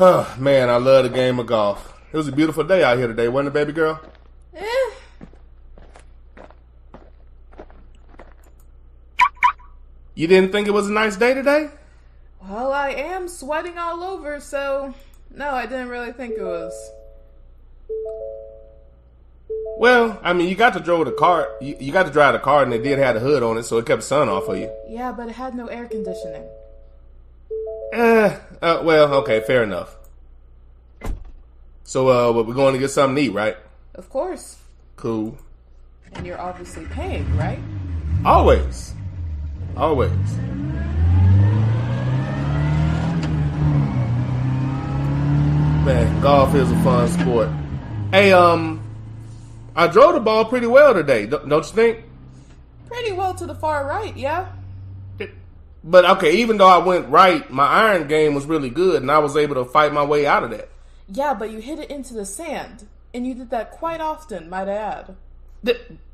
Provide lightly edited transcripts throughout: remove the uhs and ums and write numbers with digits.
Oh, man, I love the game of golf. It was a beautiful day out here today, wasn't it, baby girl? You didn't think it was a nice day today? Well, I am sweating all over, so no, I didn't really think it was. Well, I mean, you got to drive the car. You got to drive the car, and it did have the hood on it, so it kept the sun off of you. Yeah, but it had no air conditioning. Well, okay, fair enough. So, we're going to get something to eat, right? Of course. Cool. And you're obviously paying, right? Always. Always. Man, golf is a fun sport. Hey, I drove the ball pretty well today, don't you think? Pretty well to the far right, yeah? But, okay, even though I went right, my iron game was really good, and I was able to fight my way out of that. Yeah, but you hit it into the sand, and you did that quite often, might I add.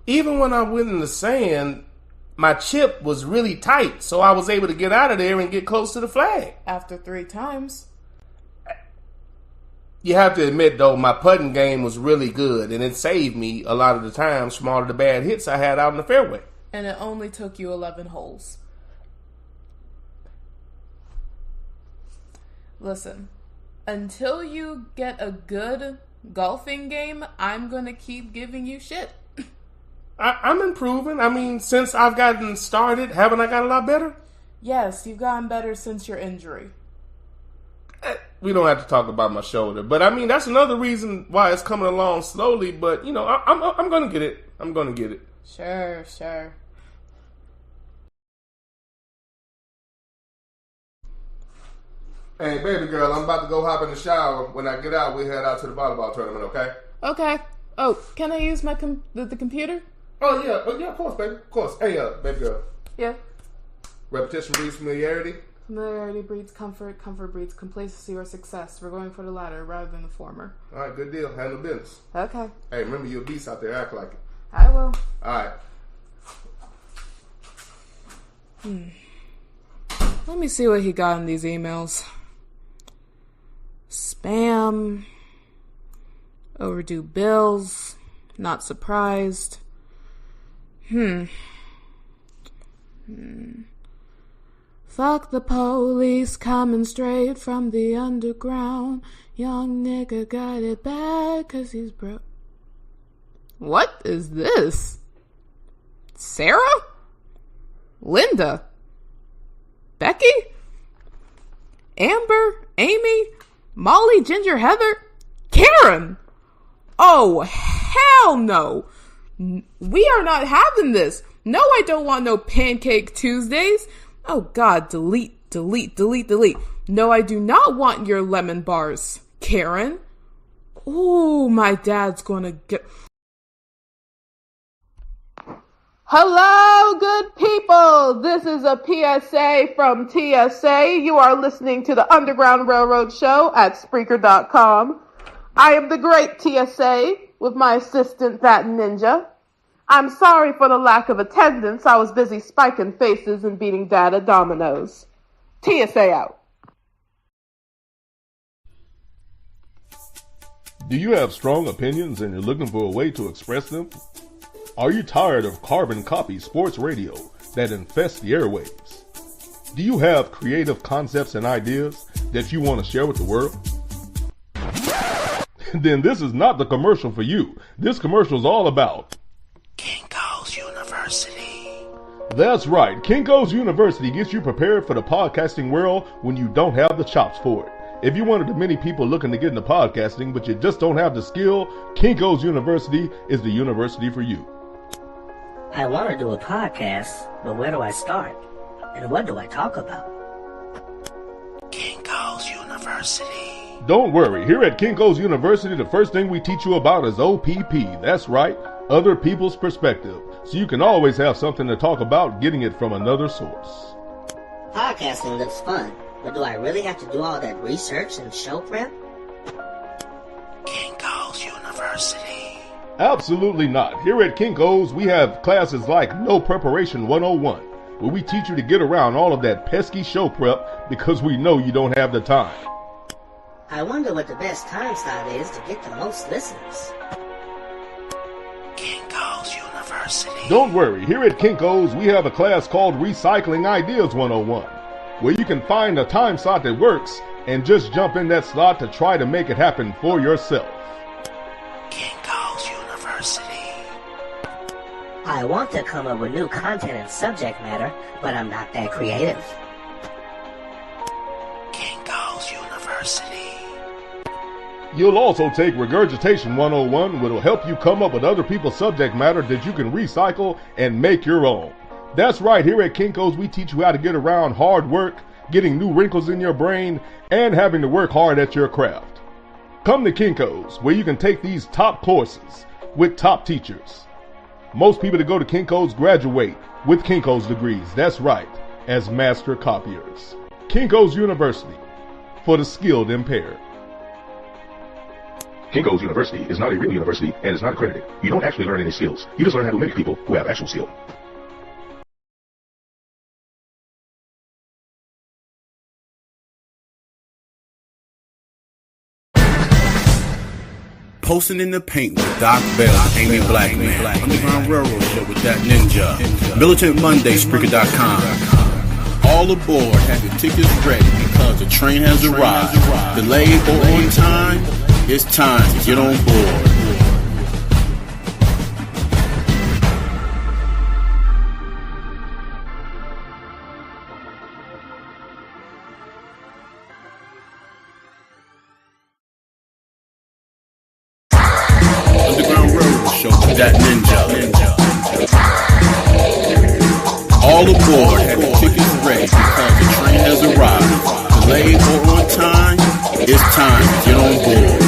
Even when I went in the sand, my chip was really tight, so I was able to get out of there and get close to the flag. After 3 times. You have to admit, though, my putting game was really good, and it saved me a lot of the times from all of the bad hits I had out in the fairway. And it only took you 11 holes. Listen, until you get a good golfing game, I'm going to keep giving you shit. I'm improving. I mean, since I've gotten started, haven't I got a lot better? Yes, you've gotten better since your injury. We don't have to talk about my shoulder, but I mean, that's another reason why it's coming along slowly, but, you know, I'm going to get it. I'm going to get it. Sure. Hey, baby girl, I'm about to go hop in the shower. When I get out, we head out to the volleyball tournament, okay? Okay. Oh, can I use my the computer? Oh, yeah, of course, baby. Of course. Hey, baby girl. Yeah. Repetition breeds familiarity. Familiarity breeds comfort. Comfort breeds complacency or success. We're going for the latter rather than the former. All right, good deal. Handle business. Okay. Hey, remember you're a beast out there. Act like it. I will. All right. Let me see what he got in these emails. Spam. Overdue bills. Not surprised. Fuck the police coming straight from the underground. Young nigga got it bad 'cause he's broke. What is this? Sarah? Linda? Becky? Amber? Amy? Molly? Ginger? Heather? Karen? Oh, hell no. We are not having this. No, I don't want no Pancake Tuesdays. Oh, God, delete. No, I do not want your lemon bars, Karen. Ooh, my dad's gonna get... Hello, good people. This is a PSA from TSA. You are listening to the Underground Railroad Show at Spreaker.com. I am the great TSA with my assistant, That Ninja. I'm sorry for the lack of attendance. I was busy spiking faces and beating data dominoes. TSA out. Do you have strong opinions and you're looking for a way to express them? Are you tired of carbon copy sports radio that infests the airwaves? Do you have creative concepts and ideas that you want to share with the world? Then this is not the commercial for you. This commercial is all about Kinko's University. That's right. Kinko's University gets you prepared for the podcasting world when you don't have the chops for it. If you're one of the many people looking to get into podcasting, but you just don't have the skill, Kinko's University is the university for you. I want to do a podcast, but where do I start? And what do I talk about? Kinko's University. Don't worry. Here at Kinko's University, the first thing we teach you about is OPP. That's right. Other people's perspective. So you can always have something to talk about getting it from another source. Podcasting looks fun, but do I really have to do all that research and show prep? Kinko's University. Absolutely not. Here at Kinko's, we have classes like No Preparation 101, where we teach you to get around all of that pesky show prep because we know you don't have the time. I wonder what the best time slot is to get the most listeners. Kinko's University. Don't worry, here at Kinko's we have a class called Recycling Ideas 101, where you can find a time slot that works and just jump in that slot to try to make it happen for yourself. Kinko's University. I want to come up with new content and subject matter, but I'm not that creative. Kinko's University. You'll also take Regurgitation 101, which will help you come up with other people's subject matter that you can recycle and make your own. That's right, here at Kinko's we teach you how to get around hard work, getting new wrinkles in your brain, and having to work hard at your craft. Come to Kinko's, where you can take these top courses with top teachers. Most people that go to Kinko's graduate with Kinko's degrees, that's right, as master copiers. Kinko's University, for the skilled impaired. Kinko's University is not a real university and is not accredited. You don't actually learn any skills. You just learn how to mimic people who have actual skill. Posting in the Paint with Doc Bell, Amy Blackman, Underground Railroad Show with that ninja, Militant Monday, Spreaker.com. All aboard, have your tickets ready because the train has arrived. Delayed or on time, it's time to get on board. Underground Railroad Show with that ninja. All aboard, have your tickets ready because the train has arrived. Delayed or on time, it's time to get on board.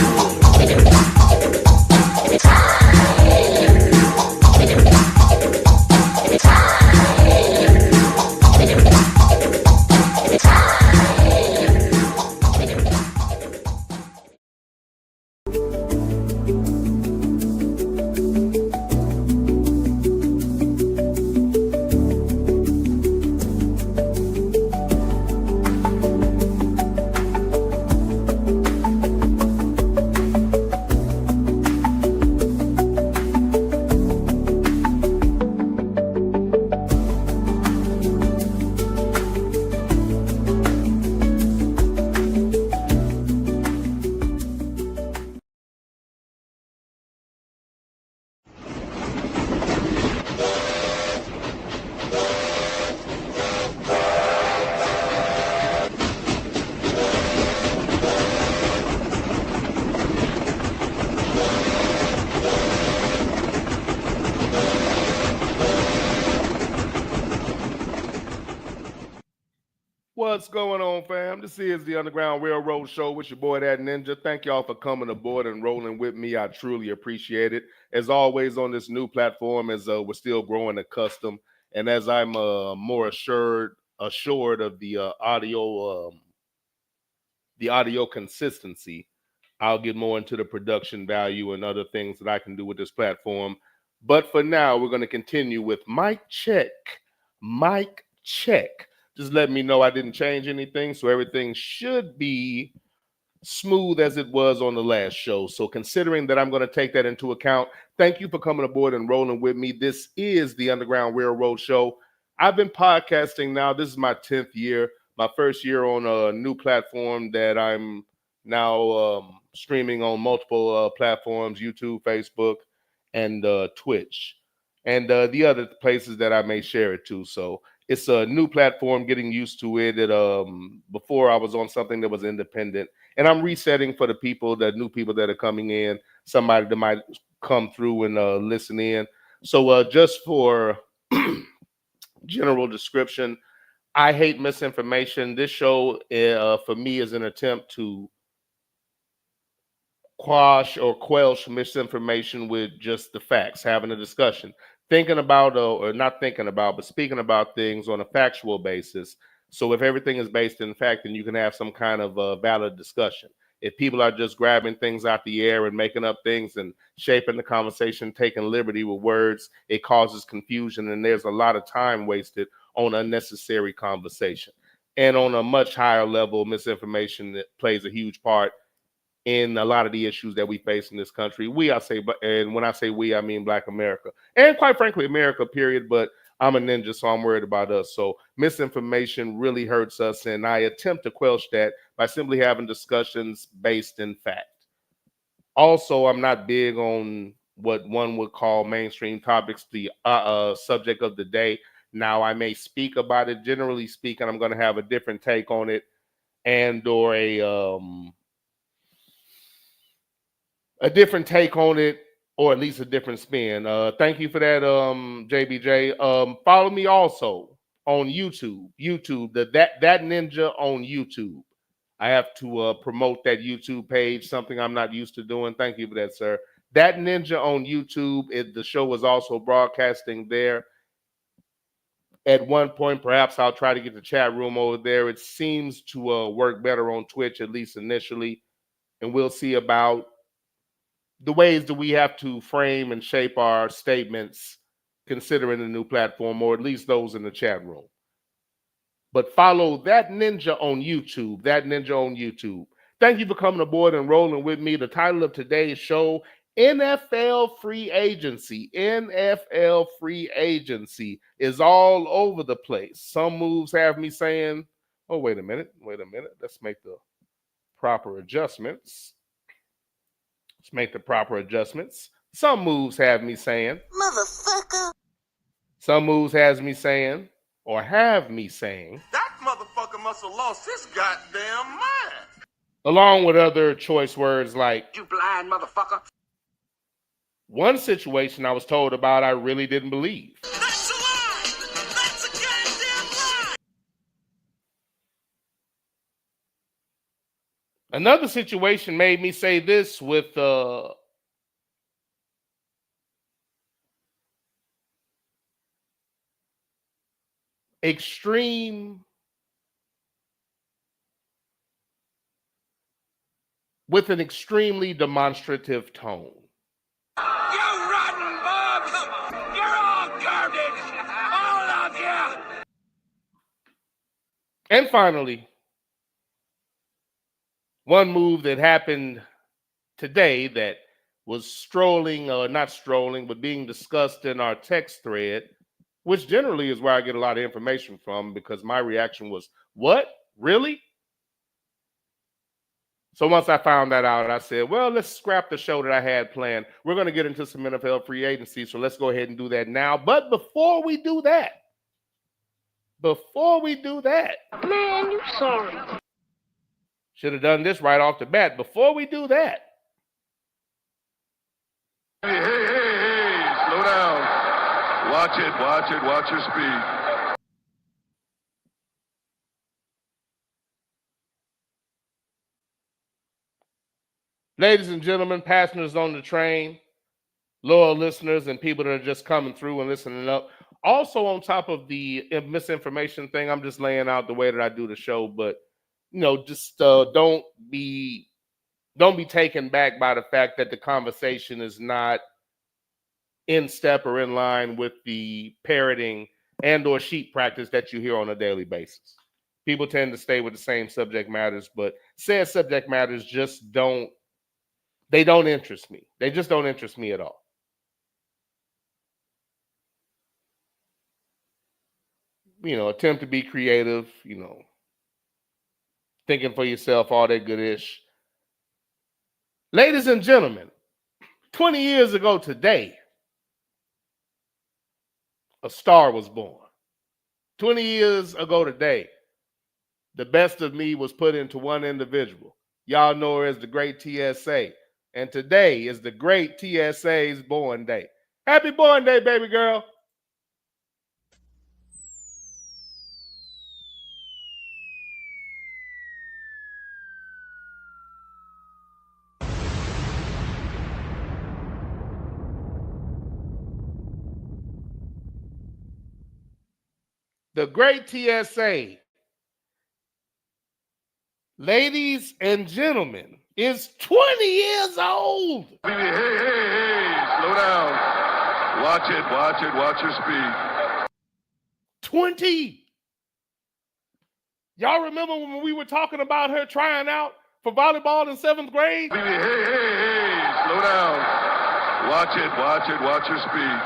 What's going on, fam? This is the Underground Railroad Show with your boy, That Ninja. Thank y'all for coming aboard and rolling with me. I truly appreciate it. As always, on this new platform, as we're still growing accustomed, and as I'm more assured of the audio consistency, I'll get more into the production value and other things that I can do with this platform. But for now, we're going to continue with mic check. Mic check. Just let me know I didn't change anything, so everything should be smooth as it was on the last show. So considering that I'm going to take that into account, thank you for coming aboard and rolling with me. This is the Underground Railroad Show. I've been podcasting now. This is my 10th year, my first year on a new platform that I'm now streaming on multiple platforms, YouTube, Facebook, and Twitch, and the other places that I may share it to. So it's a new platform, getting used to it. Before I was on something that was independent, and I'm resetting for the new people that are coming in, somebody that might come through and listen in. So just for general description, I hate misinformation. This show for me is an attempt to quash or quelch misinformation with just the facts, having a discussion. Thinking about, or not thinking about, but speaking about things on a factual basis. So if everything is based in fact, then you can have some kind of valid discussion. If people are just grabbing things out the air and making up things and shaping the conversation, taking liberty with words, it causes confusion, and there's a lot of time wasted on unnecessary conversation. And on a much higher level, misinformation that plays a huge part in a lot of the issues that we face in this country. And when I say we, I mean Black America. And quite frankly, America, period. But I'm a ninja, so I'm worried about us. So misinformation really hurts us, and I attempt to quell that by simply having discussions based in fact. Also, I'm not big on what one would call mainstream topics, the subject of the day. Now, I may speak about it. Generally speaking, I'm going to have a different take on it, and or a different take on it, or at least a different spin. Thank you for that, JBJ. Follow me also on YouTube. That Ninja on YouTube. I have to promote that YouTube page, something I'm not used to doing. Thank you for that, sir. That Ninja on YouTube. The show was also broadcasting there. At one point, perhaps I'll try to get the chat room over there. It seems to work better on Twitch, at least initially. And we'll see about the ways that we have to frame and shape our statements considering the new platform, or at least those in the chat room. But follow That Ninja on YouTube. That Ninja on YouTube. Thank you for coming aboard and rolling with me. The title of today's show, NFL Free Agency. NFL Free Agency is all over the place. Some moves have me saying, oh, wait a minute. Let's make the proper adjustments. Some moves have me saying, motherfucker. Some moves has me saying, or have me saying, that motherfucker must have lost his goddamn mind. Along with other choice words like, You blind motherfucker. One situation I was told about I really didn't believe. That's a lie. That's a goddamn lie. Another situation made me say this with extremely demonstrative tone. You rotten bums! You're all garbage! All of you! And finally, one move that happened today that was being discussed in our text thread, which generally is where I get a lot of information from, because my reaction was, what? Really? So once I found that out, I said, well, let's scrap the show that I had planned. We're going to get into some NFL free agency, so let's go ahead and do that now. But before we do that, man, you sorry. should have done this right off the bat. Before we do that. Hey, slow down. Watch your speed. Ladies and gentlemen, passengers on the train, loyal listeners, and people that are just coming through and listening up. Also, on top of the misinformation thing, I'm just laying out the way that I do the show, but just don't be taken back by the fact that the conversation is not in step or in line with the parroting and or sheet practice that you hear on a daily basis. People tend to stay with the same subject matters, but said subject matters just don't interest me. They just don't interest me at all. Attempt to be creative, thinking for yourself, all that good-ish. Ladies and gentlemen, 20 years ago today, a star was born. 20 years ago today, the best of me was put into one individual. Y'all know her as the Great TSA. And today is the Great TSA's born day. Happy born day, baby girl. The Great TSA, ladies and gentlemen, is 20 years old. Hey, slow down. Watch your speed. 20. Y'all remember when we were talking about her trying out for volleyball in 7th grade? Hey, slow down. Watch your speed.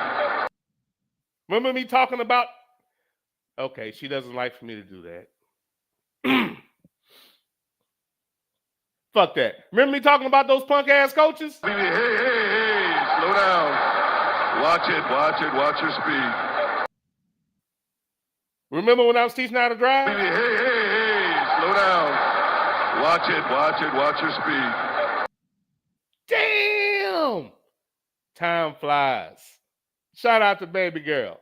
Remember me talking about? Okay, she doesn't like for me to do that. Fuck that. Remember me talking about those punk ass coaches? Hey, slow down. Watch your speed. Remember when I was teaching how to drive? Hey, slow down. Watch your speed. Damn! Time flies. Shout out to baby girl.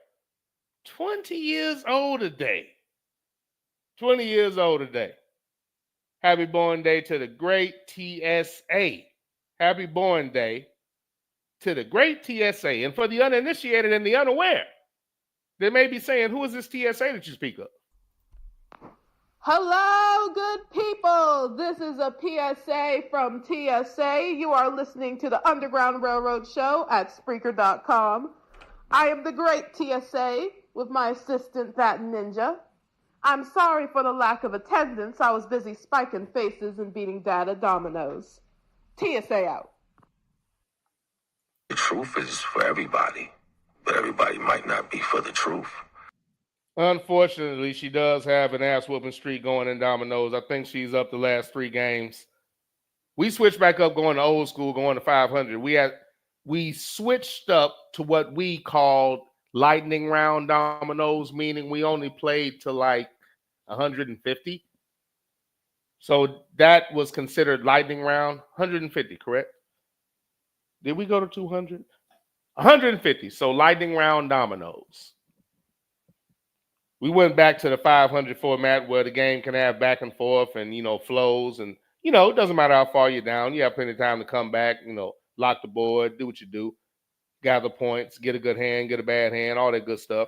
20 years old today. 20 years old today. Happy born day to the great TSA. Happy born day to the great TSA. And for the uninitiated and the unaware, they may be saying, who is this TSA that you speak of? Hello, good people. This is a PSA from TSA. You are listening to the Underground Railroad Show at Spreaker.com. I am the great TSA with my assistant, That Ninja. I'm sorry for the lack of attendance. I was busy spiking faces and beating data dominoes. TSA out. The truth is for everybody, but everybody might not be for the truth. Unfortunately, she does have an ass-whooping streak going in dominoes. I think she's up the last 3 games. We switched back up going to old school, going to 500. We switched up to what we called lightning round dominoes, meaning we only played to like 150. So that was considered lightning round. 150, correct? Did we go to 200? 150. So lightning round dominoes. We went back to the 500 format where the game can have back and forth and, flows. And, it doesn't matter how far you're down. You have plenty of time to come back, lock the board, do what you do, gather points, get a good hand, get a bad hand, all that good stuff.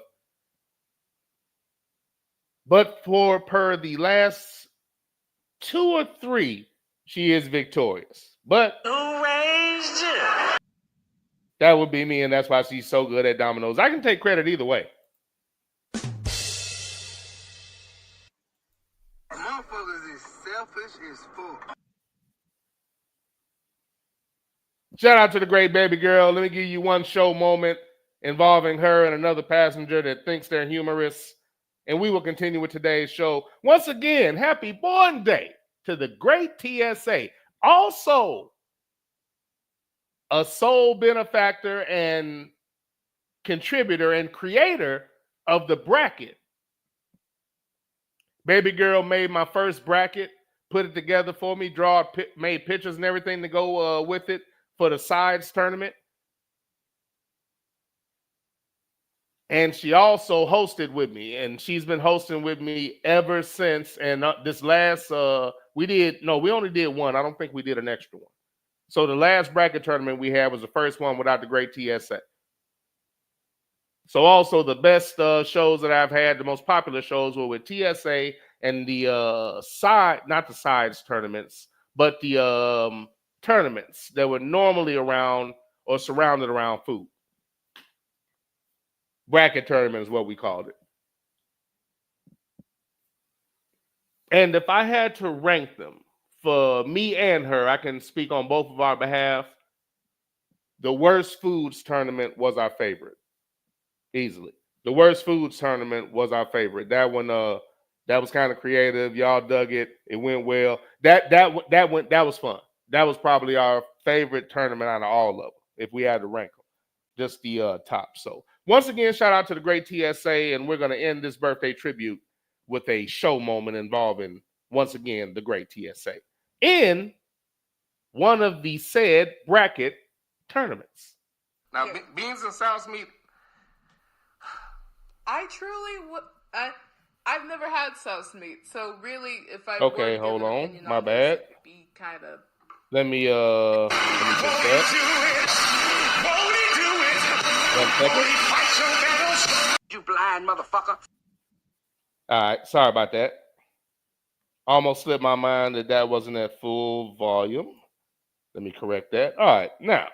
But per the last 2 or 3, she is victorious. But Who raised you? That would be me, and that's why she's so good at dominoes. I can take credit either way. Motherfuckers is selfish as fuck. Shout out to the great baby girl. Let me give you one show moment involving her and another passenger that thinks they're humorous. And we will continue with today's show. Once again, happy born day to the great TSA. Also, a sole benefactor and contributor and creator of the bracket. Baby girl made my first bracket, put it together for me, made pictures and everything to go with it for the sides tournament. And she also hosted with me, and she's been hosting with me ever since. And this last, we only did one. I don't think we did an extra one. So the last bracket tournament we had was the first one without the great TSA. So also the best shows that I've had, the most popular shows were with TSA and the not the sides tournaments, but the tournaments that were normally around or surrounded around food. Bracket tournament is what we called it. And if I had to rank them for me and her, I can speak on both of our behalf. The worst foods tournament was our favorite. Easily. The worst foods tournament was our favorite. That one that was kind of creative. Y'all dug it. It went well. That was fun. That was probably our favorite tournament out of all of them, if we had to rank them. Just the top. So once again, shout out to the great TSA, and we're going to end this birthday tribute with a show moment involving, once again, the great TSA in one of the said bracket tournaments. Now, beans and sauce meat. I truly would. I've never had sauce meat, so really, if I okay, hold on, my bad. Be kind of. Let me fix that. You blind motherfucker. All right, sorry about that. Almost slipped my mind that wasn't at full volume. Let me correct that. All right, now.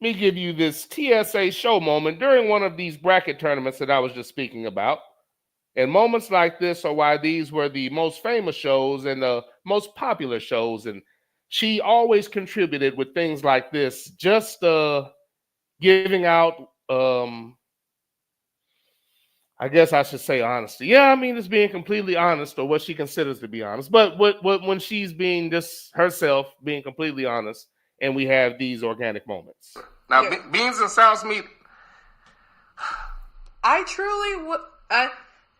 Let me give you this TSA show moment during one of these bracket tournaments that I was just speaking about. And moments like this are why these were the most famous shows and the most popular shows. And she always contributed with things like this, just giving out, I guess I should say honesty. Yeah, I mean, it's being completely honest, or what she considers to be honest. But when she's being just herself, being completely honest, and we have these organic moments. Now, beans and sauce meat. I truly would.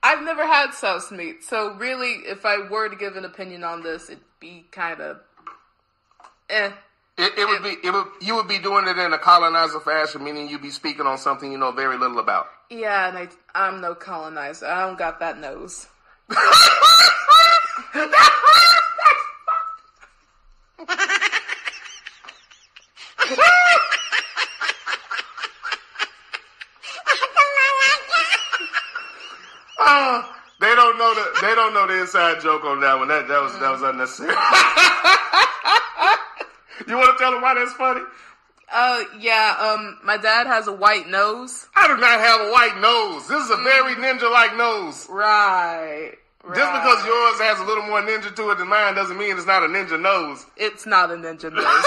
I've never had sauce meat, so really, if I were to give an opinion on this, it'd be kind of, You would be doing it in a colonizer fashion, meaning you'd be speaking on something you know very little about. Yeah, and I'm no colonizer. I don't got that nose. They don't know the inside joke on that one. That was unnecessary. You want to tell them why that's funny? My dad has a white nose. I do not have a white nose. This is a very ninja-like nose. Right. Just because yours has a little more ninja to it than mine doesn't mean it's not a ninja nose. It's not a ninja nose.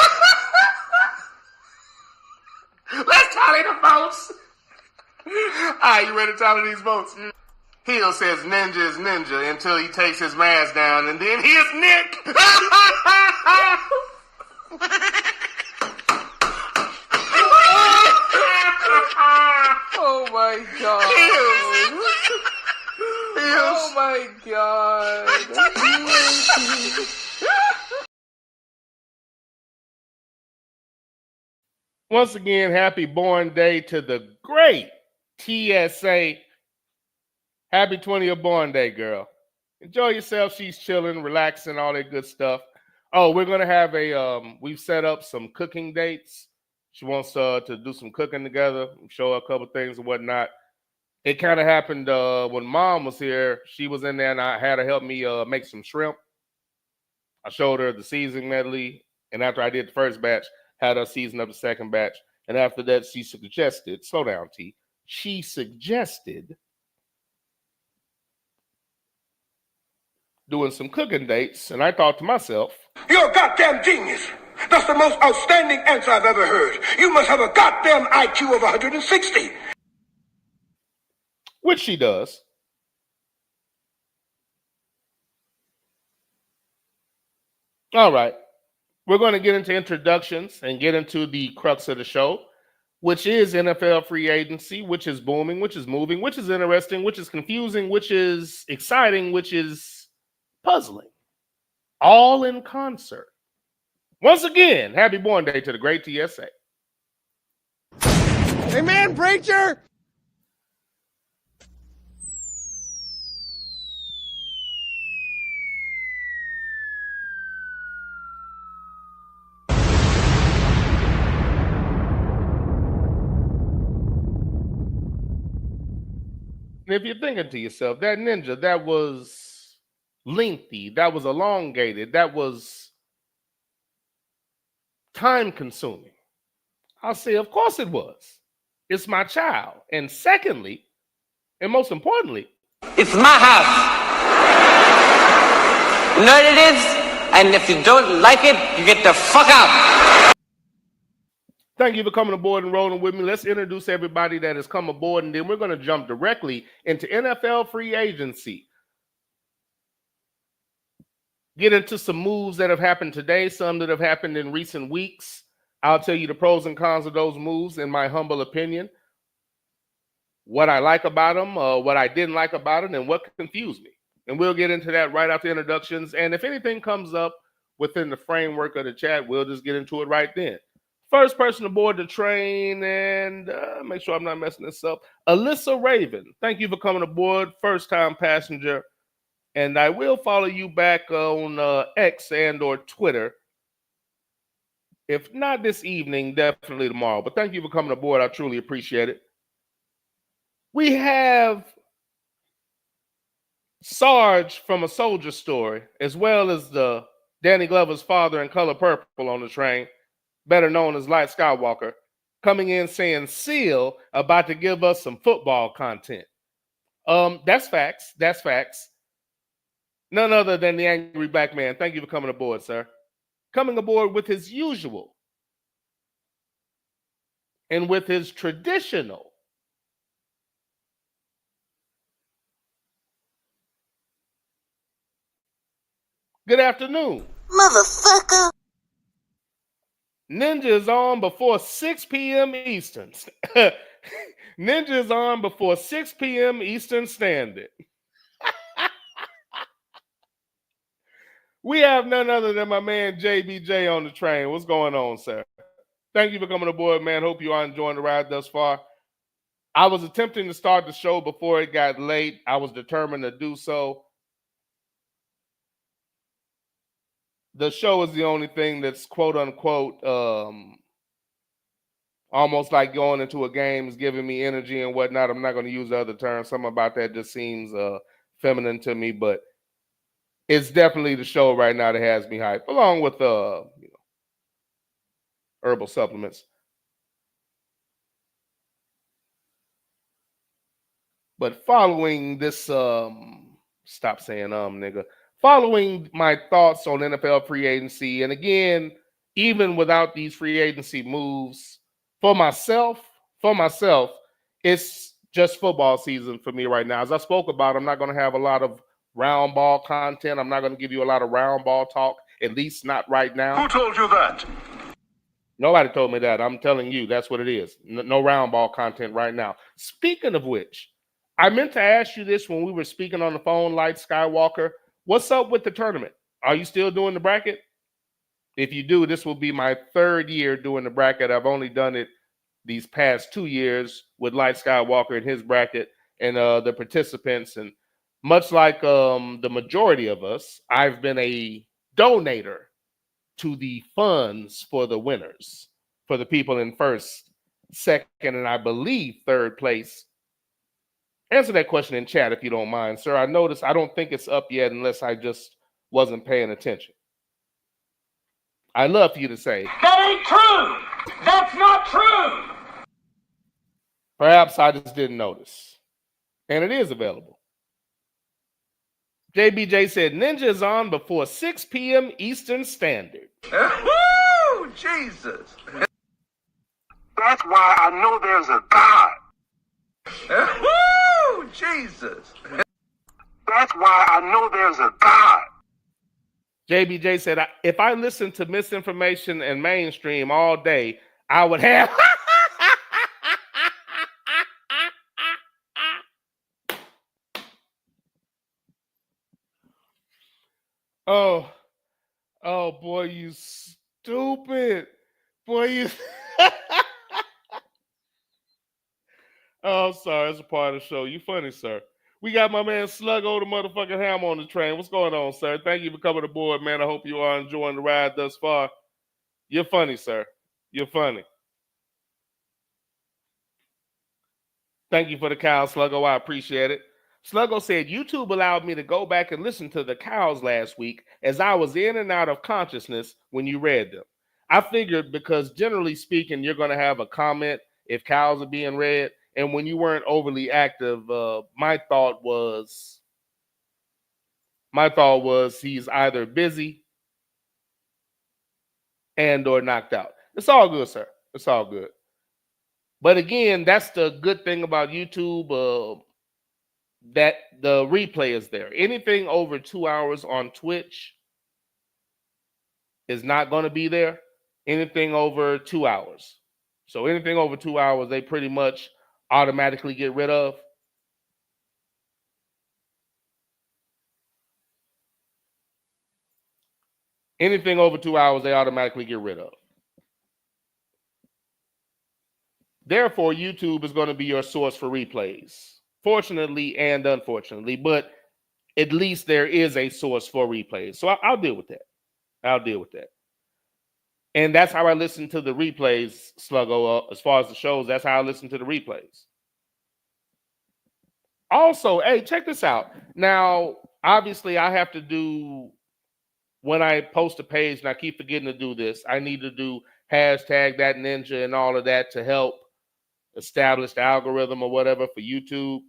Let's tally the votes. All right, you ready to tally these votes? Hill says ninja is ninja until he takes his mask down, and then here's Nick. Oh my god. Oh my god. Once again, happy born day to the great TSA. Happy 20th born day, girl. Enjoy yourself. She's chilling, relaxing, all that good stuff. Oh, we're going to have we've set up some cooking dates. She wants to do some cooking together, show her a couple things and whatnot. It kind of happened when Mom was here. She was in there and I had her help me make some shrimp. I showed her the seasoning medley. And after I did the first batch, had her season up the second batch. And after that, she suggested, slow down, T. She suggested doing some cooking dates. And I thought to myself, you're a goddamn genius. That's the most outstanding answer I've ever heard. You must have a goddamn IQ of 160. Which she does. All right. We're going to get into introductions and get into the crux of the show, which is NFL free agency, which is booming, which is moving, which is interesting, which is confusing, which is exciting, which is puzzling. All in concert. Once again, happy born day to the great TSA. Amen, preacher! And if you're thinking to yourself, that ninja, that was lengthy, that was elongated, that was time-consuming. I'll say, of course it was. It's my child. And secondly, and most importantly, it's my house. You know what it is? And if you don't like it, you get the fuck out. Thank you for coming aboard and rolling with me. Let's introduce everybody that has come aboard, and then we're going to jump directly into NFL free agency. Get into some moves that have happened today, some that have happened in recent weeks. I'll tell you the pros and cons of those moves, in my humble opinion. What I like about them, what I didn't like about it, and what confused me. And we'll get into that right after introductions. And if anything comes up within the framework of the chat, we'll just get into it right then. First person aboard the train, and make sure I'm not messing this up. Alyssa Raven, thank you for coming aboard. First-time passenger. And I will follow you back on X and or Twitter. If not this evening, definitely tomorrow. But thank you for coming aboard. I truly appreciate it. We have Sarge from A Soldier Story, as well as the Danny Glover's father in Color Purple on the train, better known as Light Skywalker, coming in saying Seal about to give us some football content. That's facts. That's facts. None other than the Angry Black Man. Thank you for coming aboard, sir. Coming aboard with his usual and with his traditional good afternoon. Motherfucker. Ninja is on before 6 p.m. Eastern. Ninja is on before 6 p.m. Eastern Standard. We have none other than my man JBJ on the train. What's going on, sir? Thank you for coming aboard, man. Hope you are enjoying the ride thus far. I was attempting to start the show before it got late. I was determined to do so. The show is the only thing that's quote unquote almost like going into a game is giving me energy and whatnot. I'm not going to use the other term. Something about that just seems feminine to me, but it's definitely the show right now that has me hyped, along with herbal supplements. But following this, stop saying nigga. Following my thoughts on NFL free agency, and again, even without these free agency moves, for myself, it's just football season for me right now. As I spoke about, I'm not going to have a lot of round ball content. I'm not going to give you a lot of round ball talk, at least not right now. Who told you that? Nobody told me that. I'm telling you, that's what it is. No round ball content right now. Speaking of which, I meant to ask you this when we were speaking on the phone, Light Skywalker. What's up with the tournament? Are you still doing the bracket? If you do, this will be my third year doing the bracket. I've only done it these past 2 years with Light Skywalker and his bracket and the participants. And much like the majority of us, I've been a donator to the funds for the winners, for the people in first, second, and I believe third place. Answer that question in chat if you don't mind, sir. I noticed I don't think it's up yet unless I just wasn't paying attention. I'd love for you to say, that ain't true. That's not true. Perhaps I just didn't notice. And it is available. JBJ said, Ninja is on before 6 p.m. Eastern Standard. Woo! Jesus. That's why I know there's a God. Woo! Jesus. That's why I know there's a God. JBJ said, if I listened to misinformation and mainstream all day, I would have... Oh, boy, you stupid. Boy, you... Oh, sorry, it's a part of the show. You funny, sir. We got my man Sluggo the motherfucking Ham on the train. What's going on, sir? Thank you for coming aboard, man. I hope you are enjoying the ride thus far. You're funny, sir. You're funny. Thank you for the cow, Sluggo. I appreciate it. Sluggo said, YouTube allowed me to go back and listen to the cows last week as I was in and out of consciousness when you read them. I figured because generally speaking, you're going to have a comment if cows are being read. And when you weren't overly active, my thought was he's either busy and or knocked out. It's all good, sir. It's all good. But again, that's the good thing about YouTube, that the replay is there. Anything over 2 hours on Twitch is not going to be there. Anything over 2 hours. So anything over 2 hours, they pretty much automatically get rid of. Anything over 2 hours, they automatically get rid of. Therefore, YouTube is going to be your source for replays. Fortunately and unfortunately, but at least there is a source for replays. So I'll deal with that. I'll deal with that. And that's how I listen to the replays, Sluggo. As far as the shows, that's how I listen to the replays. Also, hey, check this out. Now, obviously, I have to do, when I post a page, and I keep forgetting to do this, I need to do hashtag that ninja and all of that to help establish the algorithm or whatever for YouTube.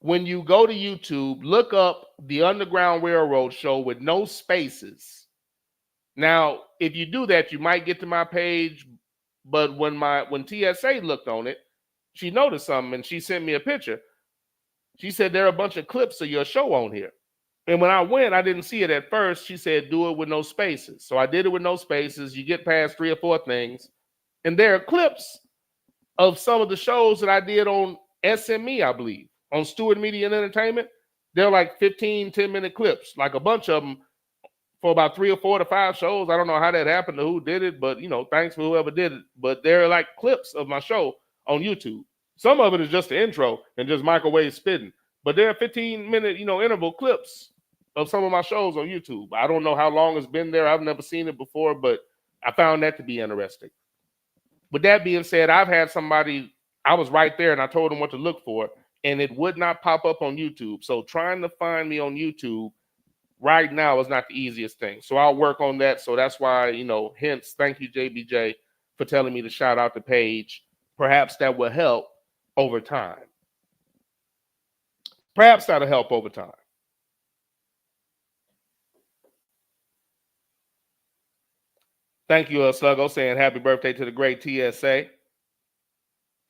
when you go to YouTube, look up the Underground Railroad Show with no spaces. Now, if you do that, you might get to my page. But when TSA looked on it, she noticed something and she sent me a picture. She said there are a bunch of clips of your show on here. And when I went, I didn't see it at first. She said, do it with no spaces. So I did it with no spaces. You get past 3 or 4 things. And there are clips of some of the shows that I did on SME, I believe, on Stewart Media and Entertainment. They're like 15, 10-minute clips, like a bunch of them for about 3 or 4 to 5 shows. I don't know how that happened or who did it, but, thanks for whoever did it. But they're like clips of my show on YouTube. Some of it is just the intro and just microwave spitting. But there are 15-minute, interval clips of some of my shows on YouTube. I don't know how long it's been there. I've never seen it before, but I found that to be interesting. With that being said, I've had somebody, I was right there and I told them what to look for, and it would not pop up on YouTube. So trying to find me on YouTube right now is not the easiest thing. So I'll work on that. So that's why, hence, thank you, JBJ, for telling me to shout out the page. Perhaps that will help over time. Perhaps that'll help over time. Thank you, Sluggo, saying happy birthday to the great TSA.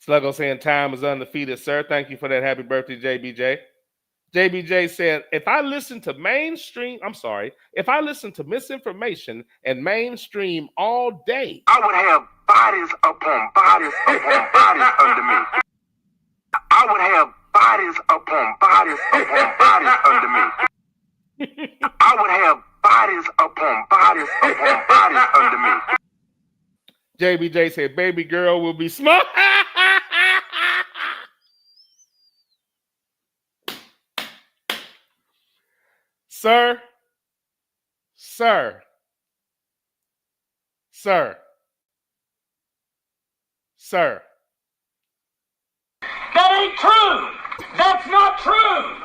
Sluggo saying time is undefeated, sir. Thank you for that. Happy birthday, JBJ. JBJ said, if I listen to misinformation and mainstream all day, I would have bodies upon bodies upon bodies under me. I would have bodies upon bodies upon bodies under me. I would have bodies upon bodies upon bodies under me. JBJ said, baby girl will be smart. Sir. That ain't true. That's not true.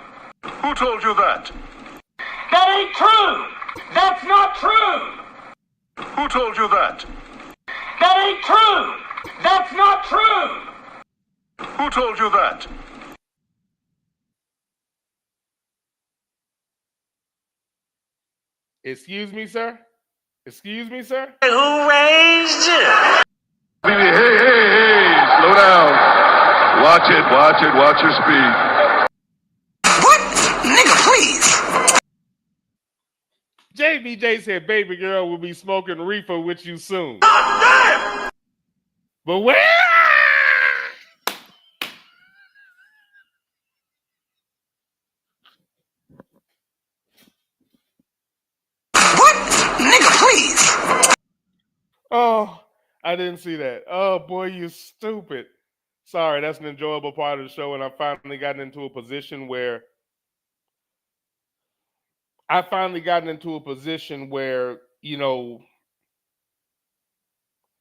Who told you that? That ain't true. That's not true. Who told you that? That ain't true. That's not true. Who told you that? Excuse me, sir? Excuse me, sir? Who raised you? Hey, slow down. Watch your speed. What? Nigga, please. JBJ said baby girl will be smoking reefer with you soon. God damn! But where? What? Nigga, please. Oh, I didn't see that. Oh, boy, you stupid. Sorry, that's an enjoyable part of the show, and I've finally gotten into a position where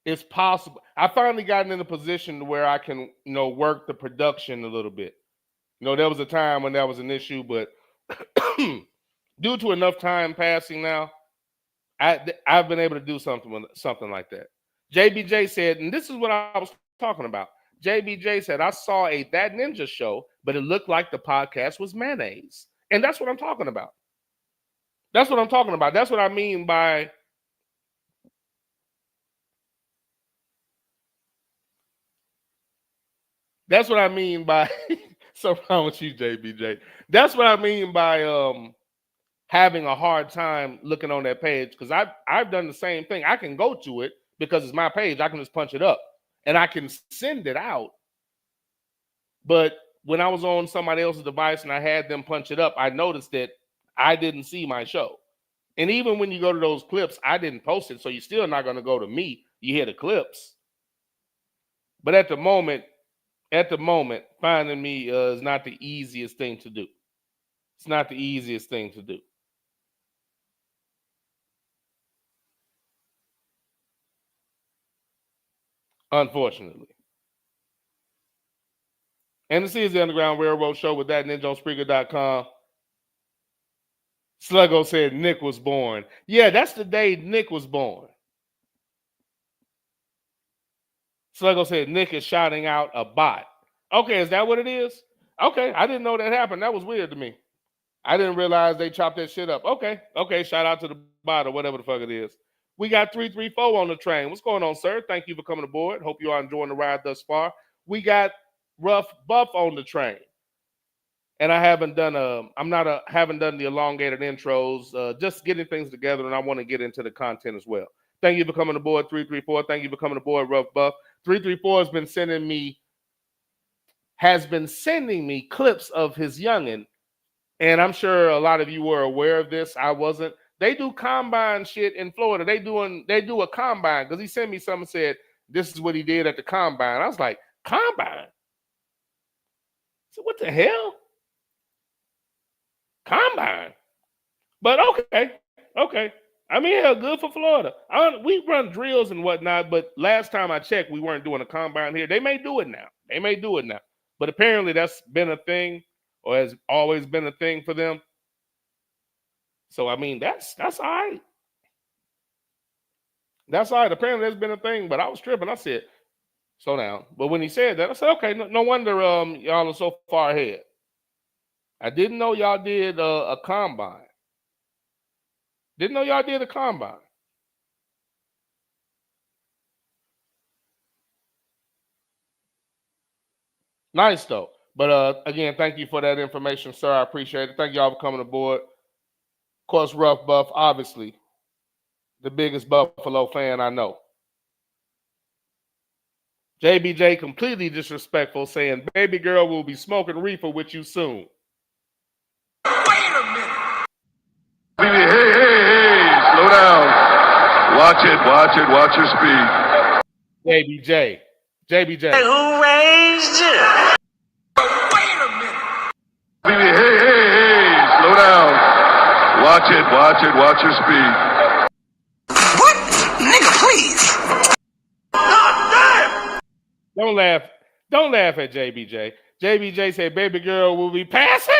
it's possible. I finally gotten in a position where I can, work the production a little bit. There was a time when that was an issue, but due to enough time passing now, I've been able to do something like that. JBJ said, and this is what I was talking about. JBJ said, I saw a That Ninja show, but it looked like the podcast was mayonnaise. And that's what I'm talking about. That's what I'm talking about. That's what I mean by so wrong with you, JBJ. That's what I mean by having a hard time looking on that page, because I've done the same thing. I can go to it because it's my page. I can just punch it up and I can send it out. But when I was on somebody else's device and I had them punch it up, I noticed that I didn't see my show. And even when you go to those clips, I didn't post it. So you're still not going to go to me. You hear the clips. But at the moment, finding me is not the easiest thing to do. It's not the easiest thing to do. Unfortunately. And this is the Underground Railroad Show with That Ninja on Spreaker.com. Sluggo said Nick was born. Yeah, that's the day Nick was born. Sluggo said Nick is shouting out a bot. Okay, is that what it is? Okay, I didn't know that happened. That was weird to me. I didn't realize they chopped that shit up. Okay, shout out to the bot or whatever the fuck it is. We got 334 on the train. What's going on, sir? Thank you for coming aboard. Hope you are enjoying the ride thus far. We got Rough Buff on the train. And I haven't done haven't done the elongated intros, just getting things together, and I want to get into the content as well. Thank you for coming aboard, 334. Thank you for coming aboard, Rough Buff. 334 has been sending me clips of his youngin', and I'm sure a lot of you were aware of this. I wasn't. They do combine shit in Florida. They do a combine because he sent me something and said this is what he did at the combine. I was like, combine? So what the hell? Combine? But okay. I mean, hell, good for Florida. We run drills and whatnot, but last time I checked, we weren't doing a combine here. They may do it now. But apparently that's been a thing, or has always been a thing for them. So I mean, that's all right. That's all right. Apparently that's been a thing, but I was tripping. I said, slow down. But when he said that, I said, okay, no wonder y'all are so far ahead. I didn't know y'all did a combine. Didn't know y'all did a combine. Nice though. But again, thank you for that information, sir. I appreciate it. Thank y'all for coming aboard. Of course, Rough Buff, obviously, the biggest Buffalo fan I know. JBJ completely disrespectful, saying, baby girl will be smoking reefer with you soon. Hey, slow down. Watch your speed. JBJ. Hey, who raised you? Wait a minute. Hey, slow down. Watch your speed. What? Nigga, please. God damn. Don't laugh at JBJ. JBJ said, baby girl will be passing.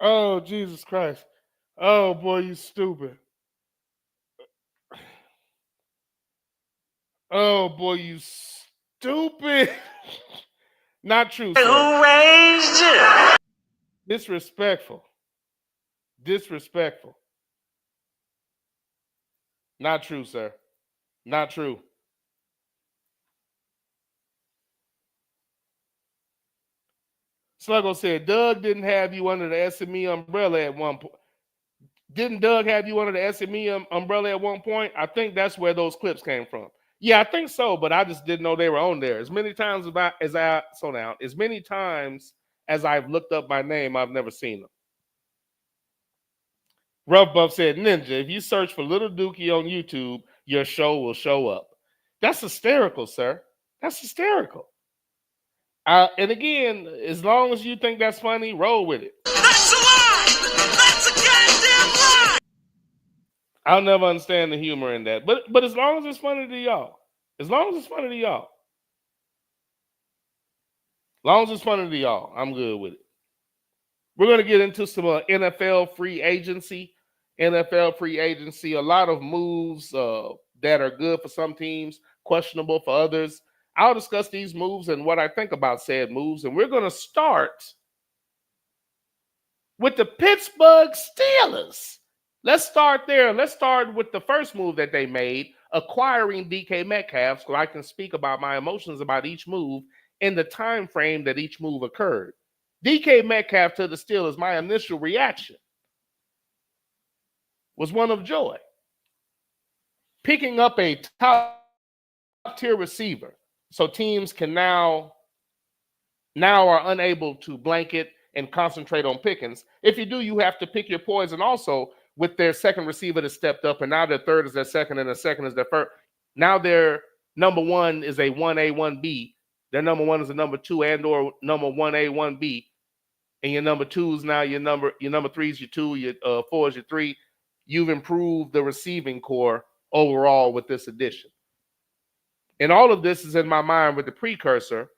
Oh, Jesus Christ. Oh, boy, you stupid. Oh, boy, you stupid. Not true, sir. Who raised you? Disrespectful. Not true, sir. Not true. Sluggo said, Doug didn't have you under the SME umbrella at one point. Didn't Doug have you under the SME umbrella at one point? I think that's where those clips came from. Yeah, I think so, but I just didn't know they were on there. As many times as I've looked up my name, I've never seen them. Rough Buff said, Ninja, if you search for Little Dookie on YouTube, your show will show up. That's hysterical, sir. That's hysterical. And again, as long as you think that's funny, roll with it. That's a lie! That's a goddamn lie! I'll never understand the humor in that. But as long as it's funny to y'all. I'm good with it. We're going to get into some NFL free agency. A lot of moves that are good for some teams, questionable for others. I'll discuss these moves and what I think about said moves. And we're going to start with the Pittsburgh Steelers. Let's start there. Let's start with the first move that they made, acquiring DK Metcalf, so I can speak about my emotions about each move in the time frame that each move occurred. DK Metcalf to the Steelers, my initial reaction was one of joy. Picking up a top-tier receiver, so teams can now are unable to blanket and concentrate on Pickens. If you do, you have to pick your poison also with their second receiver that stepped up, and now their third is their second, and their second is their first. Now their number one is a 1A, 1B. Their number one is a number two and or number 1A, 1B. And your number two is now your number three is your two, your four is your three. You've improved the receiving core overall with this addition. And all of this is in my mind with the precursor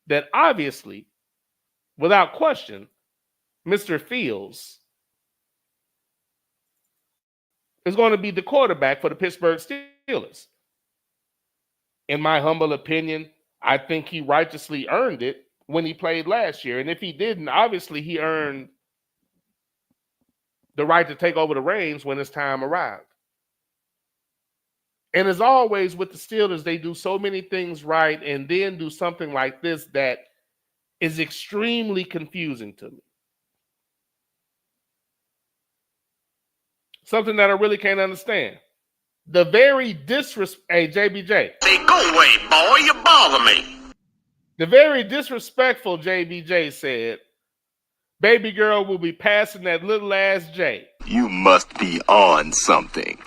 that obviously, without question, Mr. Fields is going to be the quarterback for the Pittsburgh Steelers. In my humble opinion, I think he righteously earned it when he played last year. And if he didn't, obviously he earned the right to take over the reins when his time arrived. And as always with the Steelers, they do so many things right and then do something like this that is extremely confusing to me. Something that I really can't understand. The very disrespect, hey, JBJ. Say, go away, boy, you bother me. The very disrespectful JBJ said, baby girl will be passing that little ass J. You must be on something.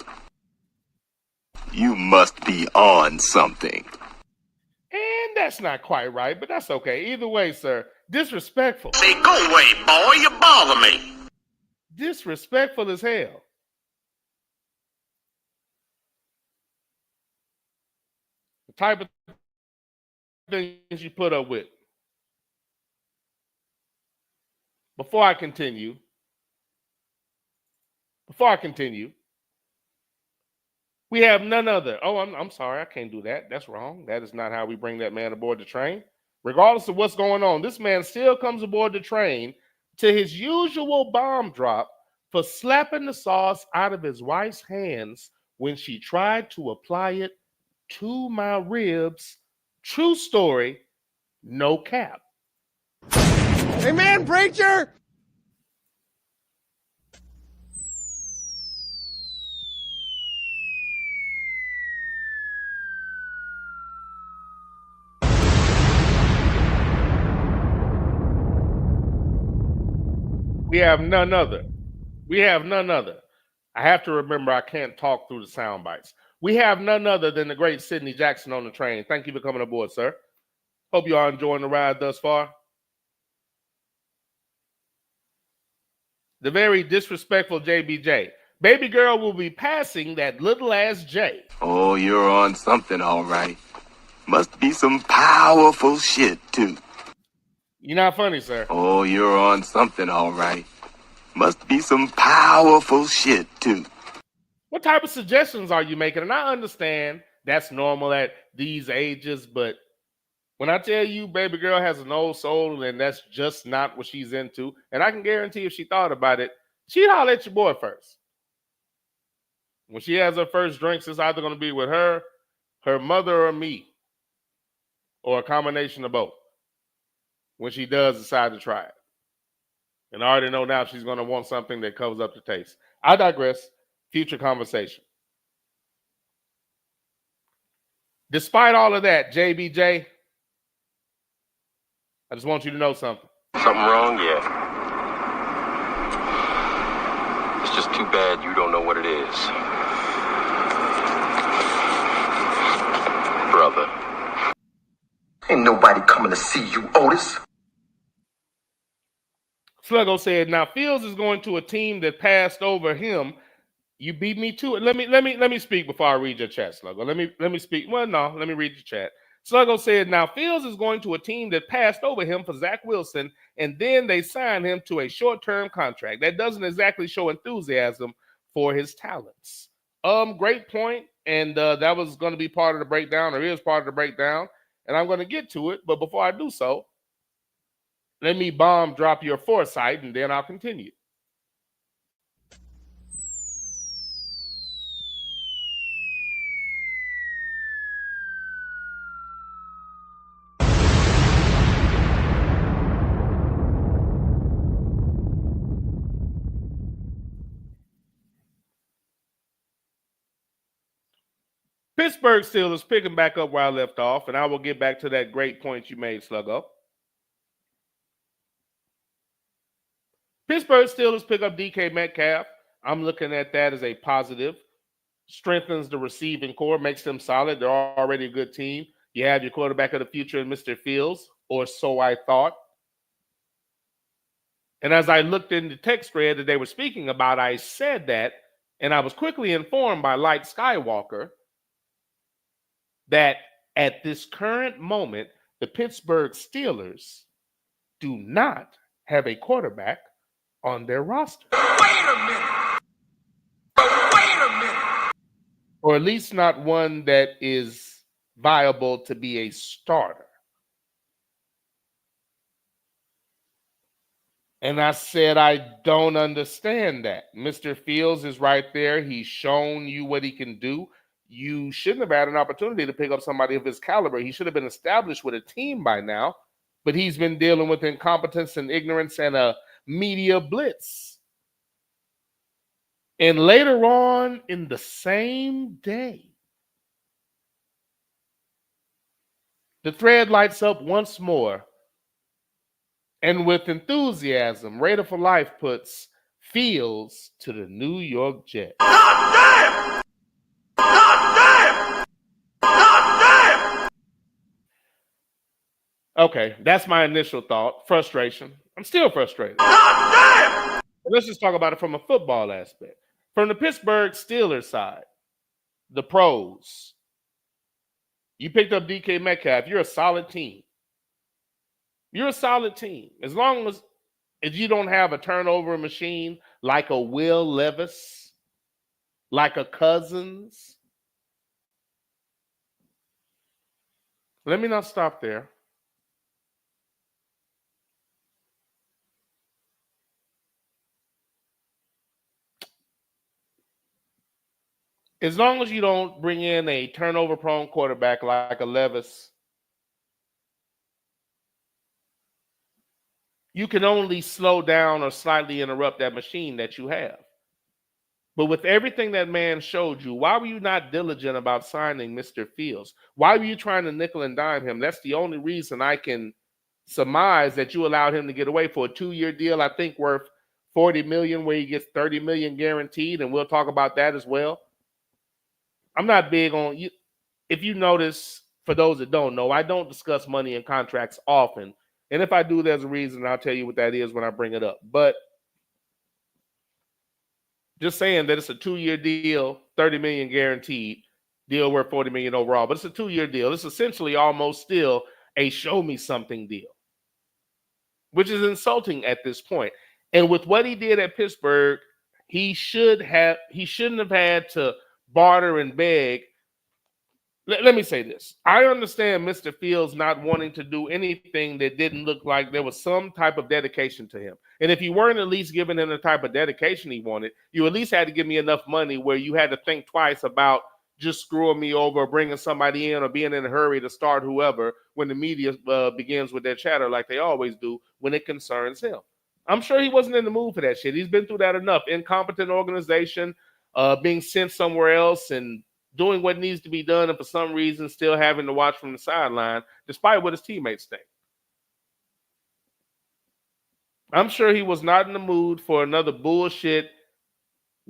You must be on something. And that's not quite right, but that's okay. Either way, sir, disrespectful. Say, go away, boy, you bother me. Disrespectful as hell. The type of things you put up with. Before I continue, we have none other. Oh, I'm sorry. I can't do that. That's wrong. That is not how we bring that man aboard the train. Regardless of what's going on, this man still comes aboard the train to his usual bomb drop for slapping the sauce out of his wife's hands when she tried to apply it to my ribs. True story. No cap. Amen, preacher! We have none other. I have to remember I can't talk through the sound bites. We have none other than the great Sidney Jackson on the train. Thank you for coming aboard, sir. Hope you are enjoying the ride thus far. The very disrespectful JBJ. Baby girl will be passing that little ass J. Oh, you're on something, all right. Must be some powerful shit, too. You're not funny, sir. Oh, you're on something, all right. Must be some powerful shit, too. What type of suggestions are you making? And I understand that's normal at these ages, but when I tell you baby girl has an old soul and that's just not what she's into, and I can guarantee if she thought about it, she'd holler at your boy first. When she has her first drinks, it's either going to be with her mother, or me, or a combination of both. When she does decide to try it. And I already know now she's going to want something that covers up the taste. I digress. Future conversation. Despite all of that, JBJ, I just want you to know something. Something wrong? Yeah. It's just too bad you don't know what it is. Brother. Ain't nobody coming to see you, Otis. Sluggo said, now Fields is going to a team that passed over him. You beat me to it. Let me speak before I read your chat, Sluggo. Let me speak. Well, no, let me read your chat. Sluggo said, now Fields is going to a team that passed over him for Zach Wilson, and then they signed him to a short-term contract. That doesn't exactly show enthusiasm for his talents. Great point, and that was going to be part of the breakdown, or is part of the breakdown, and I'm going to get to it. But before I do so, let me bomb drop your foresight, and then I'll continue. Pittsburgh Steelers picking back up where I left off, and I will get back to that great point you made, Sluggo. Pittsburgh Steelers pick up DK Metcalf. I'm looking at that as a positive. Strengthens the receiving core, makes them solid. They're already a good team. You have your quarterback of the future in Mr. Fields, or so I thought. And as I looked in the text thread that they were speaking about, I said that, and I was quickly informed by Light Skywalker that at this current moment, the Pittsburgh Steelers do not have a quarterback on their roster. Wait a minute. Wait a or at least not one that is viable to be a starter. And I said, I don't understand that. Mr. Fields is right there. He's shown you what he can do. You shouldn't have had an opportunity to pick up somebody of his caliber. He should have been established with a team by now, but he's been dealing with incompetence and ignorance and a media blitz. And later on in the same day, the thread lights up once more. And with enthusiasm, Raider for Life puts Fields to the New York Jets. God damn! God damn! God damn! Okay, that's my initial thought. Frustration. I'm still frustrated. God damn! Let's just talk about it from a football aspect. From the Pittsburgh Steelers side, the pros. You picked up DK Metcalf. You're a solid team. You're a solid team. As long as you don't have a turnover machine like a Will Levis, like a Cousins. Let me not stop there. As long as you don't bring in a turnover-prone quarterback like a Levis, you can only slow down or slightly interrupt that machine that you have. But with everything that man showed you, why were you not diligent about signing Mr. Fields? Why were you trying to nickel and dime him? That's the only reason I can surmise that you allowed him to get away for a 2-year deal, I think worth $40 million, where he gets $30 million guaranteed, and we'll talk about that as well. I'm not big on you. If you notice, for those that don't know, I don't discuss money and contracts often. And if I do, there's a reason. I'll tell you what that is when I bring it up. But just saying that it's a 2-year deal, $30 million guaranteed, deal worth $40 million overall. But it's a 2-year deal. It's essentially almost still a show me something deal, which is insulting at this point. And with what he did at Pittsburgh, he shouldn't have had to barter and beg. Let me say this. I understand Mr. Fields not wanting to do anything that didn't look like there was some type of dedication to him. And if you weren't at least giving him the type of dedication he wanted, you at least had to give me enough money where you had to think twice about just screwing me over, or bringing somebody in, or being in a hurry to start whoever when the media begins with their chatter like they always do when it concerns him. I'm sure he wasn't in the mood for that shit. He's been through that enough. Incompetent organization, being sent somewhere else and doing what needs to be done, and for some reason still having to watch from the sideline, despite what his teammates think. I'm sure he was not in the mood for another bullshit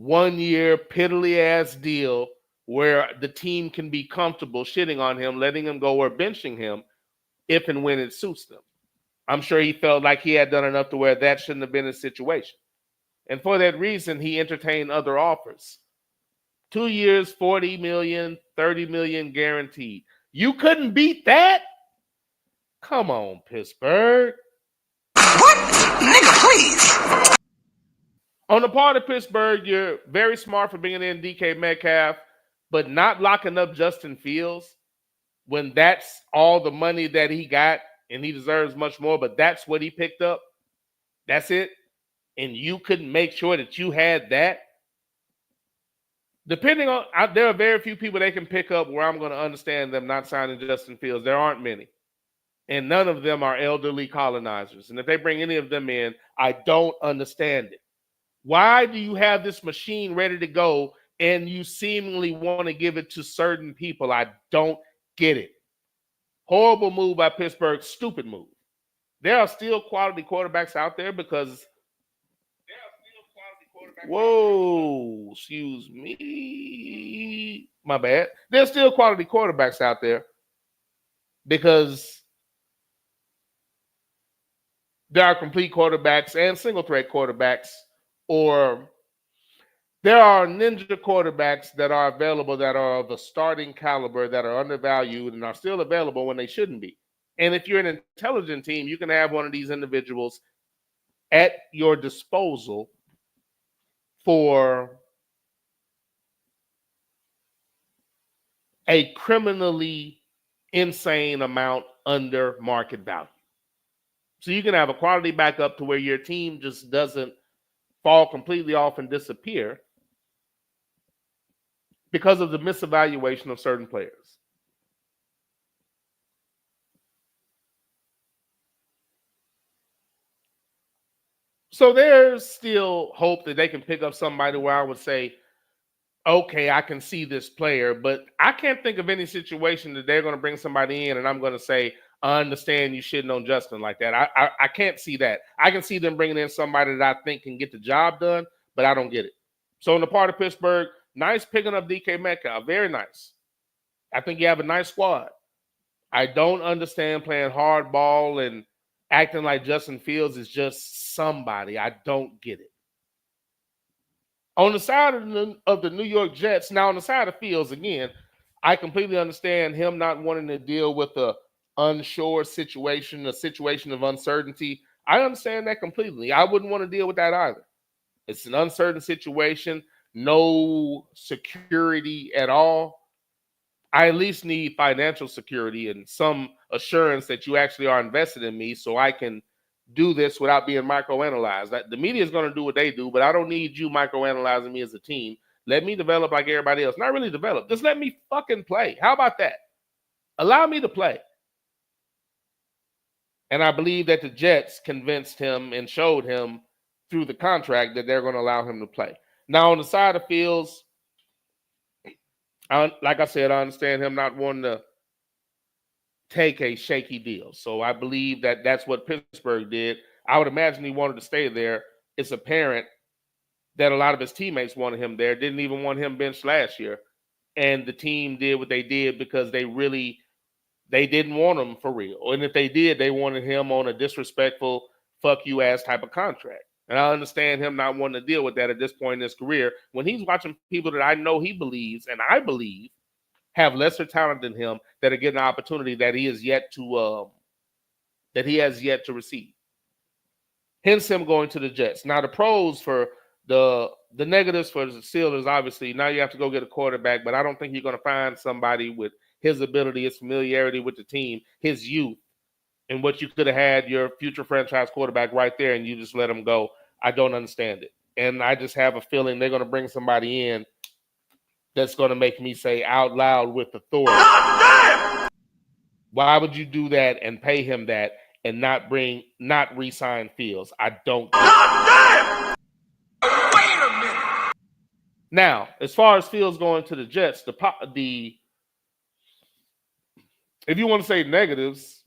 1-year piddly-ass deal where the team can be comfortable shitting on him, letting him go, or benching him if and when it suits them. I'm sure he felt like he had done enough to where that shouldn't have been his situation. And for that reason, he entertained other offers. 2 years, $40 million, $30 million guaranteed. You couldn't beat that? Come on, Pittsburgh. What? Nigga, please. On the part of Pittsburgh, you're very smart for bringing in DK Metcalf, but not locking up Justin Fields when that's all the money that he got, and he deserves much more, but that's what he picked up. That's it. And you couldn't make sure that you had that. Depending on, there are very few people they can pick up where I'm going to understand them not signing Justin Fields. There aren't many. And none of them are elderly colonizers. And if they bring any of them in, I don't understand it. Why do you have this machine ready to go and you seemingly want to give it to certain people? I don't get it. Horrible move by Pittsburgh. Stupid move. There are still quality quarterbacks out there because whoa, excuse me. My bad. There's still quality quarterbacks out there because there are complete quarterbacks and single threat quarterbacks, or there are ninja quarterbacks that are available that are of a starting caliber, that are undervalued and are still available when they shouldn't be. And if you're an intelligent team, you can have one of these individuals at your disposal for a criminally insane amount under market value. So you can have a quality backup to where your team just doesn't fall completely off and disappear because of the misevaluation of certain players. So there's still hope that they can pick up somebody where I would say, okay, I can see this player, but I can't think of any situation that they're going to bring somebody in and I'm going to say, I understand you shitting on Justin like that. I can't see that. I can see them bringing in somebody that I think can get the job done, but I don't get it. So in the part of Pittsburgh, nice picking up DK Metcalf. Very nice. I think you have a nice squad. I don't understand playing hardball and acting like Justin Fields is just somebody. I don't get it. On the side of the New York Jets, now on the side of Fields, again, I completely understand him not wanting to deal with a unsure situation, a situation of uncertainty. I understand that completely. I wouldn't want to deal with that either. It's an uncertain situation, no security at all. I at least need financial security and some assurance that you actually are invested in me so I can do this without being microanalyzed. The media is going to do what they do, but I don't need you microanalyzing me as a team. Let me develop like everybody else. Not really develop. Just let me fucking play. How about that? Allow me to play. And I believe that the Jets convinced him and showed him through the contract that they're going to allow him to play. Now, on the side of Fields, like I said, I understand him not wanting to take a shaky deal. So I believe that that's what Pittsburgh did. I would imagine he wanted to stay there. It's apparent that a lot of his teammates wanted him there, didn't even want him benched last year. And the team did what they did because they didn't want him for real. And if they did, they wanted him on a disrespectful, fuck you ass type of contract. And I understand him not wanting to deal with that at this point in his career when he's watching people that I know he believes, and I believe, have lesser talent than him that are getting an opportunity that he has yet to receive. Hence him going to the Jets. Now the pros for the negatives for the Steelers, obviously, now you have to go get a quarterback, but I don't think you're going to find somebody with his ability, his familiarity with the team, his youth, and what you could have had your future franchise quarterback right there, and you just let him go. I don't understand it. And I just have a feeling they're going to bring somebody in that's going to make me say out loud with authority, why would you do that and pay him that and not re-sign Fields? I don't get it. Wait a minute. Now, as far as Fields going to the Jets, if you want to say negatives,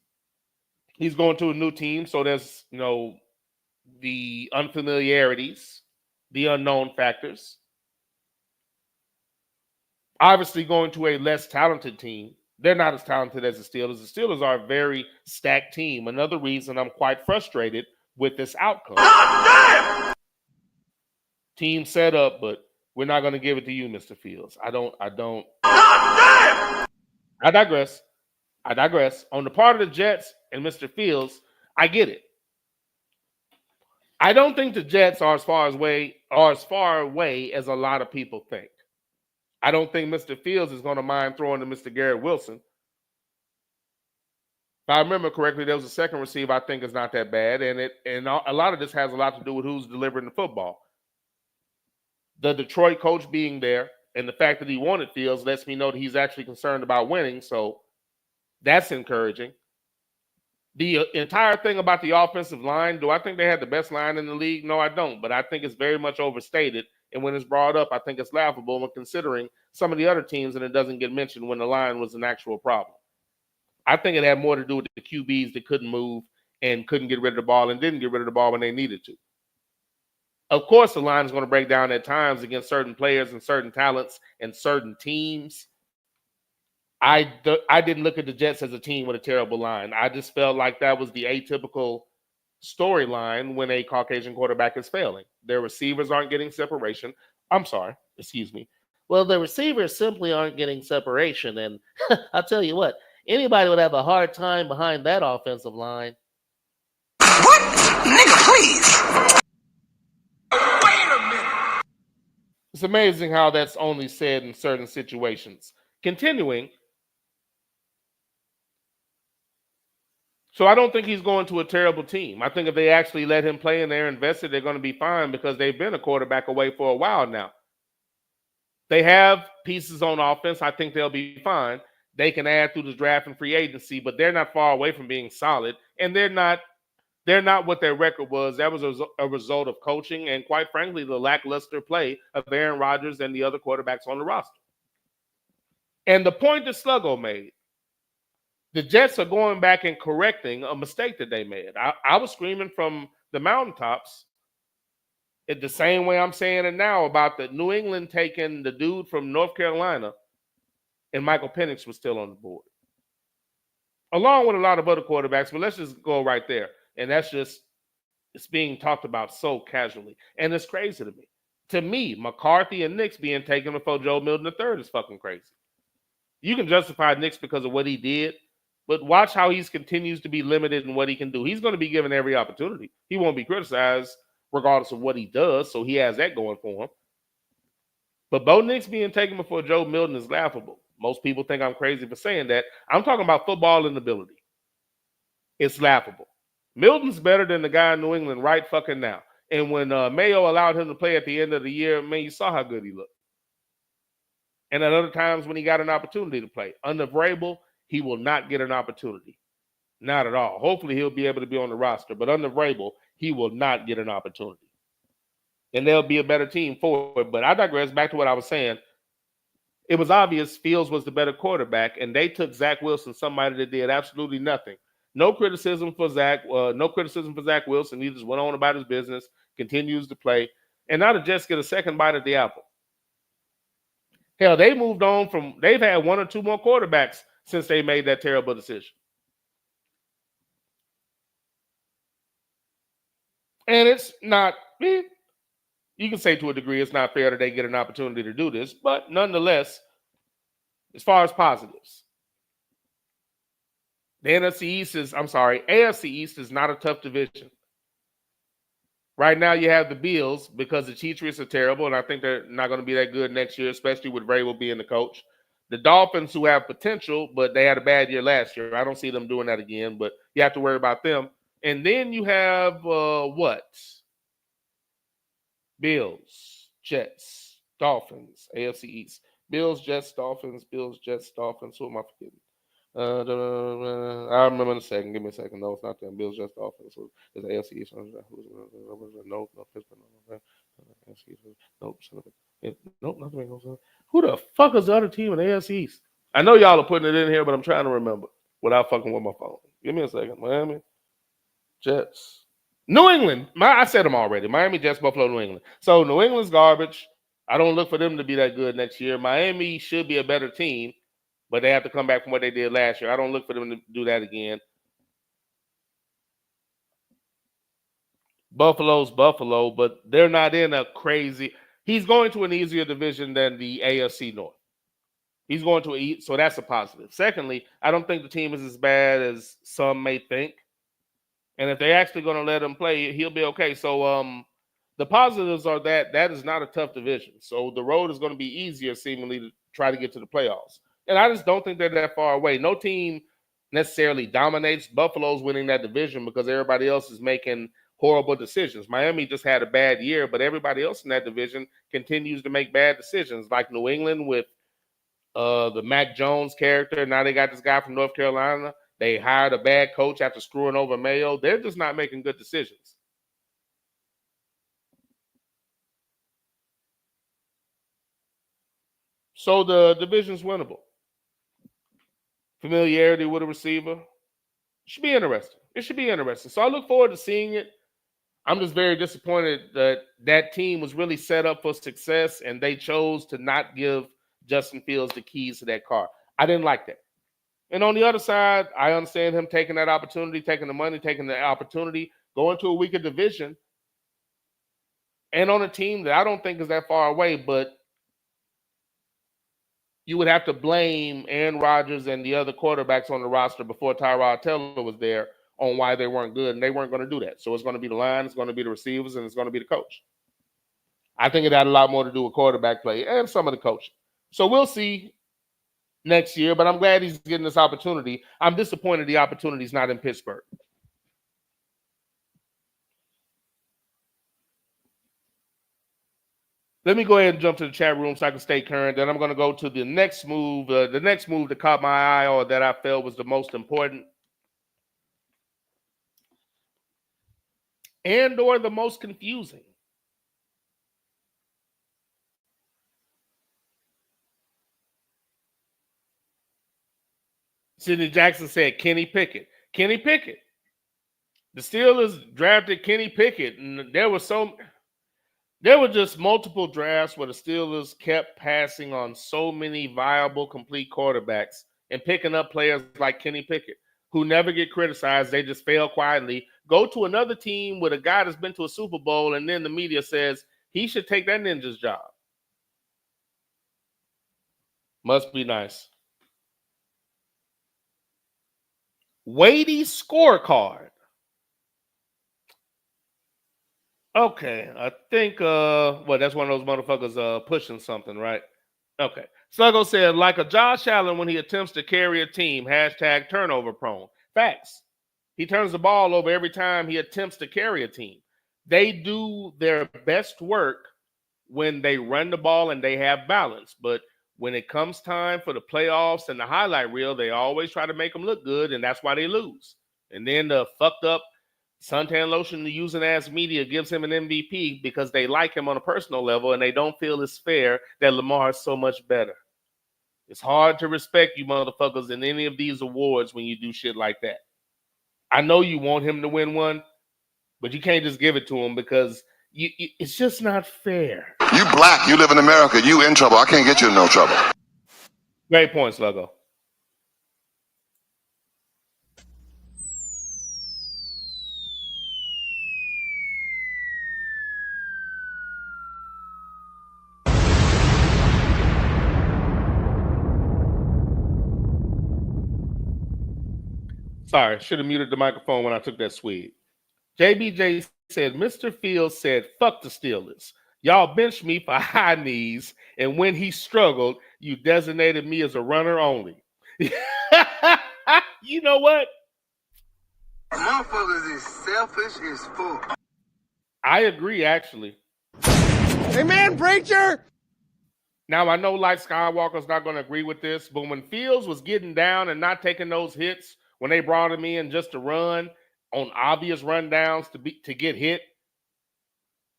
he's going to a new team, so there's, the unfamiliarities, the unknown factors. Obviously, going to a less talented team. They're not as talented as the Steelers. The Steelers are a very stacked team. Another reason I'm quite frustrated with this outcome. Team set up, but we're not going to give it to you, Mr. Fields. I digress. On the part of the Jets and Mr. Fields, I get it. I don't think the Jets are as far away as a lot of people think. I don't think Mr. Fields is going to mind throwing to Mr. Garrett Wilson. If I remember correctly, there was a second receiver I think is not that bad, and a lot of this has a lot to do with who's delivering the football. The Detroit coach being there and the fact that he wanted Fields lets me know that he's actually concerned about winning, so that's encouraging. The entire thing about the offensive line, do I think they had the best line in the league? No, I don't, but I think it's very much overstated. And when it's brought up, I think it's laughable when considering some of the other teams, and it doesn't get mentioned when the line was an actual problem. I think it had more to do with the QBs that couldn't move and couldn't get rid of the ball and didn't get rid of the ball when they needed to. Of course, the line is going to break down at times against certain players and certain talents and certain teams. I didn't look at the Jets as a team with a terrible line. I just felt like that was the atypical storyline when a Caucasian quarterback is failing. Their receivers aren't getting separation. Well, the receivers simply aren't getting separation. And I'll tell you what, anybody would have a hard time behind that offensive line. What? Nigga, please. Wait a minute. It's amazing how that's only said in certain situations. Continuing. So I don't think he's going to a terrible team. I think if they actually let him play and they're invested, they're going to be fine because they've been a quarterback away for a while now. They have pieces on offense. I think they'll be fine. They can add through the draft and free agency, but they're not far away from being solid. And they're not what their record was. That was a result of coaching and, quite frankly, the lackluster play of Aaron Rodgers and the other quarterbacks on the roster. And the point that Sluggo made, the Jets are going back and correcting a mistake that they made. I was screaming from the mountaintops it the same way I'm saying it now about the New England taking the dude from North Carolina and Michael Penix was still on the board. Along with a lot of other quarterbacks, but let's just go right there. And that's just, it's being talked about so casually. And it's crazy to me. To me, McCarthy and Nix being taken before Joe Milton III is fucking crazy. You can justify Nix because of what he did, but watch how he continues to be limited in what he can do. He's going to be given every opportunity. He won't be criticized regardless of what he does, so he has that going for him. But Bo Nix being taken before Joe Milton is laughable. Most people think I'm crazy for saying that. I'm talking about football and ability. It's laughable. Milton's better than the guy in New England right fucking now. And when Mayo allowed him to play at the end of the year, man, you saw how good he looked. And at other times when he got an opportunity to play. Under Vrabel, he will not get an opportunity. Not at all. Hopefully he'll be able to be on the roster. But under Vrabel, he will not get an opportunity. And there'll be a better team for it. But I digress back to what I was saying. It was obvious Fields was the better quarterback, and they took Zach Wilson, somebody that did absolutely nothing. No criticism for Zach. No criticism for Zach Wilson. He just went on about his business, continues to play. And now the Jets get a second bite at the apple. Hell, they moved on from, they've had one or two more quarterbacks since they made that terrible decision. And it's not, you can say to a degree it's not fair that they get an opportunity to do this, but nonetheless, as far as positives, the AFC East is not a tough division. Right now you have the Bills because the Patriots are terrible, and I think they're not going to be that good next year, especially with Vrabel being the coach. The Dolphins, who have potential, but they had a bad year last year. I don't see them doing that again, but you have to worry about them. And then you have Bills, Jets, Dolphins, AFC East. Bills, Jets, Dolphins, Bills, Jets, Dolphins. Who am I forgetting? I remember in a second. Give me a second. No, it's not them. Bills, Jets, Dolphins. So it's AFC East. No, Pittsburgh. Nope, nothing goes on. Who the fuck is the other team in the AFC East? I know y'all are putting it in here, but I'm trying to remember without fucking with my phone. Give me a second. Miami, Jets, New England. I said them already. Miami, Jets, Buffalo, New England. So New England's garbage. I don't look for them to be that good next year. Miami should be a better team, but they have to come back from what they did last year. I don't look for them to do that again. Buffalo's Buffalo, but they're not in a crazy. He's going to an easier division than the AFC North. He's going to so that's a positive. Secondly, I don't think the team is as bad as some may think. And if they're actually going to let him play, he'll be okay. So the positives are that is not a tough division. So the road is going to be easier, seemingly, to try to get to the playoffs. And I just don't think they're that far away. No team necessarily dominates. Buffalo's winning that division because everybody else is making horrible decisions. Miami just had a bad year, but everybody else in that division continues to make bad decisions, like New England with the Mac Jones character. Now they got this guy from North Carolina. They hired a bad coach after screwing over Mayo. They're just not making good decisions. So the division's winnable. Familiarity with a receiver. Should be interesting. It should be interesting. So I look forward to seeing it. I'm just very disappointed that that team was really set up for success and they chose to not give Justin Fields the keys to that car. I didn't like that. And on the other side, I understand him taking that opportunity, taking the money, taking the opportunity, going to a weaker division and on a team that I don't think is that far away, but you would have to blame Aaron Rodgers and the other quarterbacks on the roster before Tyrod Taylor was there on why they weren't good, and they weren't going to do that. So it's going to be the line, it's going to be the receivers, and it's going to be the coach. I think it had a lot more to do with quarterback play and some of the coaching. So we'll see. next year, but I'm glad he's getting this opportunity. I'm disappointed the opportunity's not in Pittsburgh. Let me go ahead and jump to the chat room so I can stay current. Then I'm going to go to the next move. The next move that caught my eye or that I felt was the most important and or the most confusing. Sidney Jackson said Kenny Pickett. Kenny Pickett. The Steelers drafted Kenny Pickett, and there were just multiple drafts where the Steelers kept passing on so many viable, complete quarterbacks and picking up players like Kenny Pickett, who never get criticized. They just fail quietly. Go to another team with a guy that's been to a Super Bowl, and then the media says he should take that ninja's job. Must be nice. Weighty scorecard. Okay, I think that's one of those motherfuckers pushing something, right? Okay. Sluggo said, like a Josh Allen when he attempts to carry a team, hashtag turnover prone. Facts. He turns the ball over every time he attempts to carry a team. They do their best work when they run the ball and they have balance, but when it comes time for the playoffs and the highlight reel, they always try to make them look good, and that's why they lose. And then the fucked up suntan lotion using as media gives him an MVP because they like him on a personal level and they don't feel it's fair that Lamar is so much better. It's hard to respect you motherfuckers in any of these awards when you do shit like that. I know you want him to win one, but you can't just give it to him because it's just not fair. You black, you live in America, you in trouble. I can't get you in no trouble. Great point, Sluggo. Sorry, should have muted the microphone when I took that swig. JBJ said, Mr. Fields said, fuck the Steelers. Y'all benched me for high knees, and when he struggled, you designated me as a runner only. You know what? Motherfuckers is selfish as fuck. I agree, actually. Amen, preacher! Now, I know Light Skywalker's not going to agree with this, but when Fields was getting down and not taking those hits when they brought him in just to run on obvious rundowns to get hit,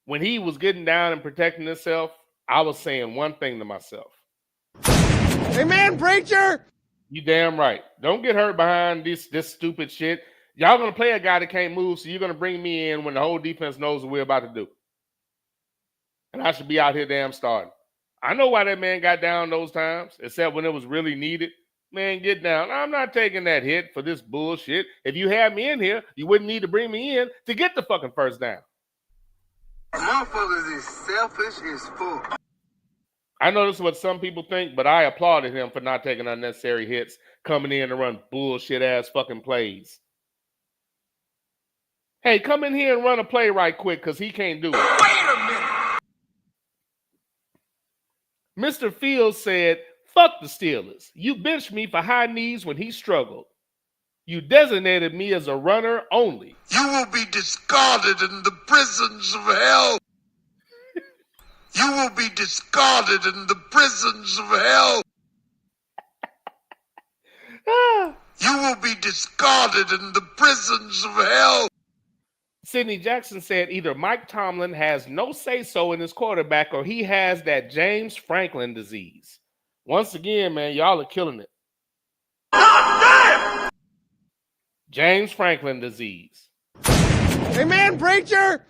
when he was getting down and protecting himself, I was saying one thing to myself. Amen, preacher! You damn right. Don't get hurt behind this stupid shit. Y'all going to play a guy that can't move, so you're going to bring me in when the whole defense knows what we're about to do. And I should be out here damn starting. I know why that man got down those times, except when it was really needed. Man, get down. I'm not taking that hit for this bullshit. If you had me in here, you wouldn't need to bring me in to get the fucking first down. Motherfuckers is selfish as fuck. I know this is what some people think, but I applauded him for not taking unnecessary hits, coming in to run bullshit ass fucking plays. Hey, come in here and run a play right quick because he can't do it. Wait a minute. Mr. Fields said, fuck the Steelers. You benched me for high knees when he struggled. You designated me as a runner only. You will be discarded in the prisons of hell. You will be discarded in the prisons of hell. You will be discarded in the prisons of hell. Sidney Jackson said either Mike Tomlin has no say-so in his quarterback or he has that James Franklin disease. Once again, man, y'all are killing it. James Franklin disease. Amen, preacher!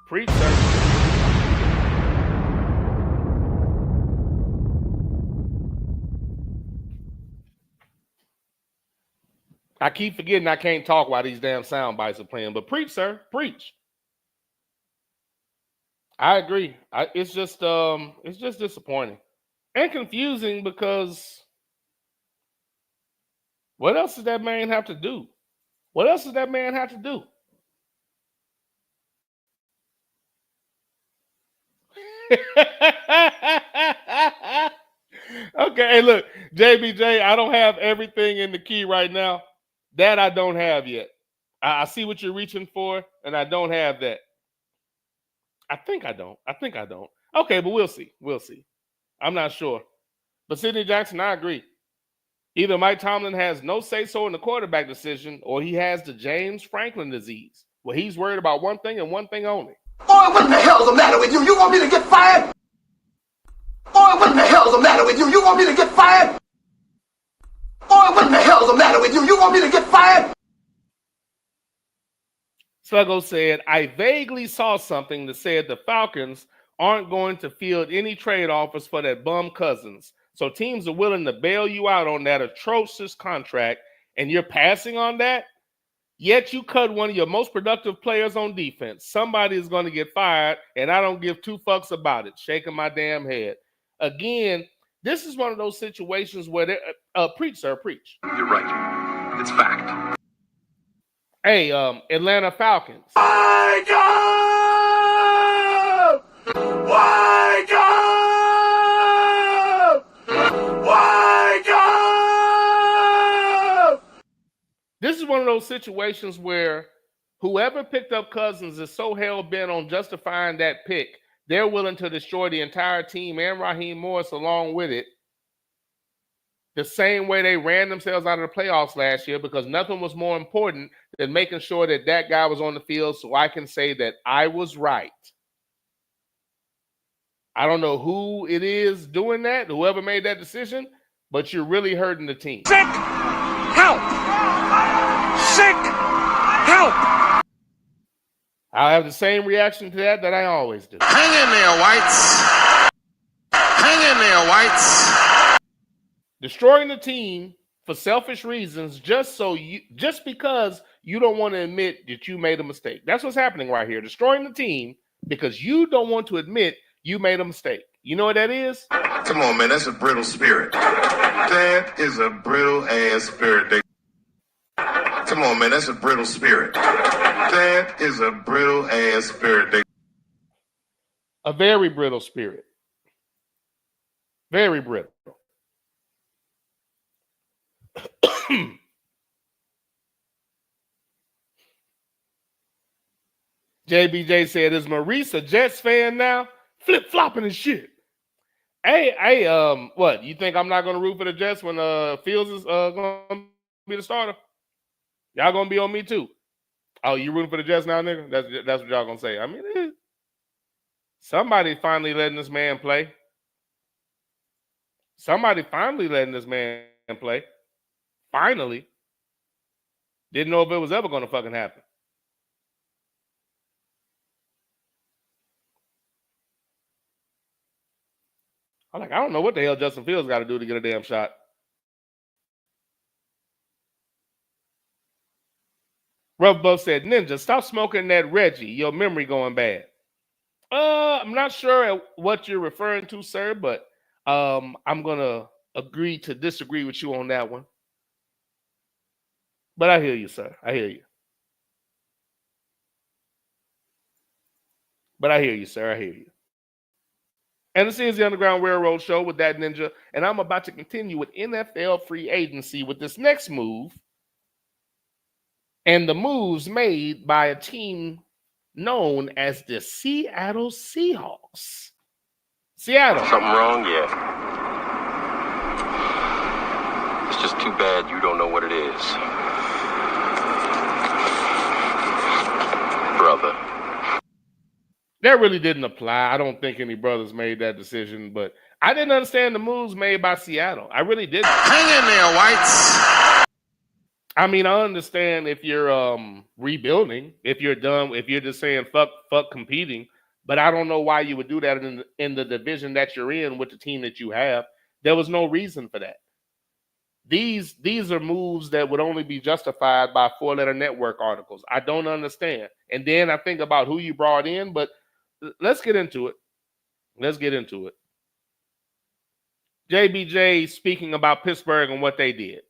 Preach, sir. I keep forgetting I can't talk while these damn sound bites are playing, but preach, sir, preach. I agree. It's just disappointing and confusing because what else does that man have to do? What else does that man have to do? Okay, hey, look, JBJ, I don't have everything in the key right now. That I don't have yet. I see what you're reaching for, and I don't have that. I think I don't. Okay, but we'll see. I'm not sure. But Sidney Jackson, I agree. Either Mike Tomlin has no say-so in the quarterback decision, or he has the James Franklin disease, where he's worried about one thing and one thing only. Boy, what in the hell's the matter with you? You want me to get fired? Boy, what in the hell's the matter with you? You want me to get fired? Boy, what in the hell's the matter with you? You want me to get fired? Sluggo said, I vaguely saw something that said the Falcons aren't going to field any trade offers for that bum Cousins. So teams are willing to bail you out on that atrocious contract, and you're passing on that? Yet you cut one of your most productive players on defense. Somebody is going to get fired, and I don't give two fucks about it. Shaking my damn head. Again, this is one of those situations where preach, sir, preach. You're right. It's fact. Hey, Atlanta Falcons. Wake up! Wake up! Wake up! This is one of those situations where whoever picked up Cousins is so hell-bent on justifying that pick, they're willing to destroy the entire team and Raheem Morris along with it, the same way they ran themselves out of the playoffs last year, because nothing was more important than making sure that that guy was on the field so I can say that I was right. I don't know who it is doing that, whoever made that decision, but you're really hurting the team. Sick help! Sick help! I'll have the same reaction to that I always do. Hang in there, Whites. Hang in there, Whites. Destroying the team for selfish reasons just because you don't want to admit that you made a mistake. That's what's happening right here. Destroying the team because you don't want to admit you made a mistake. You know what that is? Come on, man. That's a brittle spirit. That is a brittle ass spirit. Come on, man. That's a brittle spirit. That is a brittle ass spirit. A very brittle spirit. Very brittle. JBJ said, is Maurice a Jets fan now? Flip-flopping and shit. Hey, what? You think I'm not going to root for the Jets when Fields is going to be the starter? Y'all going to be on me too. Oh, you rooting for the Jets now, nigga? That's what y'all going to say. I mean, somebody finally letting this man play. Somebody finally letting this man play. Finally. Didn't know if it was ever going to fucking happen. I'm like, I don't know what the hell Justin Fields got to do to get a damn shot. Rough Buff said, Ninja, stop smoking that Reggie. Your memory going bad. I'm not sure what you're referring to, sir, but I'm going to agree to disagree with you on that one. But I hear you, sir. I hear you. But I hear you, sir. I hear you. And this is the Underground Railroad Show with that Ninja, and I'm about to continue with NFL free agency with this next move, and the moves made by a team known as the Seattle Seahawks. Seattle. Something wrong? Yeah. It's just too bad you don't know what it is. Brother. That really didn't apply. I don't think any brothers made that decision, but I didn't understand the moves made by Seattle. I really didn't. Hang in there, Whites. I mean, I understand if you're rebuilding, if you're done, if you're just saying fuck competing, but I don't know why you would do that in the division that you're in with the team that you have. There was no reason for that. These are moves that would only be justified by 4-letter network articles. I don't understand. And then I think about who you brought in, but let's get into it. JBJ speaking about Pittsburgh and what they did.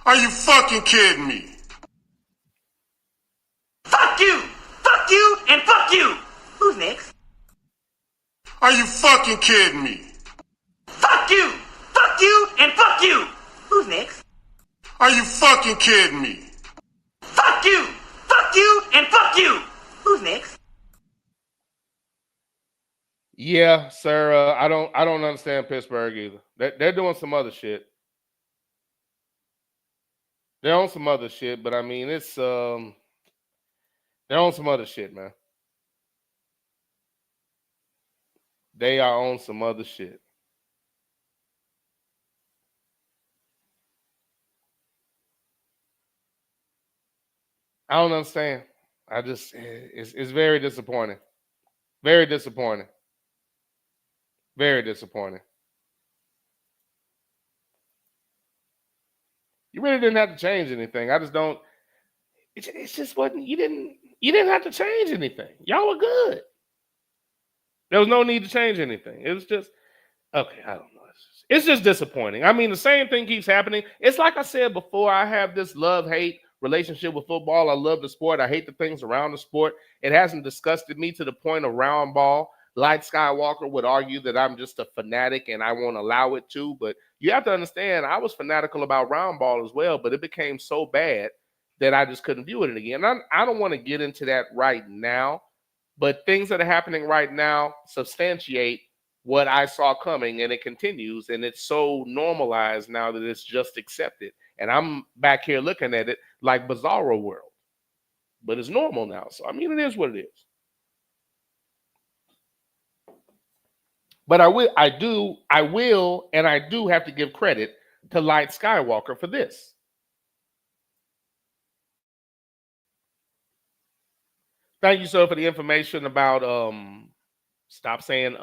Are you fucking kidding me? Fuck you! Fuck you and fuck you! Who's next? Are you fucking kidding me? Fuck you! Fuck you and fuck you! Who's next? Are you fucking kidding me? Fuck you! Fuck you and fuck you! Who's next? Yeah, sir. I don't understand Pittsburgh either. They're doing some other shit. They're on some other shit, but I mean it's they're on some other shit, man. They are on some other shit. I don't understand. It's very disappointing. Very disappointing. Very disappointing. You really didn't have to change anything. I just don't. It just wasn't. You didn't have to change anything. Y'all were good. There was no need to change anything. It was just okay. I don't know. It's just disappointing. I mean, the same thing keeps happening. It's like I said before. I have this love-hate relationship with football. I love the sport. I hate the things around the sport. It hasn't disgusted me to the point of round ball. Light Skywalker would argue that I'm just a fanatic and I won't allow it to. But you have to understand, I was fanatical about round ball as well, but it became so bad that I just couldn't view it again. I don't want to get into that right now, but things that are happening right now substantiate what I saw coming, and it continues, and it's so normalized now that it's just accepted. And I'm back here looking at it like Bizarro World, but it's normal now. So, I mean, it is what it is. But I will, and I do have to give credit to Light Skywalker for this. Thank you, sir, for the information about stop saying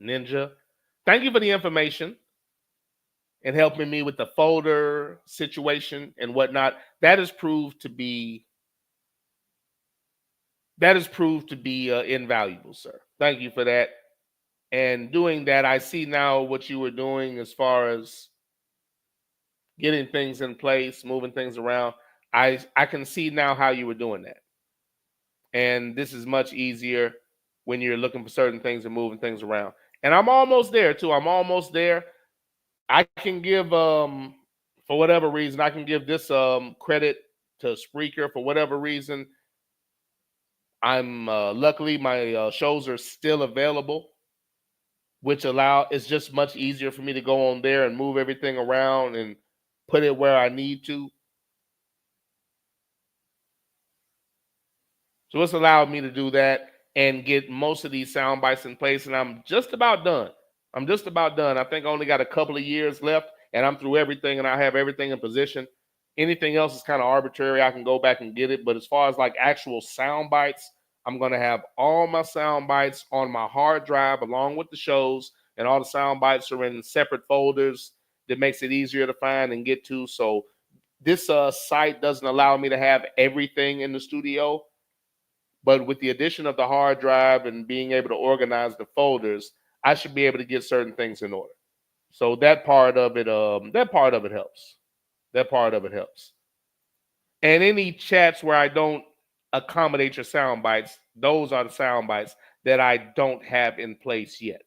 Ninja. Thank you for the information and helping me with the folder situation and whatnot. That has proved to be invaluable, sir. Thank you for that. And doing that, I see now what you were doing as far as getting things in place, moving things around. I can see now how you were doing that. And this is much easier when you're looking for certain things and moving things around. And I'm almost there, too. I'm almost there. I can give, for whatever reason, I can give this credit to Spreaker. For whatever reason, I'm luckily my shows are still available, which it's just much easier for me to go on there and move everything around and put it where I need to. So it's allowed me to do that and get most of these sound bites in place, and I'm just about done. I think I only got a couple of years left, and I'm through everything, and I have everything in position. Anything else is kind of arbitrary. I can go back and get it, but as far as like actual sound bites, I'm going to have all my sound bites on my hard drive along with the shows, and all the sound bites are in separate folders that makes it easier to find and get to. So this site doesn't allow me to have everything in the studio, but with the addition of the hard drive and being able to organize the folders, I should be able to get certain things in order. So that part of it helps. That part of it helps. And any chats where I don't accommodate your sound bites, those are the sound bites that I don't have in place yet.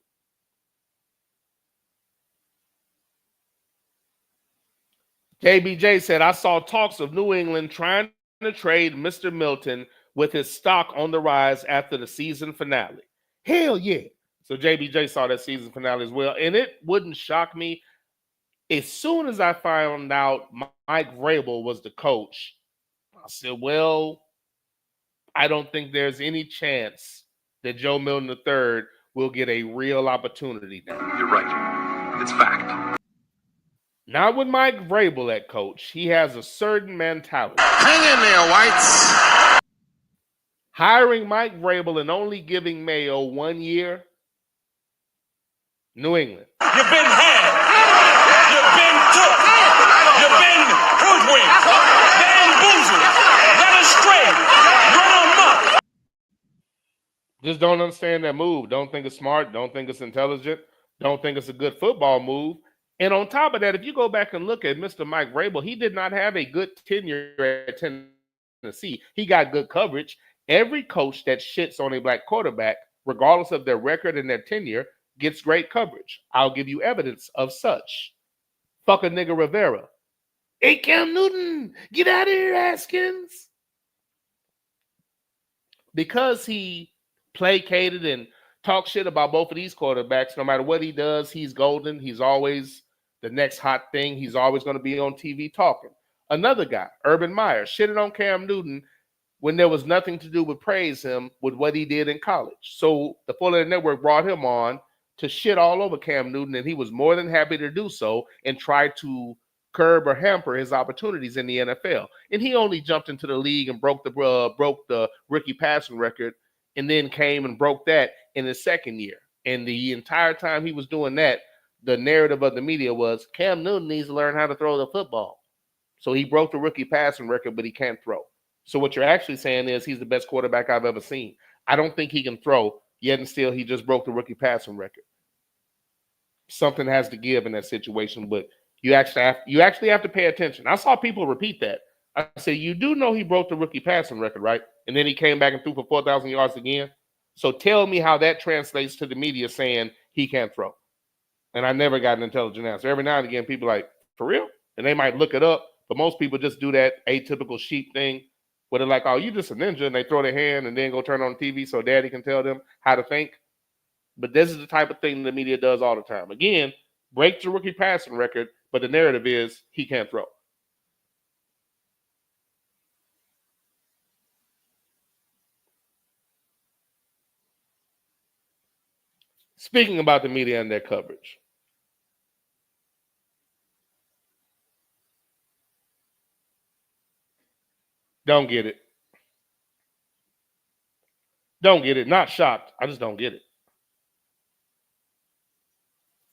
KBJ said, I saw talks of New England trying to trade Mr. Milton with his stock on the rise after the season finale. Hell yeah. So JBJ saw that season finale as well. And it wouldn't shock me. As soon as I found out Mike Vrabel was the coach, I said, well, I don't think there's any chance that Joe Milton III will get a real opportunity now. You're right. It's fact. Not with Mike Vrabel at coach. He has a certain mentality. Hang in there, Whites. Hiring Mike Vrabel and only giving Mayo 1 year, New England. You've been had. You've been took. You've been hoodwinked. Bamboozled. Led astray. Run amok. Just don't understand that move. Don't think it's smart. Don't think it's intelligent. Don't think it's a good football move. And on top of that, if you go back and look at Mr. Mike Vrabel, he did not have a good tenure at Tennessee. He got good coverage. Every coach that shits on a black quarterback, regardless of their record and their tenure, gets great coverage. I'll give you evidence of such. Fuck a nigga Rivera. Hey, Cam Newton, get out of here, Haskins. Because he placated and talked shit about both of these quarterbacks, no matter what he does, he's golden. He's always the next hot thing. He's always going to be on TV talking. Another guy, Urban Meyer, shitted on Cam Newton when there was nothing to do with praise him with what he did in college. So the Fuller Network brought him on to shit all over Cam Newton, and he was more than happy to do so and try to curb or hamper his opportunities in the NFL. And he only jumped into the league and broke the rookie passing record, and then came and broke that in his second year. And the entire time he was doing that, the narrative of the media was Cam Newton needs to learn how to throw the football. So he broke the rookie passing record, but he can't throw. So what you're actually saying is he's the best quarterback I've ever seen. I don't think he can throw, yet and still he just broke the rookie passing record. Something has to give in that situation, but you actually have to pay attention. I saw people repeat that. I said, you do know he broke the rookie passing record, right? And then he came back and threw for 4,000 yards again. So tell me how that translates to the media saying he can't throw. And I never got an intelligent answer. Every now and again, people are like, for real? And they might look it up, but most people just do that atypical sheep thing where they're like, oh, you just a ninja, and they throw their hand and then go turn on TV so daddy can tell them how to think. But this is the type of thing the media does all the time. Again, breaks the rookie passing record, but the narrative is he can't throw. Speaking about the media and their coverage. Don't get it. Don't get it. Not shocked. I just don't get it.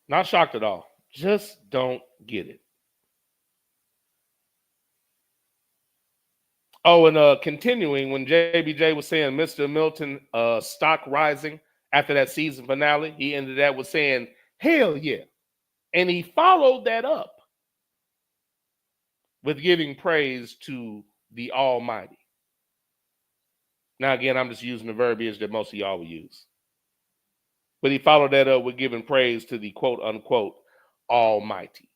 Not shocked at all. Just don't get it. Oh, and continuing, when JBJ was saying Mr. Milton stock rising after that season finale, he ended that with saying, hell yeah. And he followed that up with giving praise to the Almighty. Now, again, I'm just using the verbiage that most of y'all will use. But he followed that up with giving praise to the quote unquote Almighty.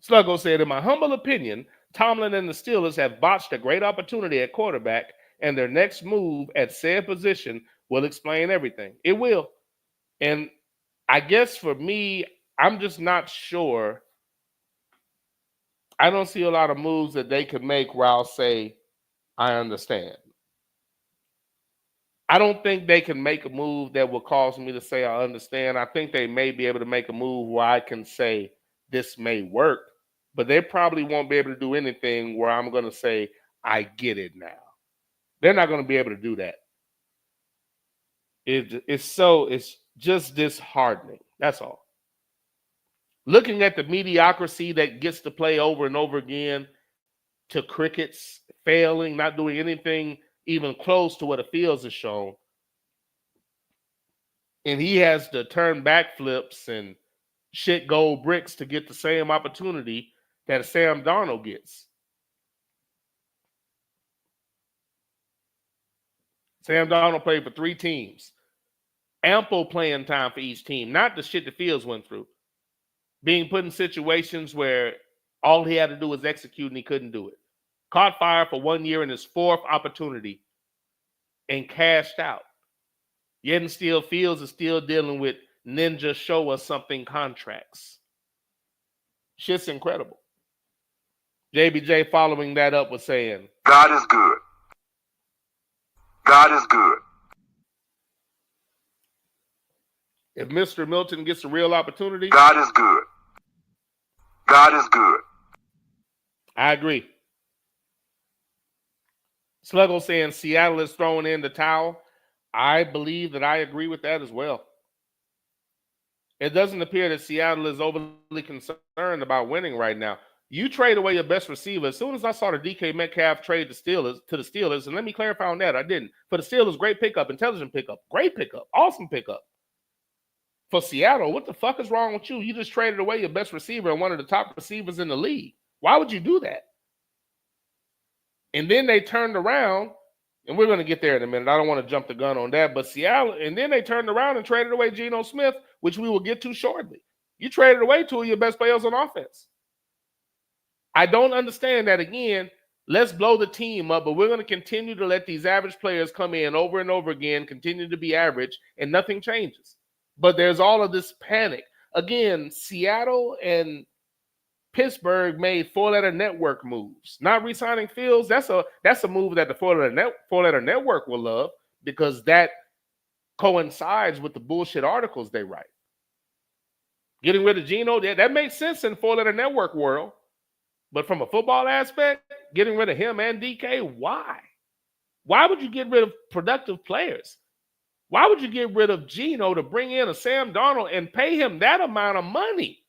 Sluggo said, in my humble opinion, Tomlin and the Steelers have botched a great opportunity at quarterback, and their next move at said position will explain everything. It will. And I guess for me, I'm just not sure. I don't see a lot of moves that they could make where I'll say, I understand. I don't think they can make a move that will cause me to say, I understand. I think they may be able to make a move where I can say, this may work, but they probably won't be able to do anything where I'm going to say, I get it now. They're not going to be able to do that. It's just disheartening. That's all. Looking at the mediocrity that gets to play over and over again, to crickets failing, not doing anything even close to what a Fields has shown. And he has to turn backflips and shit gold bricks to get the same opportunity that Sam Darnold gets. Sam Darnold played for 3 teams. Ample playing time for each team, not the shit the Fields went through. Being put in situations where all he had to do was execute and he couldn't do it. Caught fire for 1 year in his 4th opportunity and cashed out. Yet and still, Fields is still dealing with ninja show us something contracts. Shit's incredible. JBJ following that up was saying, God is good. God is good. If Mr. Milton gets a real opportunity, God is good. God is good. I agree. Sluggo saying Seattle is throwing in the towel. I believe that I agree with that as well. It doesn't appear that Seattle is overly concerned about winning right now. You trade away your best receiver. As soon as I saw the DK Metcalf trade to the Steelers, and let me clarify on that, I didn't. For the Steelers, great pickup, intelligent pickup, great pickup, awesome pickup. For Seattle, what the fuck is wrong with you? You just traded away your best receiver and one of the top receivers in the league. Why would you do that? And then they turned around, and we're going to get there in a minute. I don't want to jump the gun on that, but Seattle, and then they turned around and traded away Geno Smith, which we will get to shortly. You traded away two of your best players on offense. I don't understand that. Again, let's blow the team up, but we're going to continue to let these average players come in over and over again, continue to be average, and nothing changes. But there's all of this panic. Again, Seattle and Pittsburgh made four-letter network moves. Not re-signing Fields, that's a move that the four-letter network will love because that coincides with the bullshit articles they write. Getting rid of Geno, that makes sense in four-letter network world. But from a football aspect, getting rid of him and DK, why? Why would you get rid of productive players? Why would you get rid of Geno to bring in a Sam Darnold and pay him that amount of money?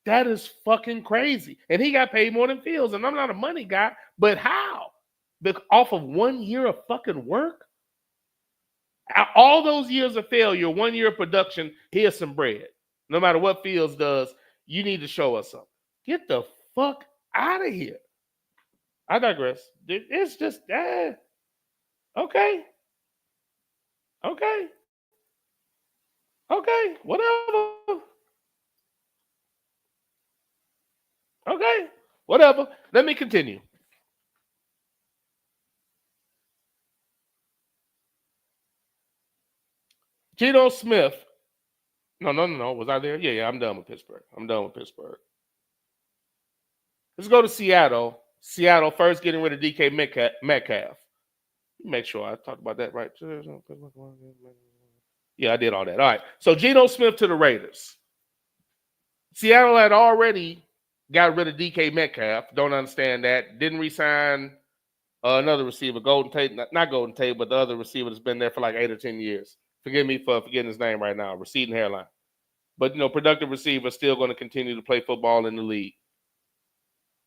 That is fucking crazy. And he got paid more than Fields, and I'm not a money guy, but how? Off of 1 year of fucking work? All those years of failure, 1 year of production, here's some bread. No matter what Fields does, you need to show us something. Get the fuck out of here. I digress. It's just, okay. Okay, whatever. Okay, whatever. Let me continue. Geno Smith. No. Was I there? Yeah, I'm done with Pittsburgh. Let's go to Seattle. Seattle first getting rid of DK Metcalf. Make sure I talked about that right. Yeah, I did all that. All right. So Geno Smith to the Raiders. Seattle had already got rid of DK Metcalf. Don't understand that. Didn't re-sign another receiver, Golden Tate. Not Golden Tate, but the other receiver that's been there for like 8 or 10 years. Forgive me for forgetting his name right now. Receding hairline. But, productive receiver still going to continue to play football in the league.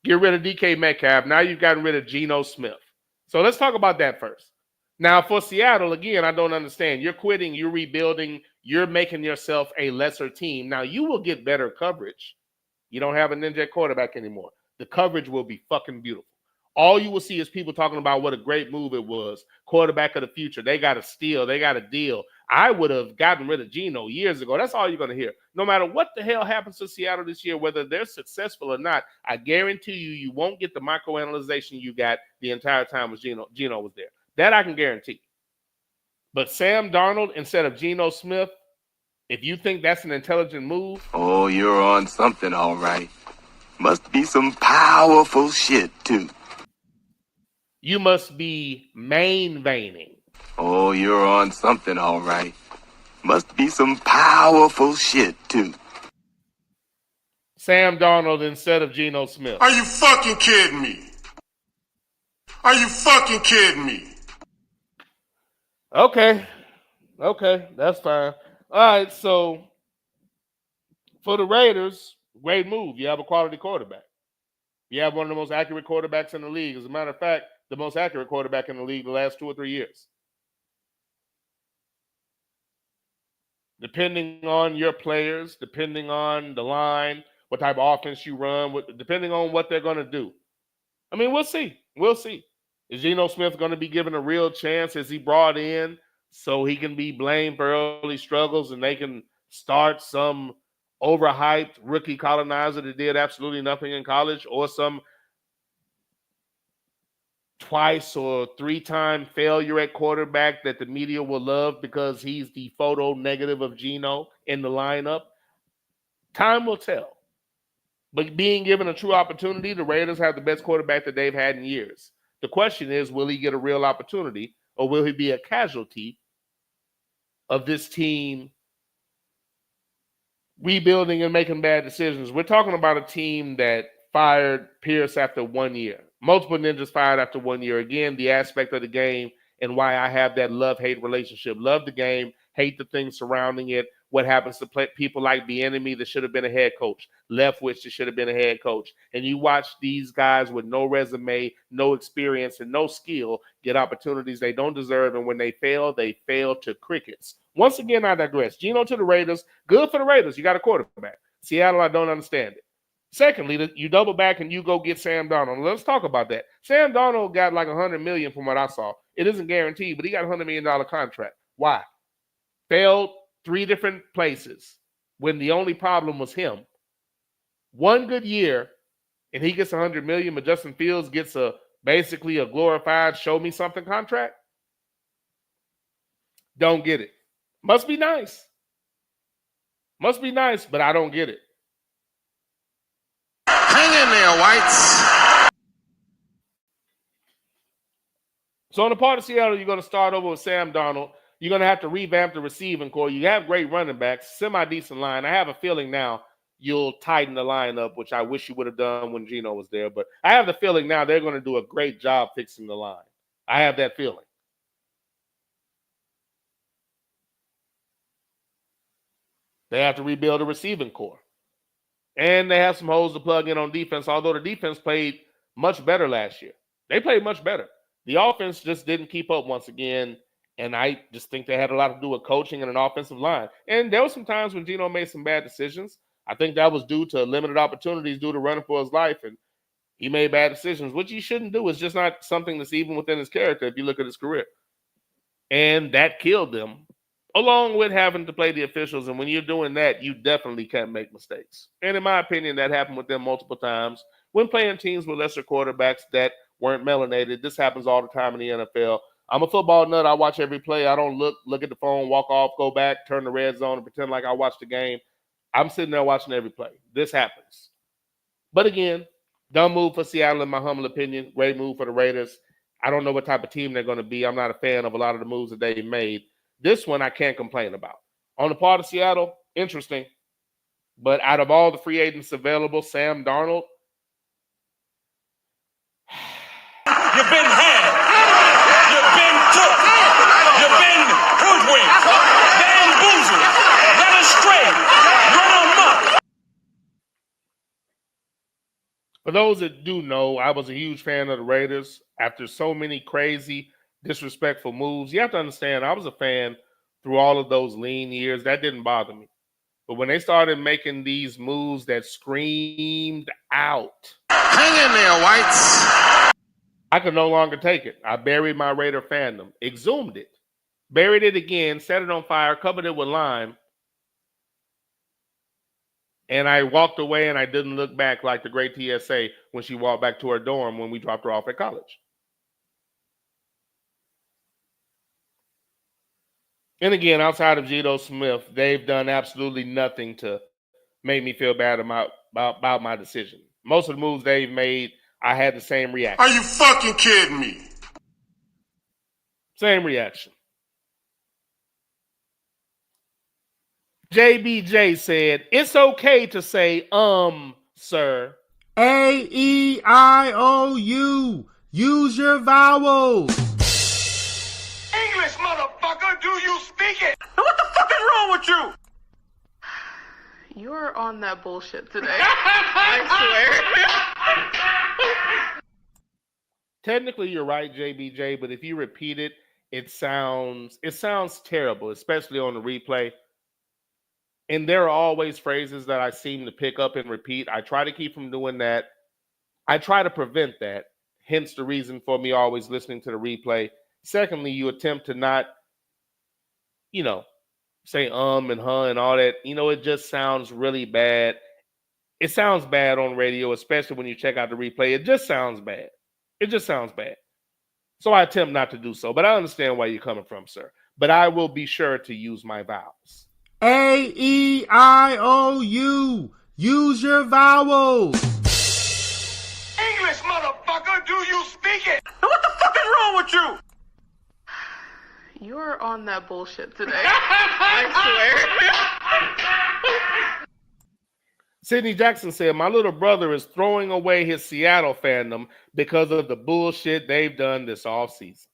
Get rid of DK Metcalf. Now you've gotten rid of Geno Smith. So let's talk about that first. Now, for Seattle, again, I don't understand. You're quitting. You're rebuilding. You're making yourself a lesser team. Now, you will get better coverage. You don't have a ninja quarterback anymore. The coverage will be fucking beautiful. All you will see is people talking about what a great move it was. Quarterback of the future. They got a steal. They got a deal. I would have gotten rid of Geno years ago. That's all you're going to hear. No matter what the hell happens to Seattle this year, whether they're successful or not, I guarantee you won't get the microanalyzation you got the entire time was Geno was there. That I can guarantee. But Sam Darnold instead of Geno Smith, if you think that's an intelligent move. Oh, you're on something, all right. Must be some powerful shit, too. You must be main veining. Oh, you're on something, all right. Must be some powerful shit, too. Sam Darnold instead of Geno Smith. Are you fucking kidding me? Are you fucking kidding me? Okay, that's fine. All right, so for the Raiders, great move. You have a quality quarterback. You have one of the most accurate quarterbacks in the league. As a matter of fact, the most accurate quarterback in the league the last 2 or 3 years. Depending on your players, depending on the line, what type of offense you run, depending on what they're going to do. I mean, we'll see. Is Geno Smith going to be given a real chance? Is he brought in so he can be blamed for early struggles and they can start some overhyped rookie colonizer that did absolutely nothing in college, or some twice or 3-time failure at quarterback that the media will love because he's the photo negative of Geno in the lineup? Time will tell. But being given a true opportunity, the Raiders have the best quarterback that they've had in years. The question is, will he get a real opportunity, or will he be a casualty of this team rebuilding and making bad decisions? We're talking about a team that fired Pierce after 1 year. Multiple ninjas fired after 1 year. Again, the aspect of the game and why I have that love-hate relationship. Love the game, hate the things surrounding it. what happens to people like Bieniemy that should have been a head coach, Leftwich that should have been a head coach. And you watch these guys with no resume, no experience, and no skill get opportunities they don't deserve. And when they fail to crickets. Once again, I digress. Geno to the Raiders. Good for the Raiders. You got a quarterback. Seattle, I don't understand it. Secondly, you double back and you go get Sam Darnold. Let's talk about that. Sam Darnold got like $100 million from what I saw. It isn't guaranteed, but he got a $100 million contract. Why? Failed 3 different places when the only problem was him. One good year, and he gets $100 million, but Justin Fields gets basically a glorified show me something contract. Don't get it. Must be nice. Must be nice, but I don't get it. Hang in there, Whites. So on the part of Seattle, you're going to start over with Sam Darnold. You're going to have to revamp the receiving core. You have great running backs, semi-decent line. I have a feeling now you'll tighten the line up, which I wish you would have done when Geno was there. But I have the feeling now they're going to do a great job fixing the line. I have that feeling. They have to rebuild a receiving core. And they have some holes to plug in on defense, although the defense played much better last year. They played much better. The offense just didn't keep up once again, and I just think they had a lot to do with coaching and an offensive line. And there were some times when Geno made some bad decisions. I think that was due to limited opportunities due to running for his life, and he made bad decisions, which he shouldn't do. It's just not something that's even within his character if you look at his career. And that killed them, along with having to play the officials. And when you're doing that, you definitely can't make mistakes. And in my opinion, that happened with them multiple times. When playing teams with lesser quarterbacks that weren't melanated, this happens all the time in the NFL. I'm a football nut. I watch every play. I don't look at the phone, walk off, go back, turn the red zone, and pretend like I watched the game. I'm sitting there watching every play. This happens. But again, dumb move for Seattle in my humble opinion. Great move for the Raiders. I don't know what type of team they're going to be. I'm not a fan of a lot of the moves that they made. This one I can't complain about. On the part of Seattle, interesting. But out of all the free agents available, Sam Darnold. You've been had. You've been took. You've been hoodwinked. Bamboozled. Led astray. Run amok. For those that do know, I was a huge fan of the Raiders. After so many crazy, disrespectful moves, you have to understand, I was a fan through all of those lean years. That didn't bother me. But when they started making these moves that screamed out, hang in there, Whites. I could no longer take it. I buried my Raider fandom, exhumed it, buried it again, set it on fire, covered it with lime, and I walked away and I didn't look back like the great TSA when she walked back to her dorm when we dropped her off at college. And again, outside of Geno Smith, they've done absolutely nothing to make me feel bad about my decision. Most of the moves they've made, I had the same reaction. Are you fucking kidding me? Same reaction. JBJ said, it's okay to say, sir. A-E-I-O-U. Use your vowels. English, motherfucker, do you speak it? What the fuck is wrong with you? You're on that bullshit today. I swear. Technically, you're right, JBJ, but if you repeat it, it sounds terrible, especially on the replay. And there are always phrases that I seem to pick up and repeat. I try to keep from doing that. I try to prevent that, hence the reason for me always listening to the replay. Secondly, you attempt to not, say and huh and all that. It just sounds really bad. It sounds bad on radio, especially when you check out the replay. It just sounds bad. So I attempt not to do so, but I understand where you're coming from, sir. But I will be sure to use my vowels. A-E-I-O-U. Use your vowels. English, motherfucker, do you speak it? What the fuck is wrong with you? You're on that bullshit today. I swear. Sidney Jackson said, my little brother is throwing away his Seattle fandom because of the bullshit they've done this offseason.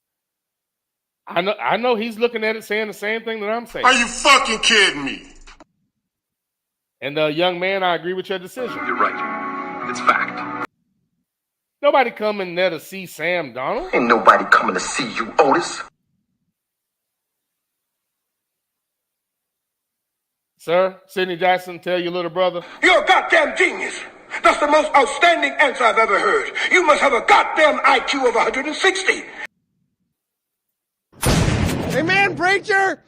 I know he's looking at it saying the same thing that I'm saying. Are you fucking kidding me? And young man, I agree with your decision. You're right. It's fact. Nobody coming there to see Sam Darnold. Ain't nobody coming to see you, Otis. Sir, Sidney Jackson, tell your little brother. You're a goddamn genius. That's the most outstanding answer I've ever heard. You must have a goddamn IQ of 160. Amen, preacher.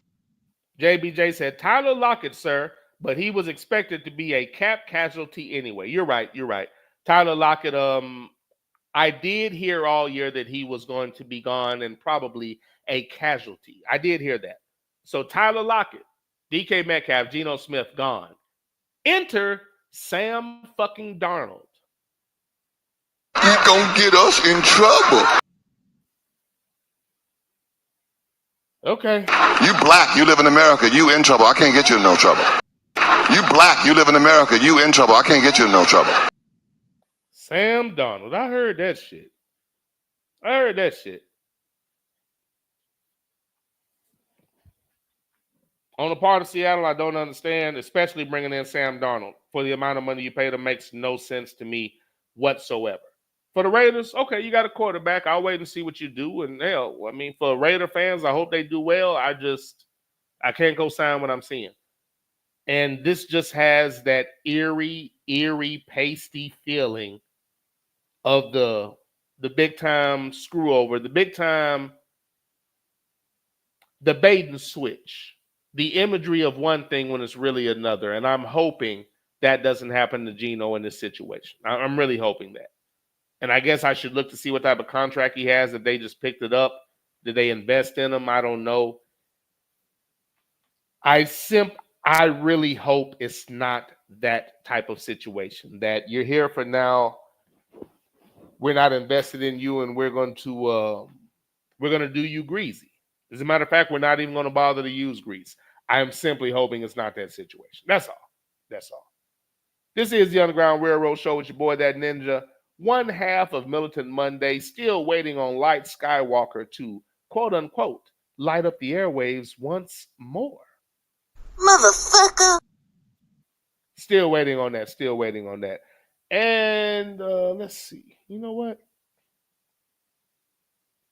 JBJ said, Tyler Lockett, sir, but he was expected to be a cap casualty anyway. You're right. Tyler Lockett, I did hear all year that he was going to be gone and probably a casualty. I did hear that. So Tyler Lockett, DK Metcalf, Geno Smith, gone. Enter Sam fucking Darnold. You gonna get us in trouble. Okay. You black, you live in America, you in trouble. I can't get you in no trouble. You black, you live in America, you in trouble. I can't get you in no trouble. Sam Darnold. I heard that shit. On the part of Seattle, I don't understand, especially bringing in Sam Darnold. For the amount of money you paid him makes no sense to me whatsoever. For the Raiders, okay, you got a quarterback. I'll wait and see what you do. And hell, I mean, for Raider fans, I hope they do well. I can't go sign what I'm seeing. And this just has that eerie, pasty feeling of the big time screw over, the big time, the bait and switch, the imagery of one thing when it's really another. And I'm hoping that doesn't happen to Geno in this situation. I'm really hoping that. And I guess I should look to see what type of contract he has. If they just picked it up, did they invest in him? I don't know. I really hope it's not that type of situation, that you're here for now. We're not invested in you, and we're going to do you greasy. As a matter of fact, we're not even going to bother to use grease. I am simply hoping it's not that situation. That's all. This is the Underground Railroad Show with your boy, That Ninja. One half of Militant Monday, still waiting on Light Skywalker to, quote unquote, light up the airwaves once more. Motherfucker. Still waiting on that. And let's see. You know what?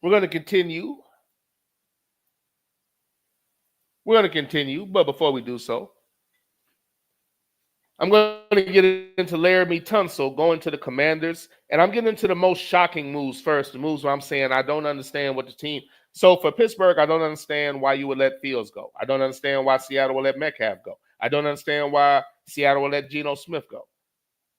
We're going to continue. But before we do so, I'm going to get into Laramie Tunsil going to the Commanders, and I'm getting into the most shocking moves first, the moves where I'm saying I don't understand what the team. So for Pittsburgh, I don't understand why you would let Fields go. I don't understand why Seattle will let Metcalf go. I don't understand why Seattle will let Geno Smith go.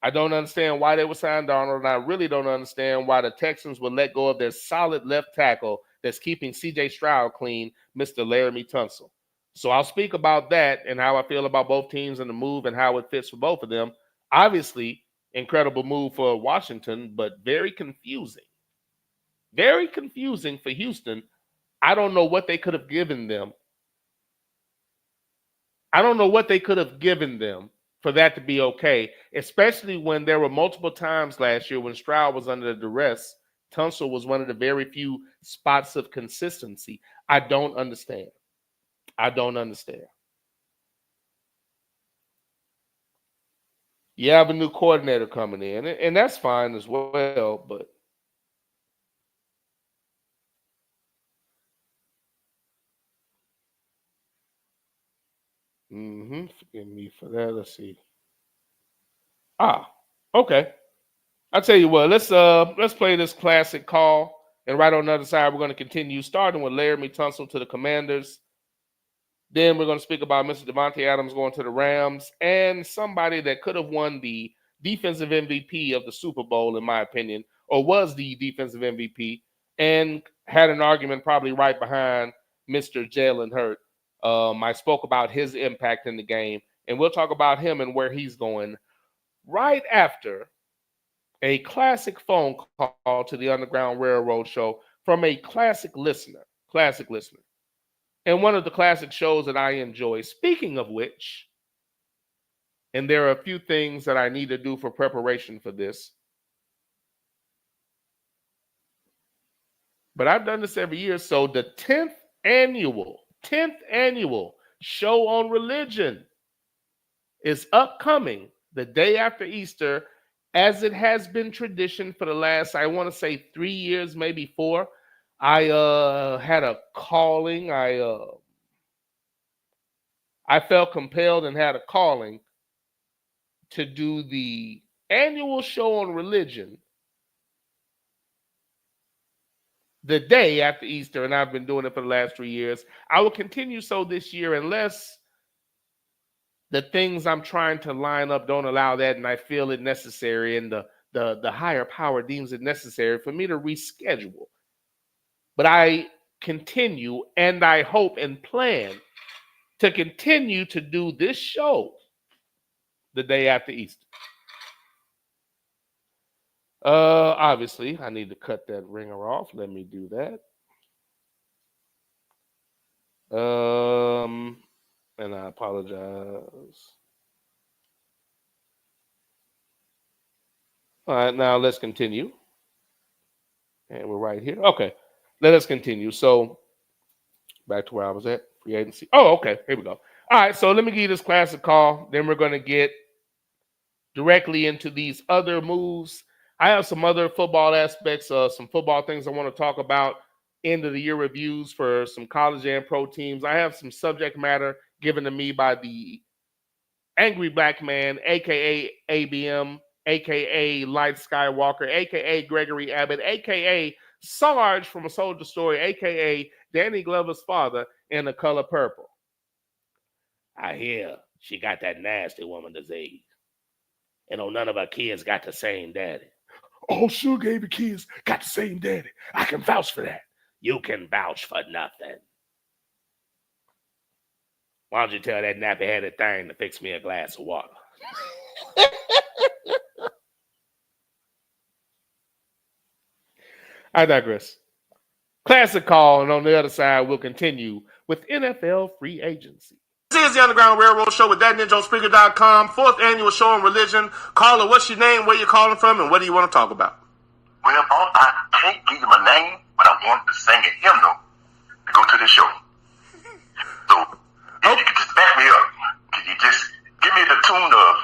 I don't understand why they would sign Darnold, and I really don't understand why the Texans would let go of their solid left tackle that's keeping C.J. Stroud clean, Mr. Laramie Tunsil. So I'll speak about that and how I feel about both teams and the move and how it fits for both of them. Obviously, incredible move for Washington, but very confusing. Very confusing for Houston. I don't know what they could have given them. For that to be okay, especially when there were multiple times last year when Stroud was under duress. Tunsil was one of the very few spots of consistency. I don't understand. You have a new coordinator coming in, and that's fine as well, but forgive me for that. Let's see. Okay. I'll tell you what, let's play this classic call, and right on the other side, we're going to continue starting with Laramie Tunsil to the Commanders. Then we're going to speak about Mr. Devontae Adams going to the Rams and somebody that could have won the defensive MVP of the Super Bowl, in my opinion, or was the defensive MVP, and had an argument probably right behind Mr. Jalen Hurts. I spoke about his impact in the game, and we'll talk about him and where he's going right after a classic phone call to the Underground Railroad Show from a classic listener. And one of the classic shows that I enjoy. Speaking of which, and there are a few things that I need to do for preparation for this, but I've done this every year. So the 10th annual show on religion is upcoming the day after Easter, as it has been tradition for the last, I want to say 3 years, maybe 4. I had a calling. I felt compelled and had a calling to do the annual show on religion the day after Easter, and I've been doing it for the last 3 years. I will continue so this year unless the things I'm trying to line up don't allow that, and I feel it necessary, and the higher power deems it necessary for me to reschedule. But I continue, and I hope and plan to continue to do this show the day after Easter. Obviously, I need to cut that ringer off. Let me do that. And I apologize. All right, now let's continue. And we're right here. Okay, let us continue. So back to where I was at, free agency. Oh, okay, here we go. All right, so let me give you this classic call. Then we're going to get directly into these other moves. I have some other football aspects, some football things I want to talk about, end of the year reviews for some college and pro teams. I have some subject matter given to me by the Angry Black Man, a.k.a. ABM, a.k.a. Light Skywalker, a.k.a. Gregory Abbott, a.k.a. Sarge from A Soldier Story, a.k.a. Danny Glover's father in The Color Purple. I hear she got that nasty woman disease. And none of her kids got the same daddy. Oh, sure, gave the kids got the same daddy. I can vouch for that. You can vouch for nothing. Why don't you tell that nappy-headed thing to fix me a glass of water? I digress. Classic call, and on the other side, we'll continue with NFL free agency. This is the Underground Railroad Show with that ninja on Spreaker.com. 4th annual show on religion. Caller, what's your name, where you calling from, and what do you want to talk about? Well, I can't give you my name, but I want to sing a hymnal to go to the show. So, if you could just back me up, could you just give me the tune of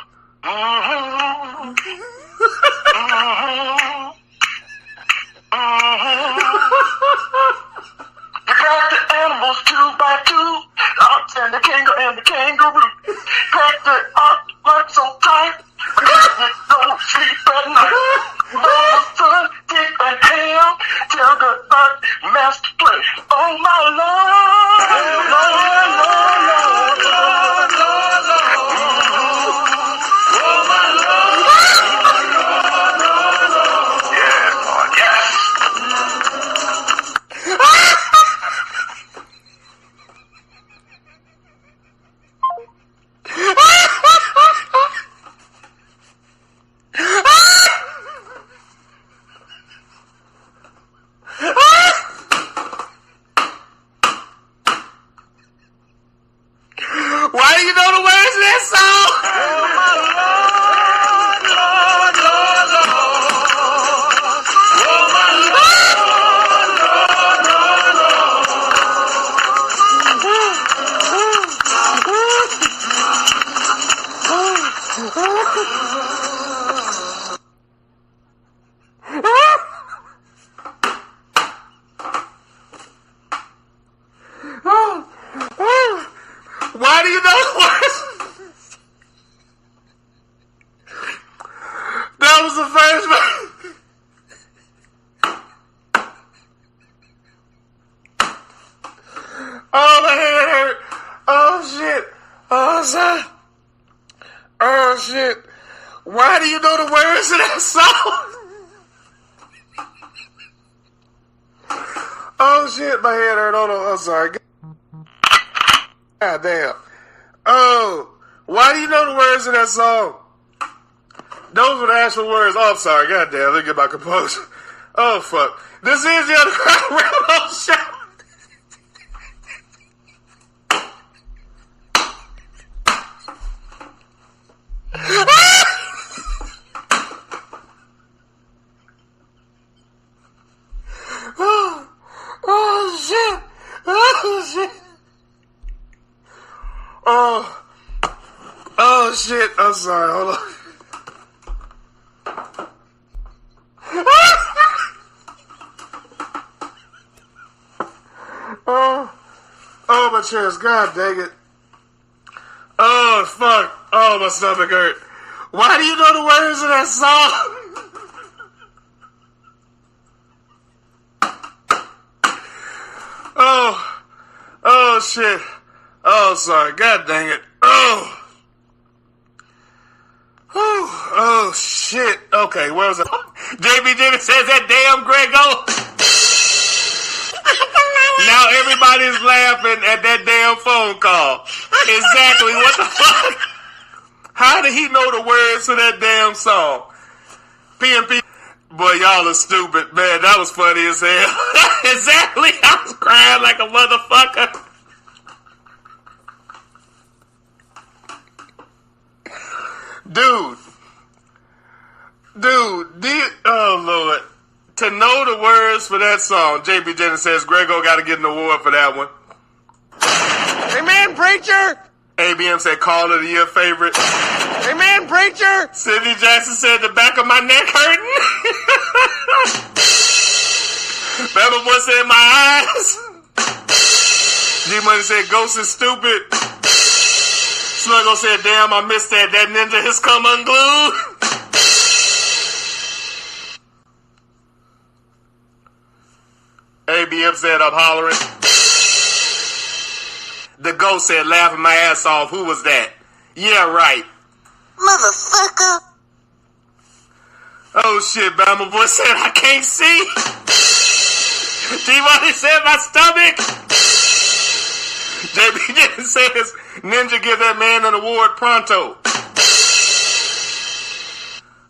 You got the animals 2 by 2, ox and the kangaroo. Got the artwork so tight, you don't sleep at night. Mama, son, dick and ham, tell the master play. Oh my Lord, Lord, Lord, Lord, Lord, Lord, Lord. Oh my Lord, Lord, Lord, Lord. Yes, Lord, yes. Why do you know the words of that song? Oh my Lord, Lord, Lord, Lord. Oh my Lord, Lord, Why do you know the words? That was the first one. Oh, my head hurt. Oh, shit. Oh, son. Oh, shit. Why do you know the words of that song? Oh, shit. My head hurt. Hold on. I'm sorry. God damn. Oh, why do you know the words of that song? Those were the actual words. Oh, I'm sorry. God damn. Let me get my composure. Oh, fuck. This is the Underground Railroad Show. Oh, shit. Oh, shit. Oh. Oh shit! I'm sorry. Hold on. Oh, my chest. God dang it. Oh, fuck. Oh, my stomach hurt. Why do you know the words of that song? Oh, shit. Oh, sorry. God dang it. Oh, shit. Okay, where was I? JB Jimmy says that damn Grego. Now everybody's laughing at that damn phone call. Exactly. What the fuck? How did he know the words to that damn song? PNP. Boy, y'all are stupid. Man, that was funny as hell. Exactly. I was crying like a motherfucker. Dude, oh Lord. To know the words for that song, JB Jennings says Grego got to get an award for that one. Amen, preacher! ABM said Call of the Year favorite. Amen, preacher! Sidney Jackson said the back of my neck hurting. Bama Boy said my eyes. G-Money said Ghost is stupid. Sluggo said, damn, I missed that. That ninja has come unglued. ABM said, I'm hollering. The Ghost said, laughing my ass off. Who was that? Yeah, right. Motherfucker. Oh, shit, Bama Boy said, I can't see. G-Money said, my stomach. JB says, Ninja, give that man an award pronto.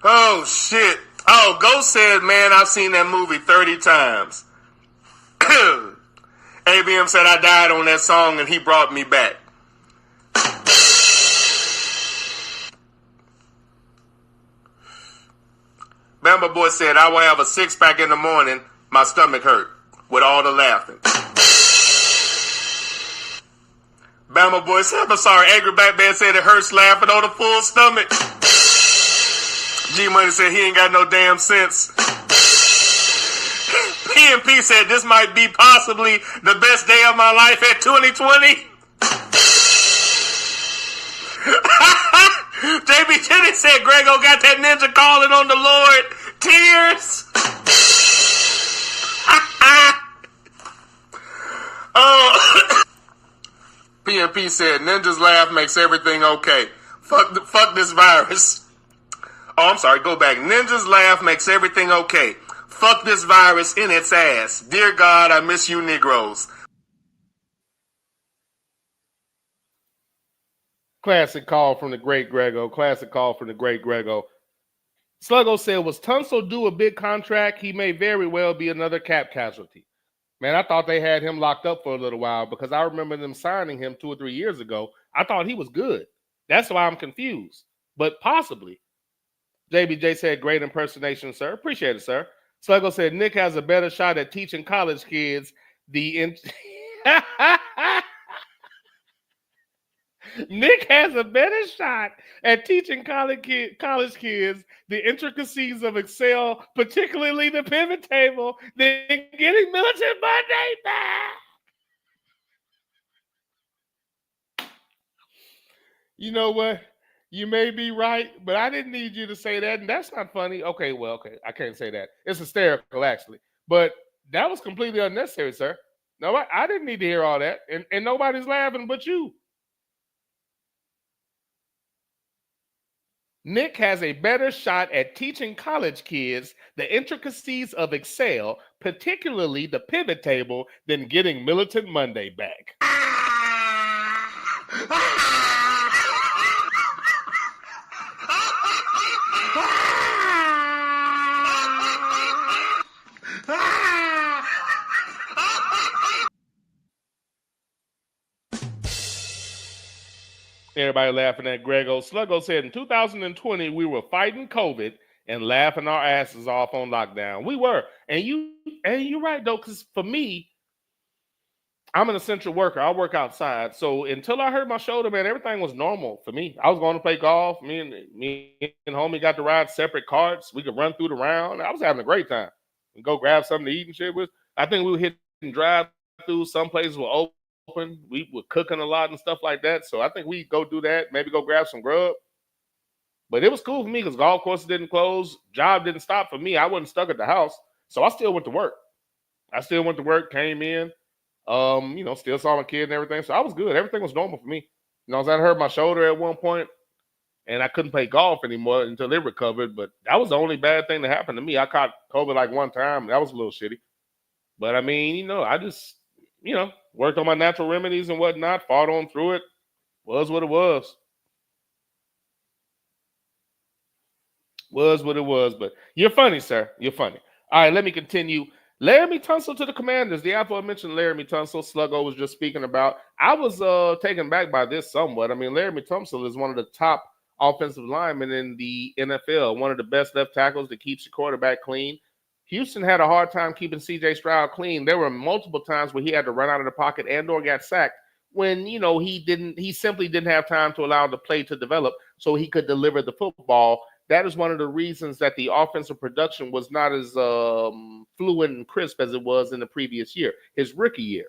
Oh, shit. Oh, Ghost said, man, I've seen that movie 30 times. ABM said, I died on that song and he brought me back. Bama Boy said, I will have a 6-pack in the morning. My stomach hurt with all the laughing. Bama Boy said, I'm sorry. Angry Black Man said it hurts laughing on a full stomach. G-Money said he ain't got no damn sense. PNP said this might be possibly the best day of my life at 2020. JB Jennings said Grego got that ninja calling on the Lord. Tears. Oh. PNP said Ninja's laugh makes everything okay. Fuck this virus. Oh, I'm sorry. Go back. Ninja's laugh makes everything okay. Fuck this virus in its ass. Dear God, I miss you Negroes. Classic call from the great Grego. Classic call from the great Grego. Sluggo said, was Tunsil due a big contract? He may very well be another cap casualty. Man, I thought they had him locked up for a little while because I remember them signing him 2 or 3 years ago. I thought he was good. That's why I'm confused. But possibly. JBJ said, great impersonation, sir. Appreciate it, sir. Sluggo said, Nick has a better shot at teaching college kids Nick has a better shot at teaching college kids the intricacies of Excel, particularly the pivot table, than getting Militant Monday back. You know what? You may be right, but I didn't need you to say that, and that's not funny. Okay, I can't say that. It's hysterical, actually. But that was completely unnecessary, sir. No, I didn't need to hear all that, and nobody's laughing but you. Nick has a better shot at teaching college kids the intricacies of Excel, particularly the pivot table, than getting Militant Monday back. Everybody laughing at Grego. Sluggo said in 2020, we were fighting COVID and laughing our asses off on lockdown. We were. And you're right, though, because for me, I'm an essential worker. I work outside. So until I hurt my shoulder, man, everything was normal for me. I was going to play golf. Me and homie got to ride separate carts. We could run through the round. I was having a great time. We go grab something to eat and shit with. I think we were hitting drive-through. Some places were open. We were cooking a lot and stuff like that. So I think we'd go do that. Maybe go grab some grub. But it was cool for me because golf courses didn't close. Job didn't stop for me. I wasn't stuck at the house. So I still went to work. Came in. Still saw my kid and everything. So I was good. Everything was normal for me. I hurt my shoulder at one point, and I couldn't play golf anymore until it recovered. But that was the only bad thing that happened to me. I caught COVID like one time. That was a little shitty. But I mean, I just, worked on my natural remedies and whatnot, fought on through it. Was what it was. Was what it was. But you're funny, sir. You're funny. All right, let me continue. Laramie Tunsil to the Commanders. The aforementioned Laramie Tunsil, Sluggo was just speaking about. I was taken back by this somewhat. I mean, Laramie Tunsil is one of the top offensive linemen in the NFL, one of the best left tackles that keeps your quarterback clean. Houston had a hard time keeping C.J. Stroud clean. There were multiple times where he had to run out of the pocket and/or got sacked when, he simply didn't have time to allow the play to develop so he could deliver the football. That is one of the reasons that the offensive production was not as fluent and crisp as it was in the previous year, his rookie year.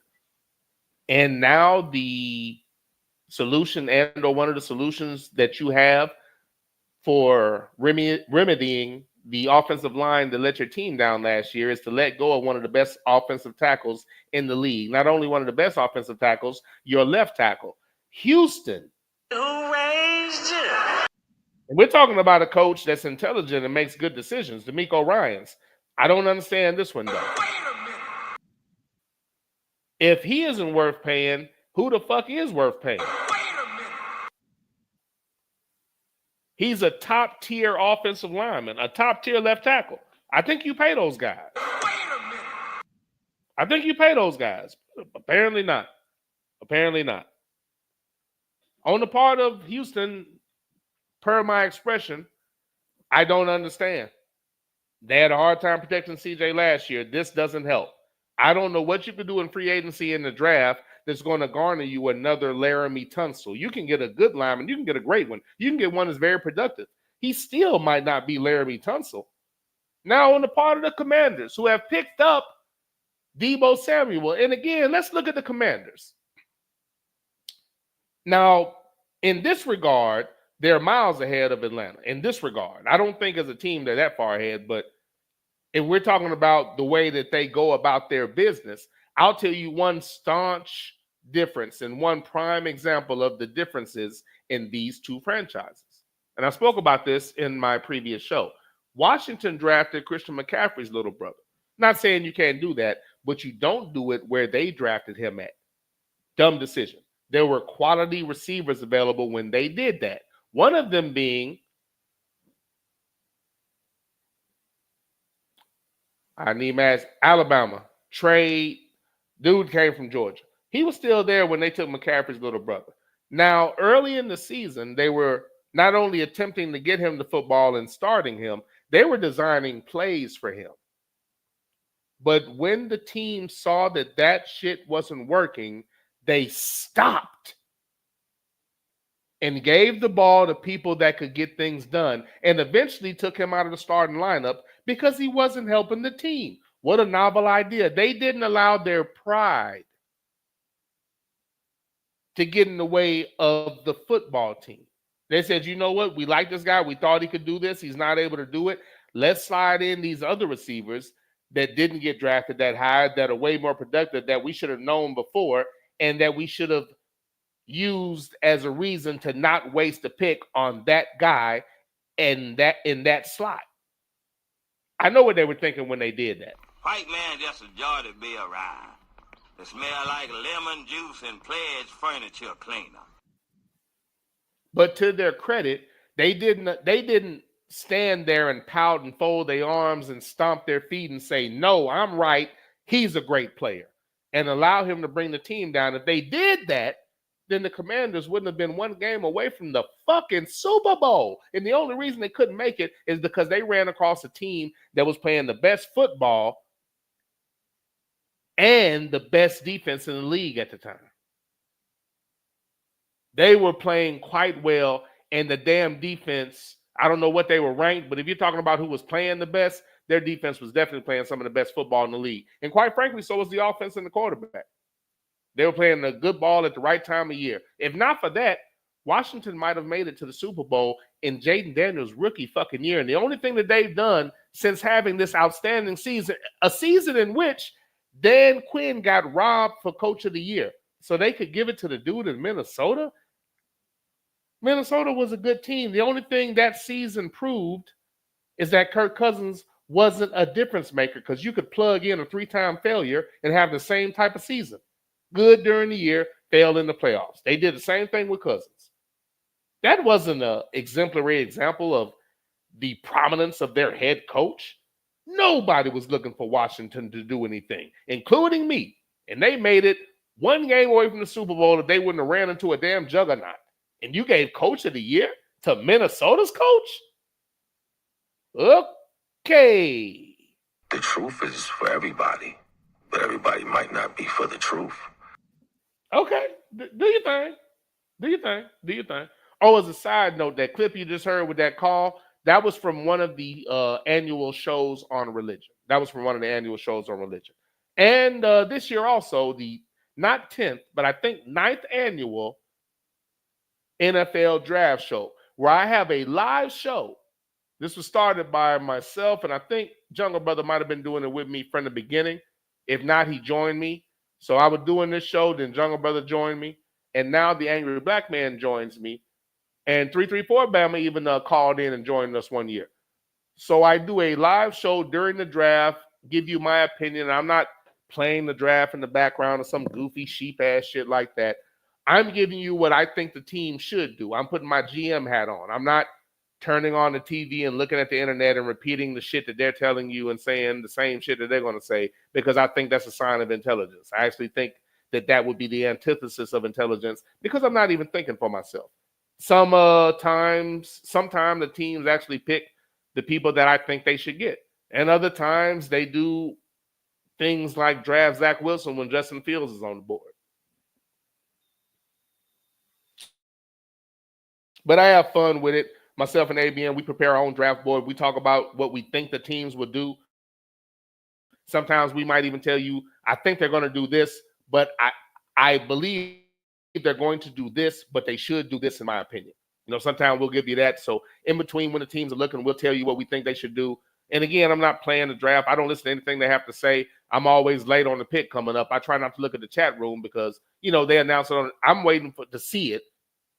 And now the solution or one of the solutions that you have for remedying the offensive line that let your team down last year is to let go of one of the best offensive tackles in the league. Not only one of the best offensive tackles, your left tackle. Houston. Who raised you? And we're talking about a coach that's intelligent and makes good decisions, DeMeco Ryans. I don't understand this one, though. If he isn't worth paying, who the fuck is worth paying? He's a top-tier offensive lineman, a top-tier left tackle. I think you pay those guys. Apparently not. On the part of Houston, per my expression, I don't understand. They had a hard time protecting CJ last year. This doesn't help. I don't know what you could do in free agency in the draft that's going to garner you another Laramie Tunsil. You can get a good lineman. You can get a great one. You can get one that's very productive. He still might not be Laramie Tunsil. Now, on the part of the Commanders, who have picked up Deebo Samuel, and again, let's look at the Commanders. Now, in this regard, they're miles ahead of Atlanta in this regard. I don't think as a team they're that far ahead, but if we're talking about the way that they go about their business, I'll tell you one staunch difference and one prime example of the differences in these two franchises. And I spoke about this in my previous show. Washington drafted Christian McCaffrey's little brother. Not saying you can't do that, but you don't do it where they drafted him at. Dumb decision. There were quality receivers available when they did that. One of them being, Alabama. Trey, dude came from Georgia. He was still there when they took McCaffrey's little brother. Now, early in the season, they were not only attempting to get him the football and starting him, they were designing plays for him. But when the team saw that that shit wasn't working, they stopped and gave the ball to people that could get things done and eventually took him out of the starting lineup because he wasn't helping the team. What a novel idea. They didn't allow their pride to get in the way of the football team. They said, you know what? We like this guy. We thought he could do this. He's not able to do it. Let's slide in these other receivers that didn't get drafted that high, that are way more productive, that we should have known before, and that we should have used as a reason to not waste a pick on that guy and that in that slot. I know what they were thinking when they did that. White man just a joy to be around. They smell like lemon juice and pledge furniture cleaner. But to their credit, they didn't stand there and pout and fold their arms and stomp their feet and say, no, I'm right, he's a great player, and allow him to bring the team down. If they did that, then the Commanders wouldn't have been one game away from the fucking Super Bowl. And the only reason they couldn't make it is because they ran across a team that was playing the best football and the best defense in the league at the time. They were playing quite well, and the damn defense, I don't know what they were ranked, but if you're talking about who was playing the best, their defense was definitely playing some of the best football in the league. And quite frankly, so was the offense and the quarterback. They were playing a good ball at the right time of year. If not for that, Washington might have made it to the Super Bowl in Jaden Daniels' rookie fucking year. And the only thing that they've done since having this outstanding season, a season in which Dan Quinn got robbed for Coach of the Year, so they could give it to the dude in Minnesota. Minnesota was a good team. The only thing that season proved is that Kirk Cousins wasn't a difference maker, because you could plug in a 3-time failure and have the same type of season. Good during the year, fail in the playoffs. They did the same thing with Cousins. That wasn't an exemplary example of the prominence of their head coach. Nobody was looking for Washington to do anything, including me. And they made it one game away from the Super Bowl if they wouldn't have ran into a damn juggernaut. And you gave Coach of the Year to Minnesota's coach? Okay. The truth is for everybody, but everybody might not be for the truth. Okay. Do your thing. Do your thing. Do your thing. Oh, as a side note, that clip you just heard with that call, that was from one of the annual shows on religion. That was from one of the annual shows on religion. And this year also, the not 10th, but I think 9th annual NFL draft show, where I have a live show. This was started by myself, and I think Jungle Brother might have been doing it with me from the beginning. If not, he joined me. So I was doing this show, then Jungle Brother joined me, and now the Angry Black Man joins me. And 334 Bama even called in and joined us one year. So I do a live show during the draft, give you my opinion. I'm not playing the draft in the background or some goofy sheep-ass shit like that. I'm giving you what I think the team should do. I'm putting my GM hat on. I'm not turning on the TV and looking at the internet and repeating the shit that they're telling you and saying the same shit that they're going to say, because I think that's a sign of intelligence. I actually think that that would be the antithesis of intelligence, because I'm not even thinking for myself. Sometimes the teams actually pick the people that I think they should get. And other times they do things like draft Zach Wilson when Justin Fields is on the board. But I have fun with it. Myself and ABN, we prepare our own draft board. We talk about what we think the teams would do. Sometimes we might even tell you, I think they're going to do this, but I believe they're going to do this, but they should do this, in my opinion. You know, sometimes we'll give you that. So in between when the teams are looking, we'll tell you what we think they should do. And again, I'm not playing the draft. I don't listen to anything they have to say. I'm always late on the pick coming up. I try not to look at the chat room because, you know, they announce it. I'm waiting to see it,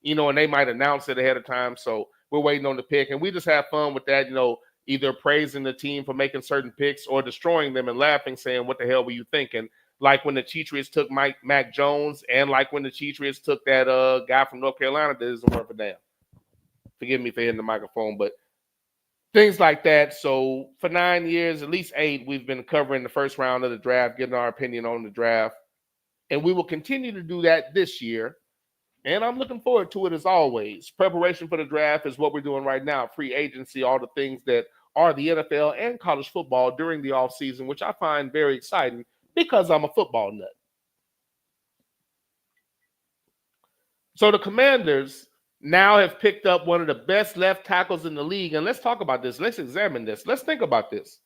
you know, and they might announce it ahead of time. So we're waiting on the pick. And we just have fun with that, you know, either praising the team for making certain picks or destroying them and laughing, saying, what the hell were you thinking? Like when the Cheatriots took Mac Jones, and like when the Cheatriots took that guy from North Carolina that isn't worth a damn. Forgive me for hitting the microphone, but things like that. So for 9 years, at least 8, we've been covering the first round of the draft, giving our opinion on the draft. And we will continue to do that this year. And I'm looking forward to it as always. Preparation for the draft is what we're doing right now. Free agency, all the things that are the NFL and college football during the offseason, which I find very exciting because I'm a football nut. So the Commanders now have picked up one of the best left tackles in the league. And let's talk about this. Let's examine this. Let's think about this.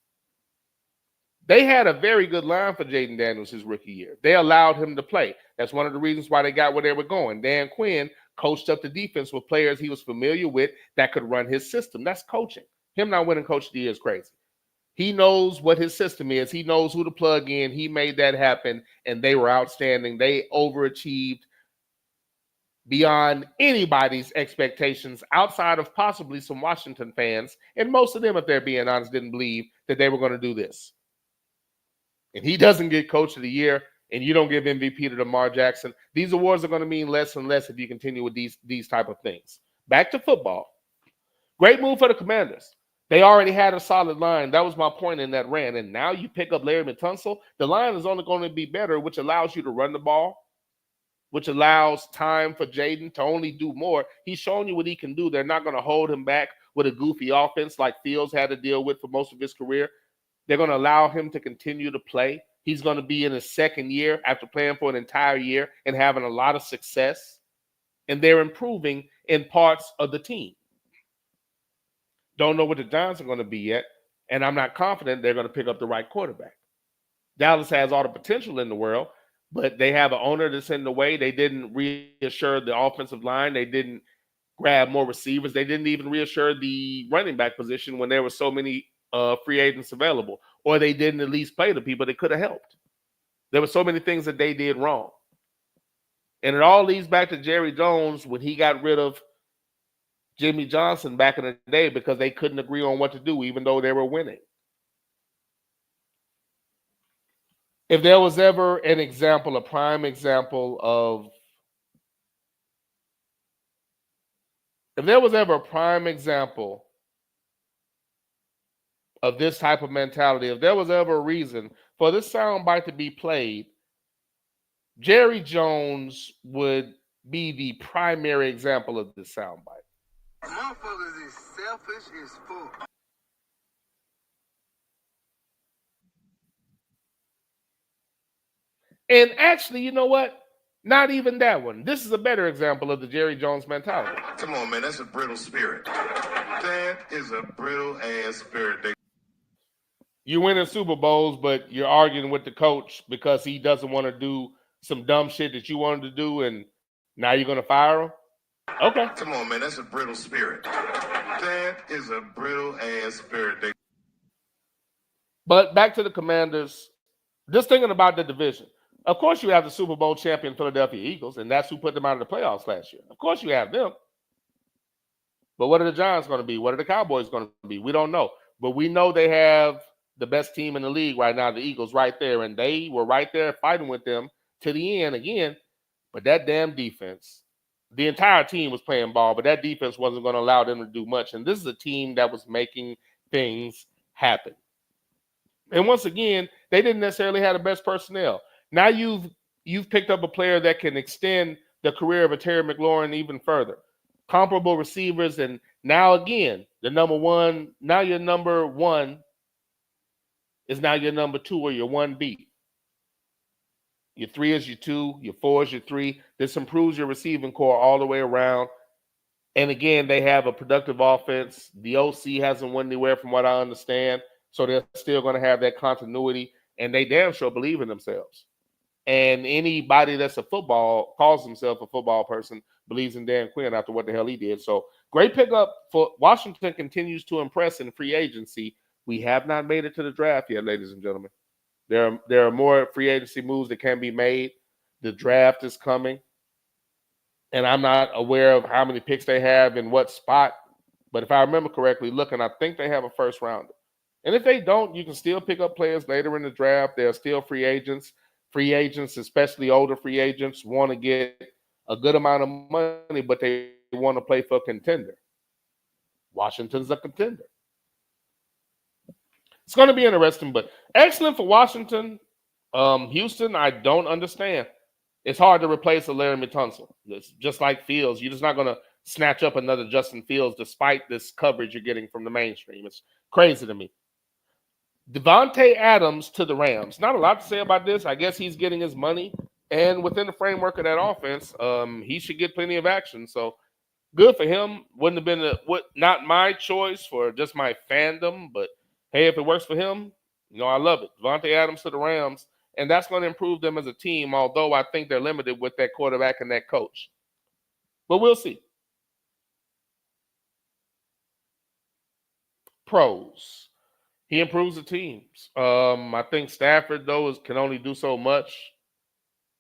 They had a very good line for Jaden Daniels his rookie year. They allowed him to play. That's one of the reasons why they got where they were going. Dan Quinn coached up the defense with players he was familiar with that could run his system. That's coaching. Him not winning Coach of the Year is crazy. He knows what his system is. He knows who to plug in. He made that happen, and they were outstanding. They overachieved beyond anybody's expectations outside of possibly some Washington fans. And most of them, if they're being honest, didn't believe that they were going to do this. And he doesn't get Coach of the Year, and you don't give MVP to Lamar Jackson. These awards are going to mean less and less if you continue with these type of things. Back to football. Great move for the Commanders. They already had a solid line. That was my point in that rant. And now you pick up Larry Tunsil. The line is only going to be better, which allows you to run the ball, which allows time for Jaden to only do more. He's shown you what he can do. They're not going to hold him back with a goofy offense like Fields had to deal with for most of his career. They're going to allow him to continue to play. He's going to be in his second year after playing for an entire year and having a lot of success. And they're improving in parts of the team. Don't know what the Giants are going to be yet. And I'm not confident they're going to pick up the right quarterback. Dallas has all the potential in the world, but they have an owner that's in the way. They didn't reassure the offensive line. They didn't grab more receivers. They didn't even reassure the running back position when there were so many free agents available, or they didn't at least play the people that could have helped. There were so many things that they did wrong. And it all leads back to Jerry Jones when he got rid of Jimmy Johnson back in the day because they couldn't agree on what to do, even though they were winning. If there was ever an example, a prime example of this type of mentality, if there was ever a reason for this soundbite to be played, Jerry Jones would be the primary example of this soundbite. Motherfuckers is selfish as fuck. And actually, you know what? Not even that one. This is a better example of the Jerry Jones mentality. Come on, man. That's a brittle spirit. That is a brittle ass spirit. You win in Super Bowls, but you're arguing with the coach because he doesn't want to do some dumb shit that you wanted to do, and now you're going to fire him? Okay. Come on, man. That's a brittle spirit. That is a brittle ass spirit. But back to the Commanders. Just thinking about the division. Of course, you have the Super Bowl champion Philadelphia Eagles, and that's who put them out of the playoffs last year. Of course, you have them. But what are the Giants going to be? What are the Cowboys going to be? We don't know. But we know they have the best team in the league right now, the Eagles, right there. And they were right there fighting with them to the end again. But that damn defense, the entire team was playing ball, but that defense wasn't going to allow them to do much. And this is a team that was making things happen. And once again, they didn't necessarily have the best personnel. Now you've picked up a player that can extend the career of a Terry McLaurin even further. Comparable receivers, and now again, the number one, now your number one is now your number two or your 1B. Your 3 is your 2, your 4 is your 3. This improves your receiving core all the way around. And again, they have a productive offense. The OC hasn't went anywhere from what I understand. So they're still going to have that continuity, and they damn sure believe in themselves. And anybody that's calls himself a football person, believes in Dan Quinn after what the hell he did. So great pickup for Washington. Continues to impress in free agency. We have not made it to the draft yet, ladies and gentlemen. There are more free agency moves that can be made. The draft is coming. And I'm not aware of how many picks they have in what spot. But if I remember correctly, I think they have a first rounder. And if they don't, you can still pick up players later in the draft. They're still free agents. Free agents, especially older free agents, want to get a good amount of money, but they want to play for a contender. Washington's a contender. It's going to be interesting, but excellent for Washington. Houston, I don't understand. It's hard to replace a Laramie Tunsil. It's just like Fields. You're just not going to snatch up another Justin Fields despite this coverage you're getting from the mainstream. It's crazy to me. Devontae Adams to the Rams. Not a lot to say about this. I guess he's getting his money. And within the framework of that offense, he should get plenty of action. So good for him. Wouldn't have been not my choice for just my fandom. But, hey, if it works for him, I love it. Devontae Adams to the Rams. And that's going to improve them as a team, although I think they're limited with that quarterback and that coach. But we'll see. Pros. He improves the teams. I think Stafford, though, can only do so much.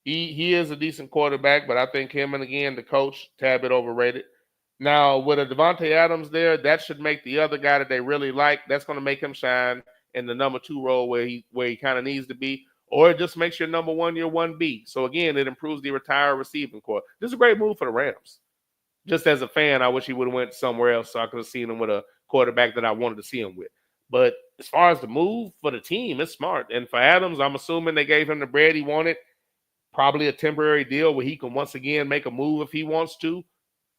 He is a decent quarterback, but I think him and, again, the coach, tad bit overrated. Now, with a Devontae Adams there, that should make the other guy that they really like, that's going to make him shine in the number 2 role where he kind of needs to be. Or it just makes your number 1 your 1B. So, again, it improves the retired receiving core. This is a great move for the Rams. Just as a fan, I wish he would have went somewhere else so I could have seen him with a quarterback that I wanted to see him with. But as far as the move for the team, it's smart. And for Adams, I'm assuming they gave him the bread he wanted. Probably a temporary deal where he can once again make a move if he wants to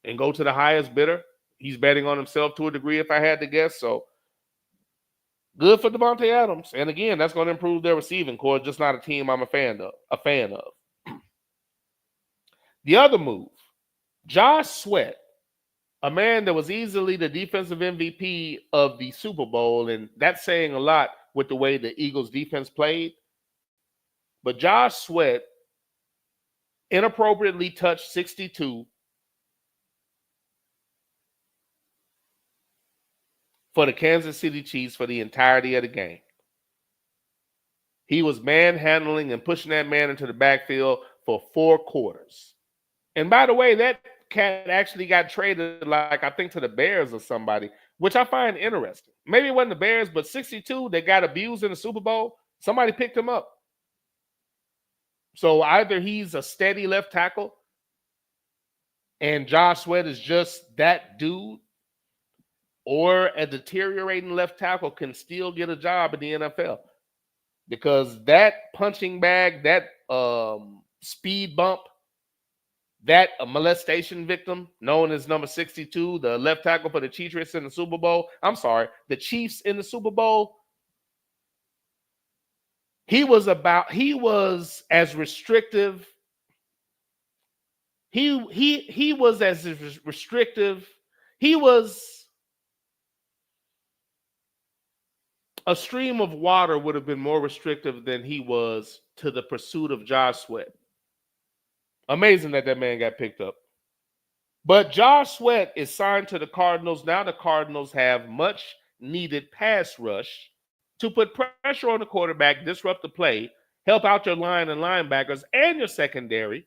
and go to the highest bidder. He's betting on himself to a degree, if I had to guess. So Good for Devontae Adams. And again, that's going to improve their receiving core, just not a team I'm a fan of. The other move, Josh Sweat, a man that was easily the defensive MVP of the Super Bowl, and that's saying a lot with the way the Eagles defense played. But Josh Sweat inappropriately touched 62 for the Kansas City Chiefs for the entirety of the game. He was manhandling and pushing that man into the backfield for 4 quarters. And by the way, that cat actually got traded, like I think to the Bears or somebody, which I find interesting. Maybe it wasn't the Bears, but 62, they got abused in the Super Bowl. Somebody picked him up. So either he's a steady left tackle and Josh Sweat is just that dude, or a deteriorating left tackle can still get a job in the NFL. Because that punching bag, that speed bump, that molestation victim known as number 62, the left tackle for the Chiefs in the Super Bowl. I'm sorry, the Chiefs in the Super Bowl. He was as restrictive. He was as restrictive. He was a stream of water would have been more restrictive than he was to the pursuit of Josh Sweat. Amazing that man got picked up. But Josh Sweat is signed to the Cardinals. Now the Cardinals have much needed pass rush to put pressure on the quarterback, disrupt the play, help out your line and linebackers and your secondary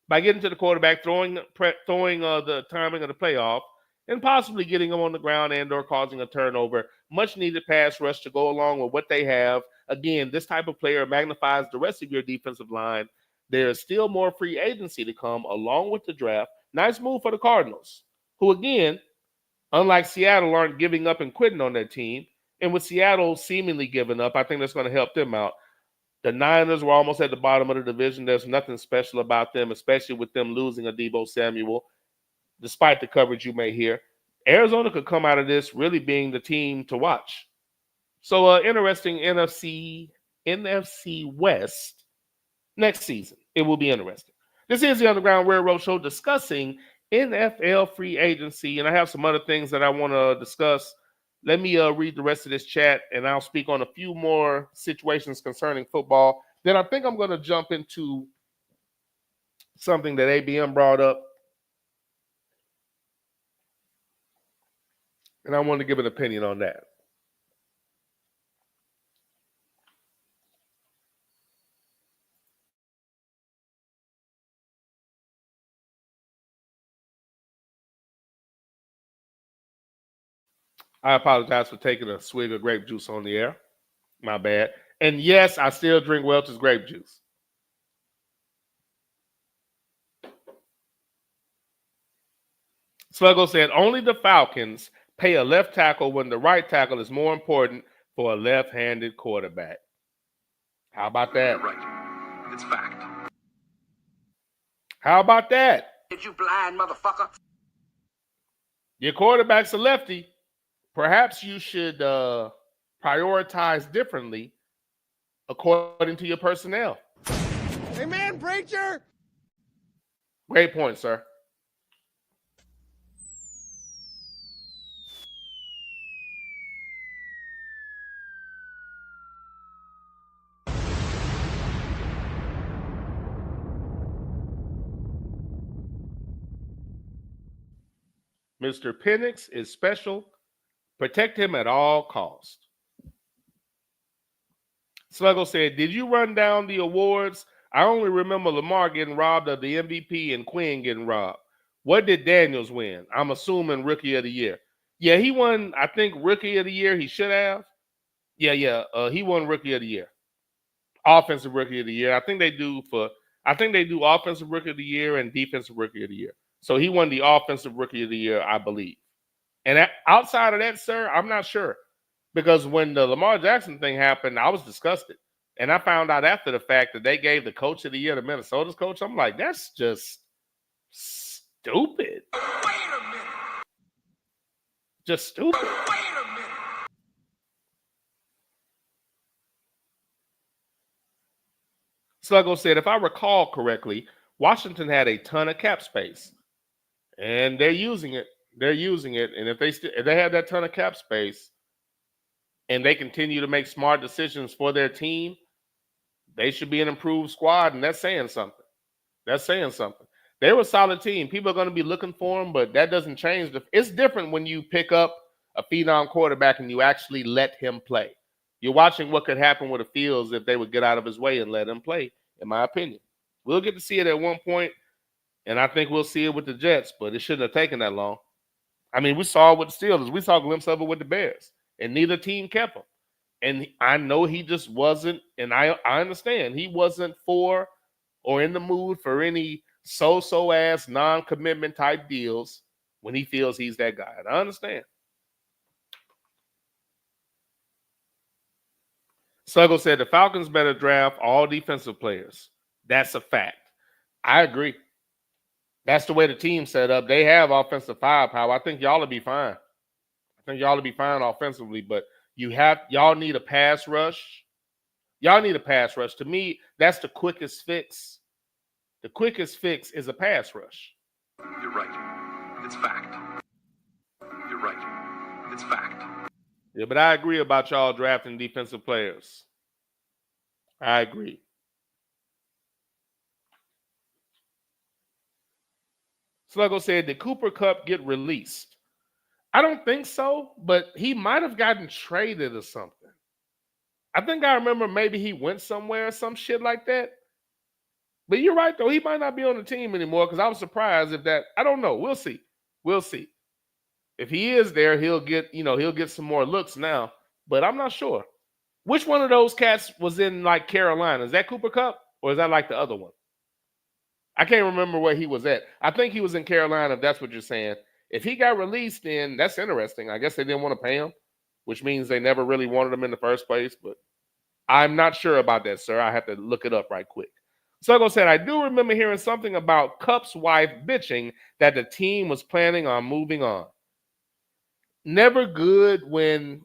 by getting to the quarterback, throwing the timing of the playoff, and possibly getting them on the ground and or causing a turnover. Much needed pass rush to go along with what they have. Again, this type of player magnifies the rest of your defensive line. There's still more free agency to come along with the draft. Nice move for the Cardinals, who again, unlike Seattle, aren't giving up and quitting on their team. And with Seattle seemingly giving up, I think that's going to help them out. The Niners were almost at the bottom of the division. There's nothing special about them, especially with them losing a Deebo Samuel, despite the coverage you may hear. Arizona could come out of this really being the team to watch. So interesting NFC West next season. It will be interesting. This is the Underground Railroad Show discussing NFL free agency, and I have some other things that I want to discuss. Let me read the rest of this chat, and I'll speak on a few more situations concerning football. Then I think I'm going to jump into something that ABM brought up, and I want to give an opinion on that. I apologize for taking a swig of grape juice on the air. My bad. And yes, I still drink Welch's grape juice. Sluggo said, only the Falcons pay a left tackle when the right tackle is more important for a left-handed quarterback. How about that? Right. It's fact. How about that? Did you blind motherfucker? Your quarterback's a lefty. Perhaps you should prioritize differently according to your personnel. Amen, preacher. Great point, sir. Mr. Penix is special. Protect him at all costs. Sluggo said, did you run down the awards? I only remember Lamar getting robbed of the MVP and Quinn getting robbed. What did Daniels win? I'm assuming Rookie of the Year. Yeah, he won, I think, Rookie of the Year. He should have. Yeah. He won Rookie of the Year. Offensive Rookie of the Year. I think they do Offensive Rookie of the Year and Defensive Rookie of the Year. So he won the Offensive Rookie of the Year, I believe. And outside of that, sir, I'm not sure. Because when the Lamar Jackson thing happened, I was disgusted. And I found out after the fact that they gave the Coach of the Year to Minnesota's coach. I'm like, that's just stupid. Wait a minute. Just stupid. Wait a minute. Sluggo said, if I recall correctly, Washington had a ton of cap space, and they're using it. They're using it, and if they have that ton of cap space, and they continue to make smart decisions for their team, they should be an improved squad, and that's saying something. That's saying something. They were a solid team. People are going to be looking for them, but that doesn't change. It's different when you pick up a phenom quarterback and you actually let him play. You're watching what could happen with the Fields if they would get out of his way and let him play, in my opinion. We'll get to see it at one point, and I think we'll see it with the Jets, but it shouldn't have taken that long. I mean, we saw it with the Steelers. We saw a glimpse of it with the Bears, and neither team kept him. And I know he just wasn't, and I understand, he wasn't for or in the mood for any so-so ass non-commitment type deals when he feels he's that guy. And I understand. Sluggo said the Falcons better draft all defensive players. That's a fact. I agree. That's the way the team's set up. They have offensive firepower. I think y'all will be fine. I think y'all will be fine offensively, but y'all need a pass rush. Y'all need a pass rush. To me, that's the quickest fix. The quickest fix is a pass rush. You're right. It's fact. You're right. It's fact. Yeah, but I agree about y'all drafting defensive players. I agree. Sluggo said, did Cooper Kupp get released? I don't think so, but he might have gotten traded or something. I think I remember maybe he went somewhere or some shit like that. But you're right, though. He might not be on the team anymore because I was surprised if that. I don't know. We'll see. We'll see. If he is there, he'll get some more looks now. But I'm not sure. Which one of those cats was in like Carolina? Is that Cooper Kupp or is that like the other one? I can't remember where he was at. I think he was in Carolina, if that's what you're saying. If he got released, then that's interesting. I guess they didn't want to pay him, which means they never really wanted him in the first place. But I'm not sure about that, sir. I have to look it up right quick. Sluggo said, I do remember hearing something about Kupp's wife bitching that the team was planning on moving on. Never good when,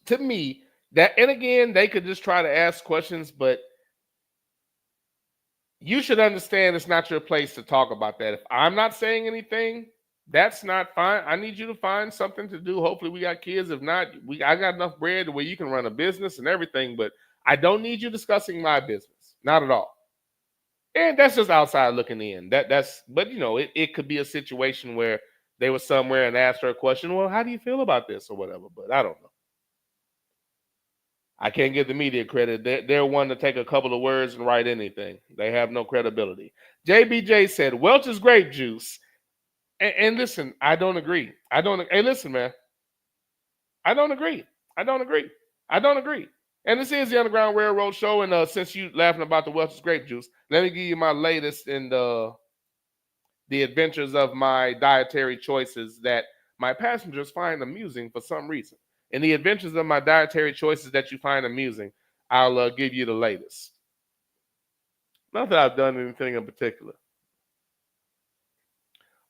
to me, that, and again, they could just try to ask questions, but you should understand it's not your place to talk about that. If I'm not saying anything, that's not fine. I need you to find something to do. Hopefully we got kids. If not, I got enough bread where you can run a business and everything, but I don't need you discussing my business. Not at all. And that's just outside looking in. But it could be a situation where they were somewhere and asked her a question. Well, how do you feel about this or whatever? But I don't know. I can't give the media credit. They're one to take a couple of words and write anything. They have no credibility. JBJ said, Welch's grape juice. And listen, I don't agree. Hey, listen, man. I don't agree. And this is the Underground Railroad Show. And since you laughing about the Welch's grape juice, let me give you my latest in the adventures of my dietary choices that my passengers find amusing for some reason. In the adventures of my dietary choices that you find amusing, I'll give you the latest. Not that I've done anything in particular.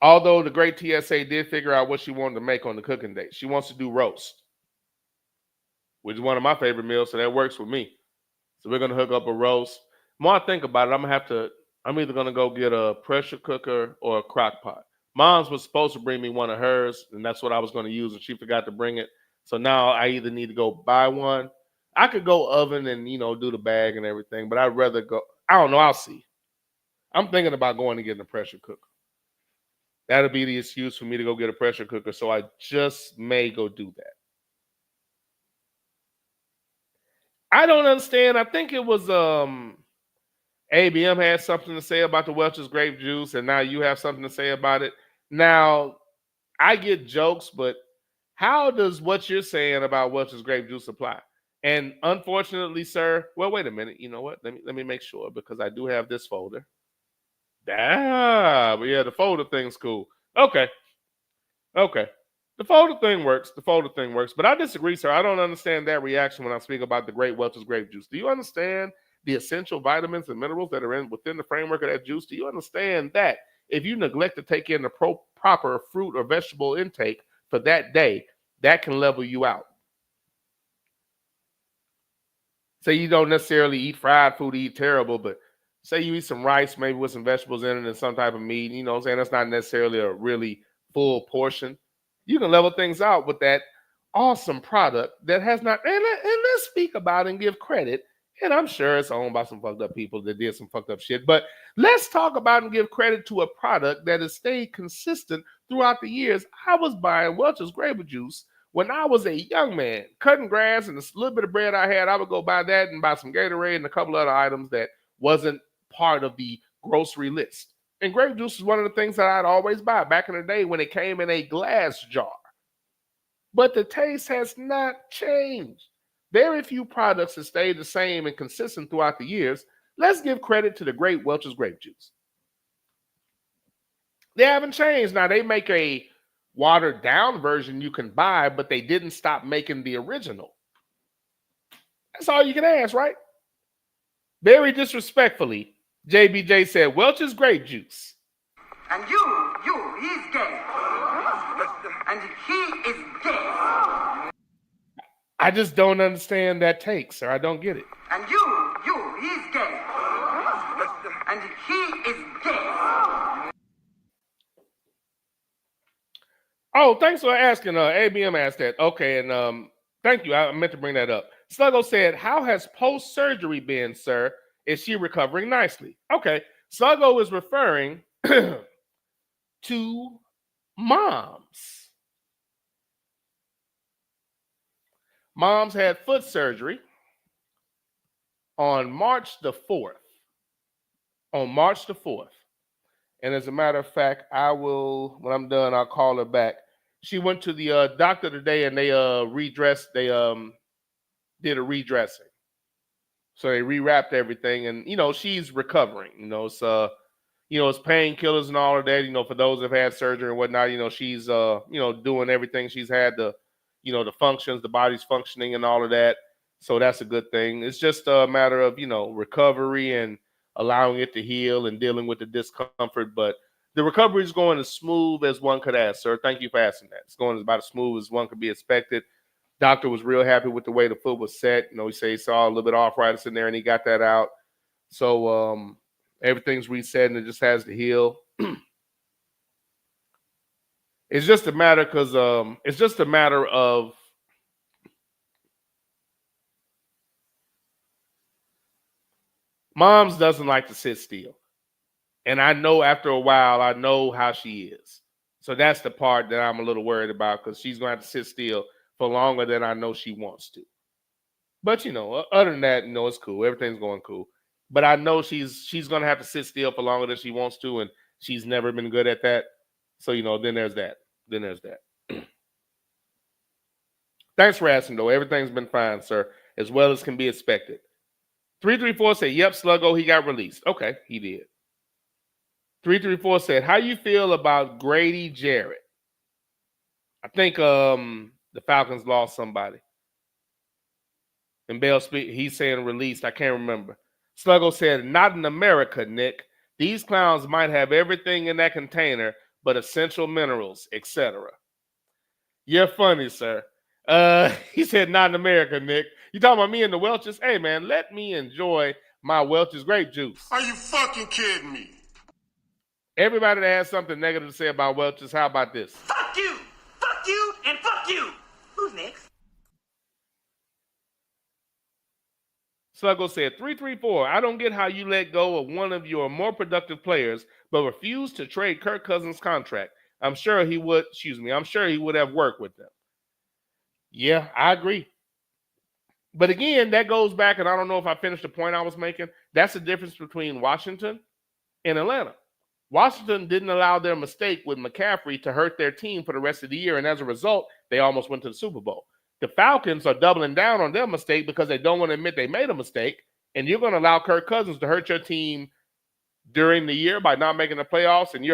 Although the great TSA did figure out what she wanted to make on the cooking date. She wants to do roast, which is one of my favorite meals, so that works with me. So we're going to hook up a roast. The more I think about it, I'm either going to go get a pressure cooker or a crock pot. Mom's was supposed to bring me one of hers, and that's what I was going to use, and she forgot to bring it. So now I either need to go buy one. I could go oven and, do the bag and everything, but I'd rather go. I don't know. I'll see. I'm thinking about going and getting a pressure cooker. That'll be the excuse for me to go get a pressure cooker, so I just may go do that. I don't understand. I think it was ABM had something to say about the Welch's grape juice, and now you have something to say about it. Now, I get jokes, but how does what you're saying about Welch's grape juice apply? And unfortunately, sir, well, wait a minute. You know what? Let me make sure, because I do have this folder. But yeah, the folder thing's cool. Okay. The folder thing works. But I disagree, sir. I don't understand that reaction when I speak about the great Welch's grape juice. Do you understand the essential vitamins and minerals that are within the framework of that juice? Do you understand that if you neglect to take in the proper fruit or vegetable intake for that day, that can level you out? say you don't necessarily eat fried food, eat terrible, but say you eat some rice, maybe with some vegetables in it and some type of meat, you know what I'm saying? That's not necessarily a really full portion. You can level things out with that awesome product that has not, and let's speak about and give credit. And I'm sure it's owned by some fucked up people that did some fucked up shit, but let's talk about and give credit to a product that has stayed consistent throughout the years. I was buying Welch's Grape Juice when I was a young man, cutting grass and a little bit of bread I had. I would go buy that and buy some Gatorade and a couple other items that wasn't part of the grocery list. And grape juice is one of the things that I'd always buy back in the day when it came in a glass jar. But the taste has not changed. Very few products have stayed the same and consistent throughout the years. Let's give credit to the great Welch's Grape Juice. They haven't changed. Now, they make a watered down version you can buy, but they didn't stop making the original. That's all you can ask, right? Very disrespectfully, JBJ said, Welch's Grape Juice. And he's gay. And he is gay. I just don't understand that take, sir. I don't get it. And he's gay. And he is gay. Oh, thanks for asking. ABM asked that. Okay, and thank you. I meant to bring that up. Sluggo said, how has post-surgery been, sir? Is she recovering nicely? Okay, Sluggo is referring to moms. Moms had foot surgery on March the 4th. On March the 4th. And as a matter of fact, I will, when I'm done, I'll call her back. She went to the doctor today and they redressed, they did a redressing. So they rewrapped everything and, you know, she's recovering. You know, it's painkillers and all of that, you know, for those that have had surgery and whatnot, you know, she's, doing everything. She's had the functions, the body's functioning and all of that. So that's a good thing. It's just a matter of, recovery and allowing it to heal and dealing with the discomfort. But the recovery is going as smooth as one could ask, sir. Thank you for asking that. It's going about as smooth as one could be expected. Doctor was real happy with the way the foot was set. You know, he said he saw a little bit of arthritis in there and he got that out. So everything's reset and it just has to heal. It's just a matter of moms doesn't like to sit still. And I know after a while, I know how she is. So that's the part that I'm a little worried about because she's going to have to sit still for longer than I know she wants to. But, other than that, it's cool. Everything's going cool. But I know she's going to have to sit still for longer than she wants to, and she's never been good at that. So, then there's that. Thanks for asking, though. Everything's been fine, sir, as well as can be expected. 334 said, yep, Sluggo, he got released. Okay, he did. 334 said, how you feel about Grady Jarrett? I think the Falcons lost somebody. And Bell he's saying released. I can't remember. Sluggo said, not in America, Nick. These clowns might have everything in that container, but essential minerals, etc. You're funny, sir. He said, not in America, Nick. You talking about me and the Welch's? Hey, man, let me enjoy my Welch's grape juice. Are you fucking kidding me? Everybody that has something negative to say about Welch's, how about this? Fuck you, and fuck you. Who's next? Sluggo said, 334, I don't get how you let go of one of your more productive players, but refuse to trade Kirk Cousins' contract. I'm sure he would have worked with them. Yeah, I agree. But again, that goes back, and I don't know if I finished the point I was making. That's the difference between Washington and Atlanta. Washington didn't allow their mistake with McCaffrey to hurt their team for the rest of the year, and as a result, they almost went to the Super Bowl. The Falcons are doubling down on their mistake because they don't want to admit they made a mistake, and you're going to allow Kirk Cousins to hurt your team during the year by not making the playoffs, and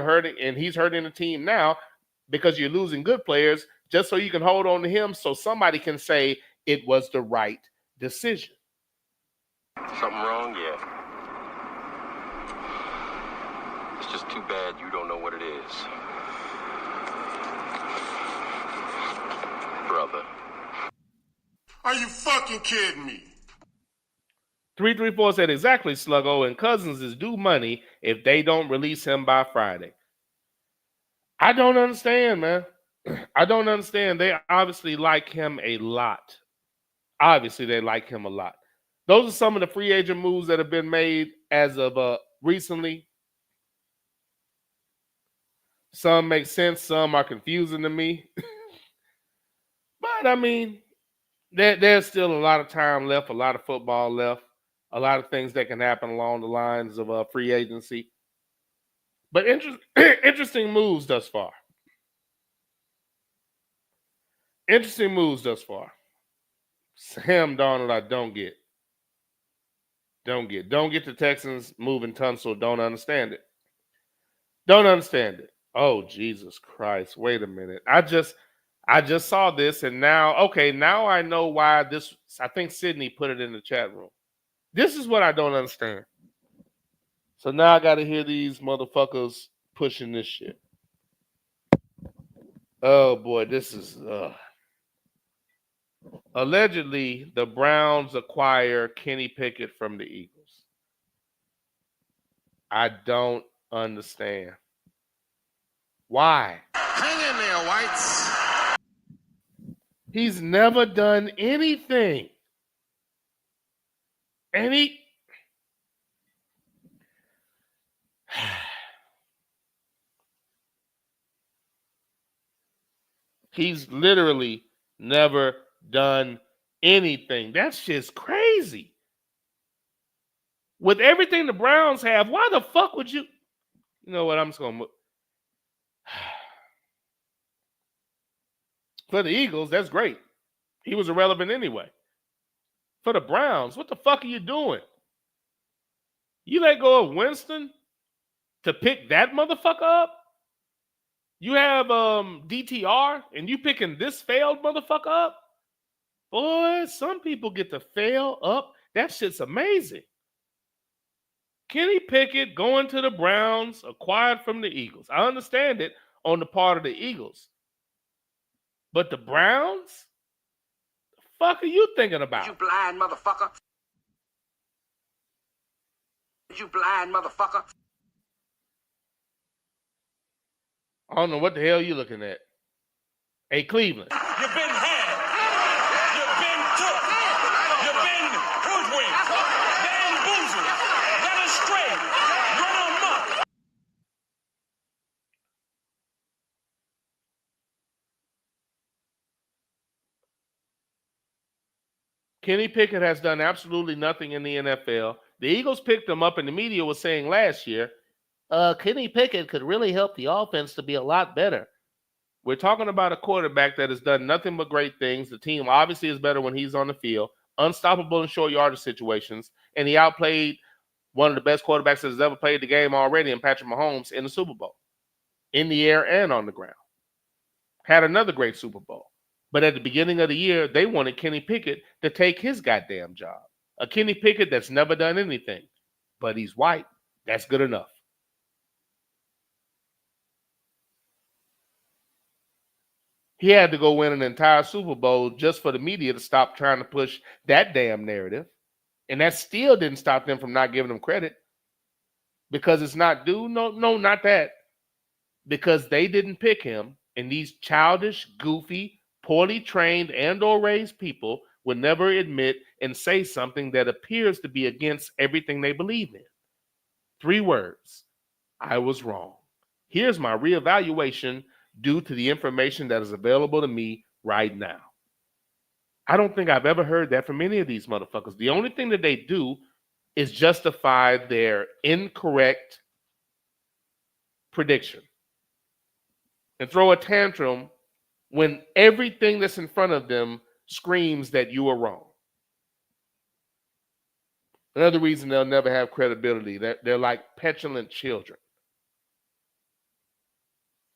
he's hurting the team now because you're losing good players just so you can hold on to him so somebody can say it was the right decision. Something wrong? Yeah. It's just too bad you don't know what it is. Brother. Are you fucking kidding me? 334 said exactly, Sluggo, and Cousins is due money if they don't release him by Friday. I don't understand, man. I don't understand. They obviously like him a lot. Obviously, they like him a lot. Those are some of the free agent moves that have been made as of recently. Some make sense. Some are confusing to me. But, I mean, there's still a lot of time left, a lot of football left, a lot of things that can happen along the lines of free agency. But interesting moves thus far. Interesting moves thus far. Sam Darnold, I don't get. Don't get the Texans moving Tunsil. Don't understand it. Don't understand it. Oh, Jesus Christ. Wait a minute. I just saw this, and now I know why this. I think Sydney put it in the chat room. This is what I don't understand. So now I got to hear these motherfuckers pushing this shit. Oh, boy, this is... Allegedly, the Browns acquire Kenny Pickett from the Eagles. I don't understand. Why? Hang in there, Whites. He's never done anything. He's literally never done anything. That's just crazy. With everything the Browns have, why the fuck would you? You know what? I'm just gonna. For the Eagles, that's great. He was irrelevant anyway. For the Browns, what the fuck are you doing? You let go of Winston to pick that motherfucker up? You have DTR and you picking this failed motherfucker up? Boy, some people get to fail up. That shit's amazing. Kenny Pickett going to the Browns, acquired from the Eagles. I understand it on the part of the Eagles. But the Browns? The fuck are you thinking about? You blind motherfucker. You blind motherfucker. I don't know what the hell you looking at. Hey, Cleveland. You've been had. You've been took. You've been hoodwinked. Bamboozled. Led astray. Run amok. Kenny Pickett has done absolutely nothing in the NFL. The Eagles picked him up, and the media was saying last year, Kenny Pickett could really help the offense to be a lot better. We're talking about a quarterback that has done nothing but great things. The team obviously is better when he's on the field, unstoppable in short yardage situations, and he outplayed one of the best quarterbacks that has ever played the game already in Patrick Mahomes in the Super Bowl, in the air and on the ground. Had another great Super Bowl. But at the beginning of the year, they wanted Kenny Pickett to take his goddamn job. A Kenny Pickett that's never done anything, but he's white. That's good enough. He had to go win an entire Super Bowl just for the media to stop trying to push that damn narrative. And that still didn't stop them from not giving him credit. Because it's not due. No, not that. Because they didn't pick him. And these childish, goofy, poorly trained and or raised people would never admit and say something that appears to be against everything they believe in. 3 words. I was wrong. Here's my reevaluation due to the information that is available to me right now. I don't think I've ever heard that from any of these motherfuckers. The only thing that they do is justify their incorrect prediction and throw a tantrum when everything that's in front of them screams that you are wrong. Another reason they'll never have credibility. They're like petulant children.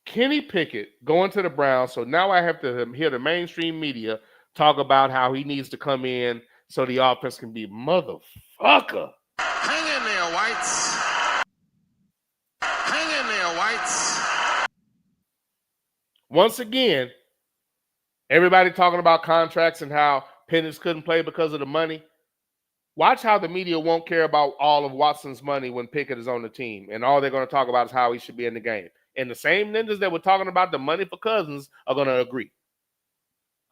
Kenny Pickett going to the Browns, so now I have to hear the mainstream media talk about how he needs to come in so the offense can be motherfucker. Hang in there, Whites. Hang in there, Whites. Once again, everybody talking about contracts and how Penix couldn't play because of the money. Watch how the media won't care about all of Watson's money when Pickett is on the team, and all they're going to talk about is how he should be in the game. And the same ninjas that were talking about the money for Cousins are going to agree.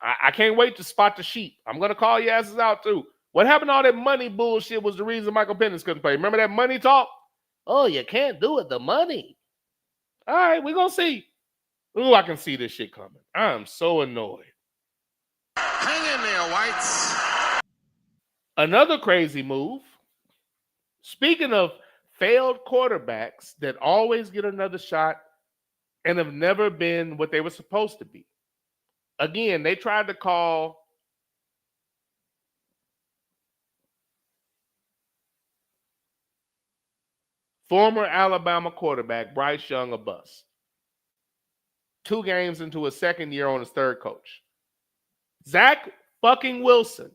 I can't wait to spot the sheep. I'm going to call your asses out too. What happened to all that money bullshit was the reason Michael Penix couldn't play. Remember that money talk? Oh, you can't do it. The money. All right, we're going to see. Ooh, I can see this shit coming. I'm so annoyed. Hang in there, Whites. Another crazy move. Speaking of failed quarterbacks that always get another shot and have never been what they were supposed to be. Again, they tried to call former Alabama quarterback Bryce Young a bust. 2 games into his second year on his third coach. Zach fucking Wilson,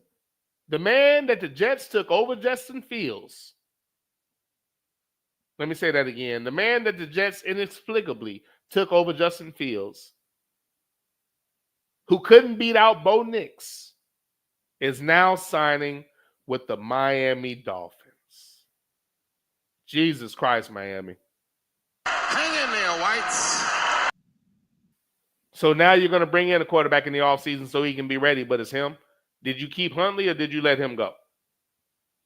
the man that the Jets took over Justin Fields. Let me say that again. The man that the Jets inexplicably took over Justin Fields, who couldn't beat out Bo Nix, is now signing with the Miami Dolphins. Jesus Christ, Miami. Hang in there, Whites. So now you're going to bring in a quarterback in the offseason so he can be ready, but it's him? Did you keep Huntley or did you let him go?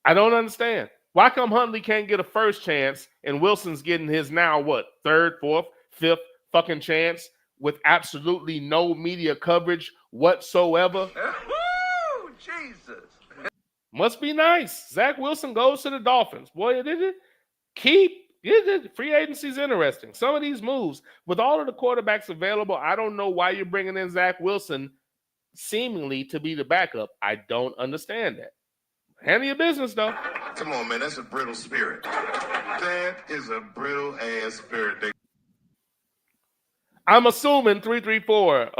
I don't understand. Why come Huntley can't get a first chance and Wilson's getting his now, what, 3rd, 4th, 5th fucking chance with absolutely no media coverage whatsoever? Jesus. Must be nice. Zach Wilson goes to the Dolphins. Boy, did it free agency's interesting. Some of these moves, with all of the quarterbacks available, I don't know why you're bringing in Zach Wilson seemingly to be the backup. I don't understand that. Handle your business, though. Come on, man. That's a brittle spirit. That is a brittle ass spirit. I'm assuming 334,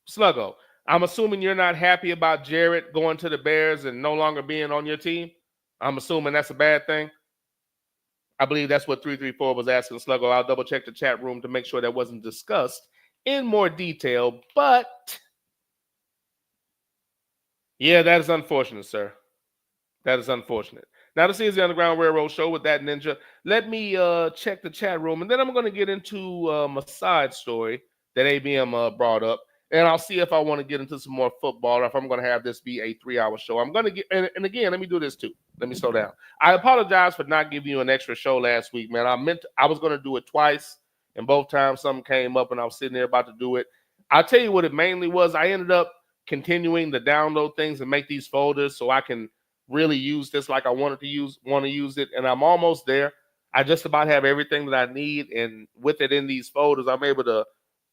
Sluggo. I'm assuming you're not happy about Jarrett going to the Bears and no longer being on your team. I'm assuming that's a bad thing. I believe that's what 334 was asking Sluggo. I'll double check the chat room to make sure that wasn't discussed in more detail. But yeah, that is unfortunate, sir. That is unfortunate. Now, this is the Underground Railroad Show with that ninja. Let me check the chat room, and then I'm going to get into my side story that ABM brought up, and I'll see if I want to get into some more football or if I'm going to have this be a 3-hour show. I'm going to get, and again, let me do this too. Let me slow down. I apologize for not giving you an extra show last week, man. I was going to do it twice, and both times something came up, and I was sitting there about to do it. I'll tell you what it mainly was. I ended up continuing to download things and make these folders so I can really use this like I want to use it, and I'm almost there. I just about have everything that I need, and with it in these folders, I'm able to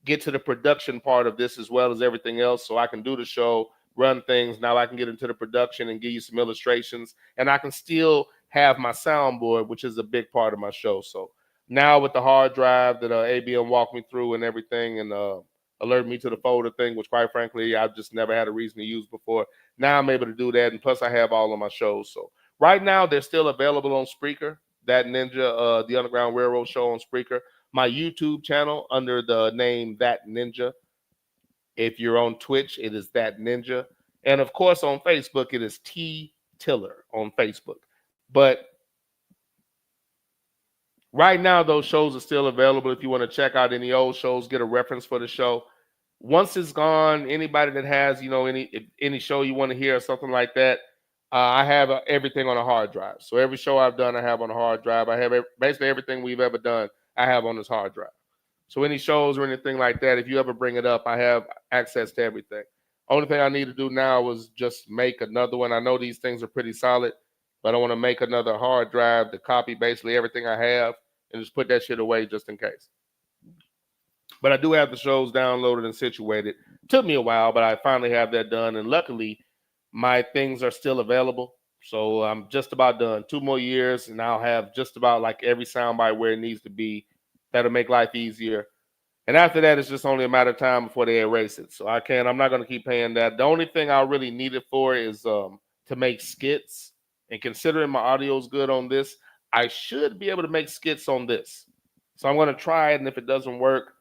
get to the production part of this as well as everything else, so I can do the show, run things. Now I can get into the production and give you some illustrations, and I can still have my soundboard, which is a big part of my show. So now with the hard drive that ABM walked me through and everything, and alerted me to the folder thing, which quite frankly, I've just never had a reason to use before. Now I'm able to do that, and plus I have all of my shows. So right now, they're still available on Spreaker, That Ninja, the Underground Railroad Show on Spreaker. My YouTube channel under the name That Ninja. If you're on Twitch, it is That Ninja. And of course, on Facebook, it is T Tiller on Facebook. But right now, those shows are still available. If you want to check out any old shows, get a reference for the show. Once it's gone, anybody that has, any show you want to hear or something like that, I have everything on a hard drive. So every show I've done, I have on a hard drive. I have basically everything we've ever done, I have on this hard drive. So any shows or anything like that, if you ever bring it up, I have access to everything. Only thing I need to do now is just make another one. I know these things are pretty solid, but I want to make another hard drive to copy basically everything I have and just put that shit away just in case. But I do have the shows downloaded and situated. Took me a while, but I finally have that done. And luckily, my things are still available. So I'm just about done. 2 more years, and I'll have just about like every soundbite where it needs to be. That'll make life easier. And after that, it's just only a matter of time before they erase it. So I'm not going to keep paying that. The only thing I really need it for is to make skits. And considering my audio is good on this, I should be able to make skits on this. So I'm going to try it, and if it doesn't work,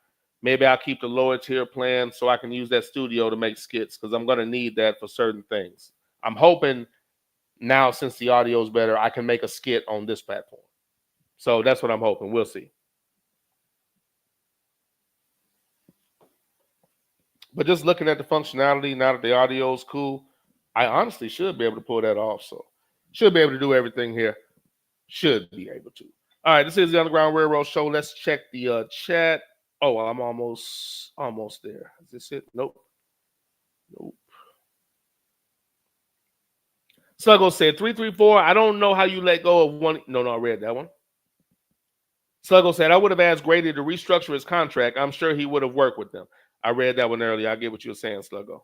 maybe I'll keep the lower tier plan so I can use that studio to make skits because I'm going to need that for certain things. I'm hoping now since the audio is better, I can make a skit on this platform. So that's what I'm hoping. We'll see. But just looking at the functionality, now that the audio is cool, I honestly should be able to pull that off. So should be able to do everything here. Should be able to. All right, this is the Underground Railroad Show. Let's check the chat. Oh, I'm almost there. Is this it? Nope. Sluggo said 334. I don't know how you let go of one. No, I read that one. Sluggo said I would have asked Grady to restructure his contract. I'm sure he would have worked with them. I read that one earlier. I get what you were saying, Sluggo.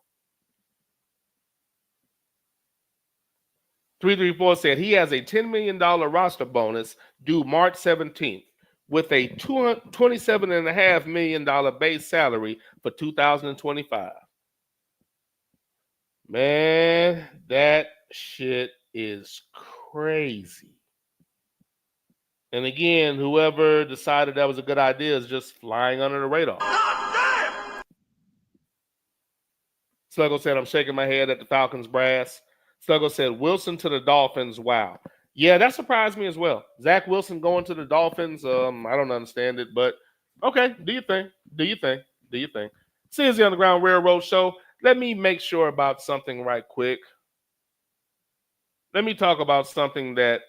334 said he has a $10 million roster bonus due March 17th with a $27.5 million base salary for 2025. Man, that shit is crazy. And again, whoever decided that was a good idea is just flying under the radar. Sluggo said, I'm shaking my head at the Falcons brass. Sluggo said, Wilson to the Dolphins. Wow. Yeah, that surprised me as well. Zach Wilson going to the Dolphins. I don't understand it, but okay. Do your thing. See, it's the Underground Railroad Show. Let me make sure about something right quick. Let me talk about something that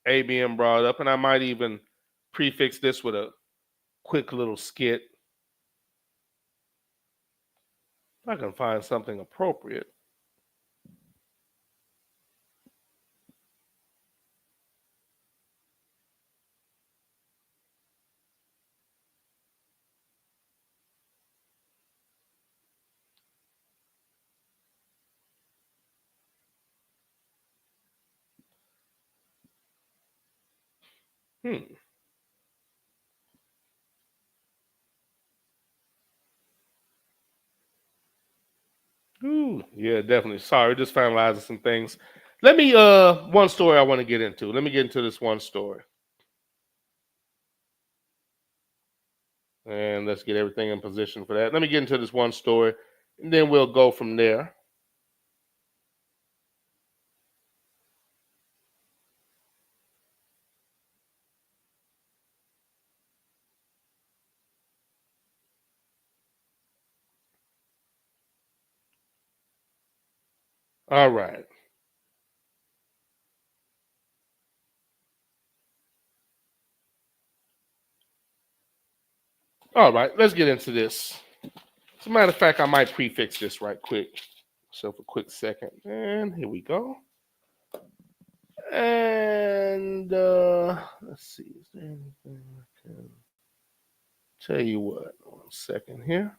ABM brought up, and I might even prefix this with a quick little skit. If I can find something appropriate. Ooh, yeah, definitely. Sorry, just finalizing some things. Let me one story I want to get into. Let me get into this one story. And let's get everything in position for that. Let me get into this one story, and then we'll go from there. All right. All right, let's get into this. As a matter of fact, I might prefix this right quick. So for a quick second. And here we go. And let's see. Is there anything I can tell you what? 1 second here.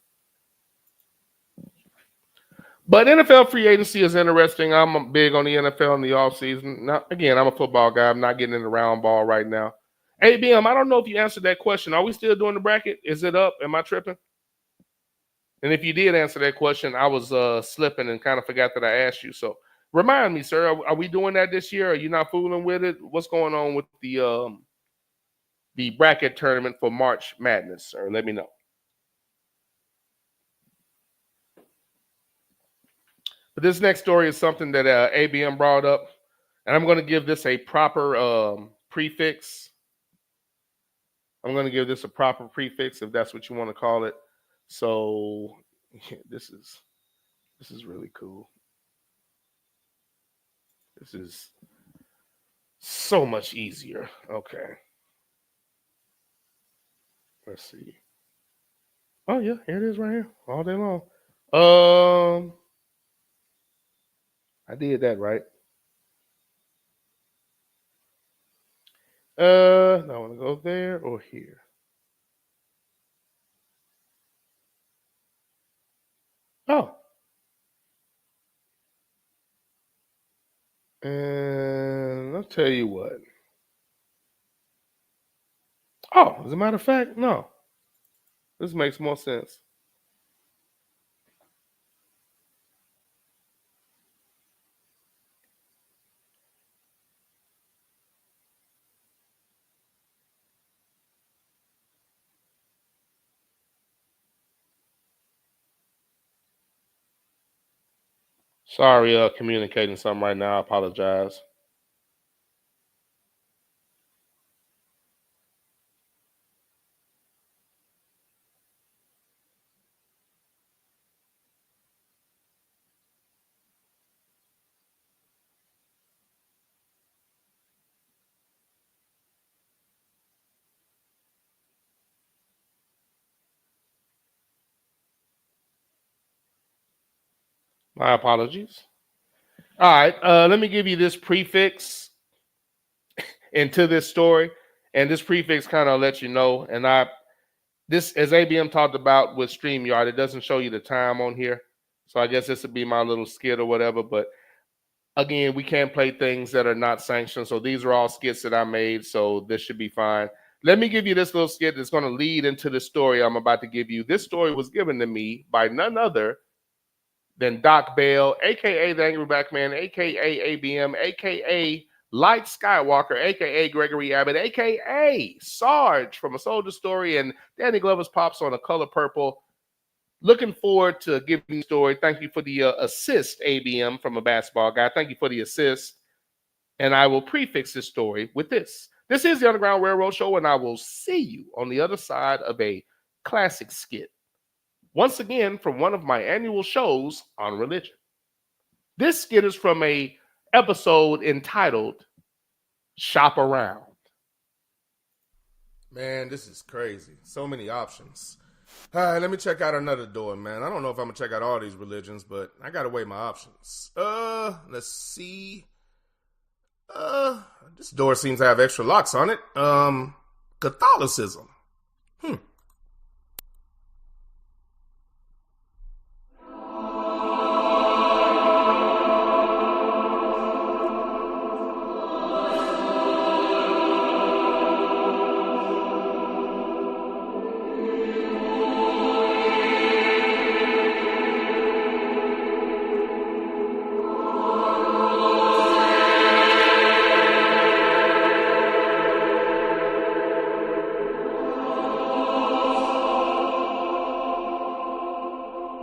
But NFL free agency is interesting. I'm big on the NFL in the offseason. Now, again, I'm a football guy. I'm not getting in the round ball right now. ABM, I don't know if you answered that question. Are we still doing the bracket? Is it up? Am I tripping? And if you did answer that question, I was slipping and kind of forgot that I asked you. So remind me, sir, are we doing that this year? Are you not fooling with it? What's going on with the bracket tournament for March Madness, sir? Let me know. But this next story is something that ABM brought up, and I'm going to give this a proper prefix. I'm going to give this a proper prefix, if that's what you want to call it. So yeah, this is really cool. This is so much easier. Okay. Let's see. Oh yeah, here it is right here, all day long. I did that right. Now I want to go there or here. Oh. And I'll tell you what. Oh, as a matter of fact, no. This makes more sense. Sorry, communicating something right now. I apologize. My apologies. All right, let me give you this prefix into this story, and this prefix kind of lets you know. And this, as ABM talked about with StreamYard, it doesn't show you the time on here, so I guess this would be my little skit or whatever. But again, we can't play things that are not sanctioned, so these are all skits that I made, so this should be fine. Let me give you this little skit that's going to lead into the story I'm about to give you. This story was given to me by none other than Doc Bell, a.k.a. the Angry Black Man, a.k.a. ABM, a.k.a. Light Skywalker, a.k.a. Gregory Abbott, a.k.a. Sarge from A Soldier Story, and Danny Glover's Pops on A Color Purple. Looking forward to giving you the story. Thank you for the assist, ABM, from A Basketball Guy. Thank you for the assist. And I will prefix this story with this. This is the Underground Railroad Show, and I will see you on the other side of a classic skit. Once again, from one of my annual shows on religion. This skit is from a episode entitled Shop Around. Man, this is crazy. So many options. All right, let me check out another door, man. I don't know if I'm going to check out all these religions, but I got to weigh my options. Let's see. This door seems to have extra locks on it. Catholicism.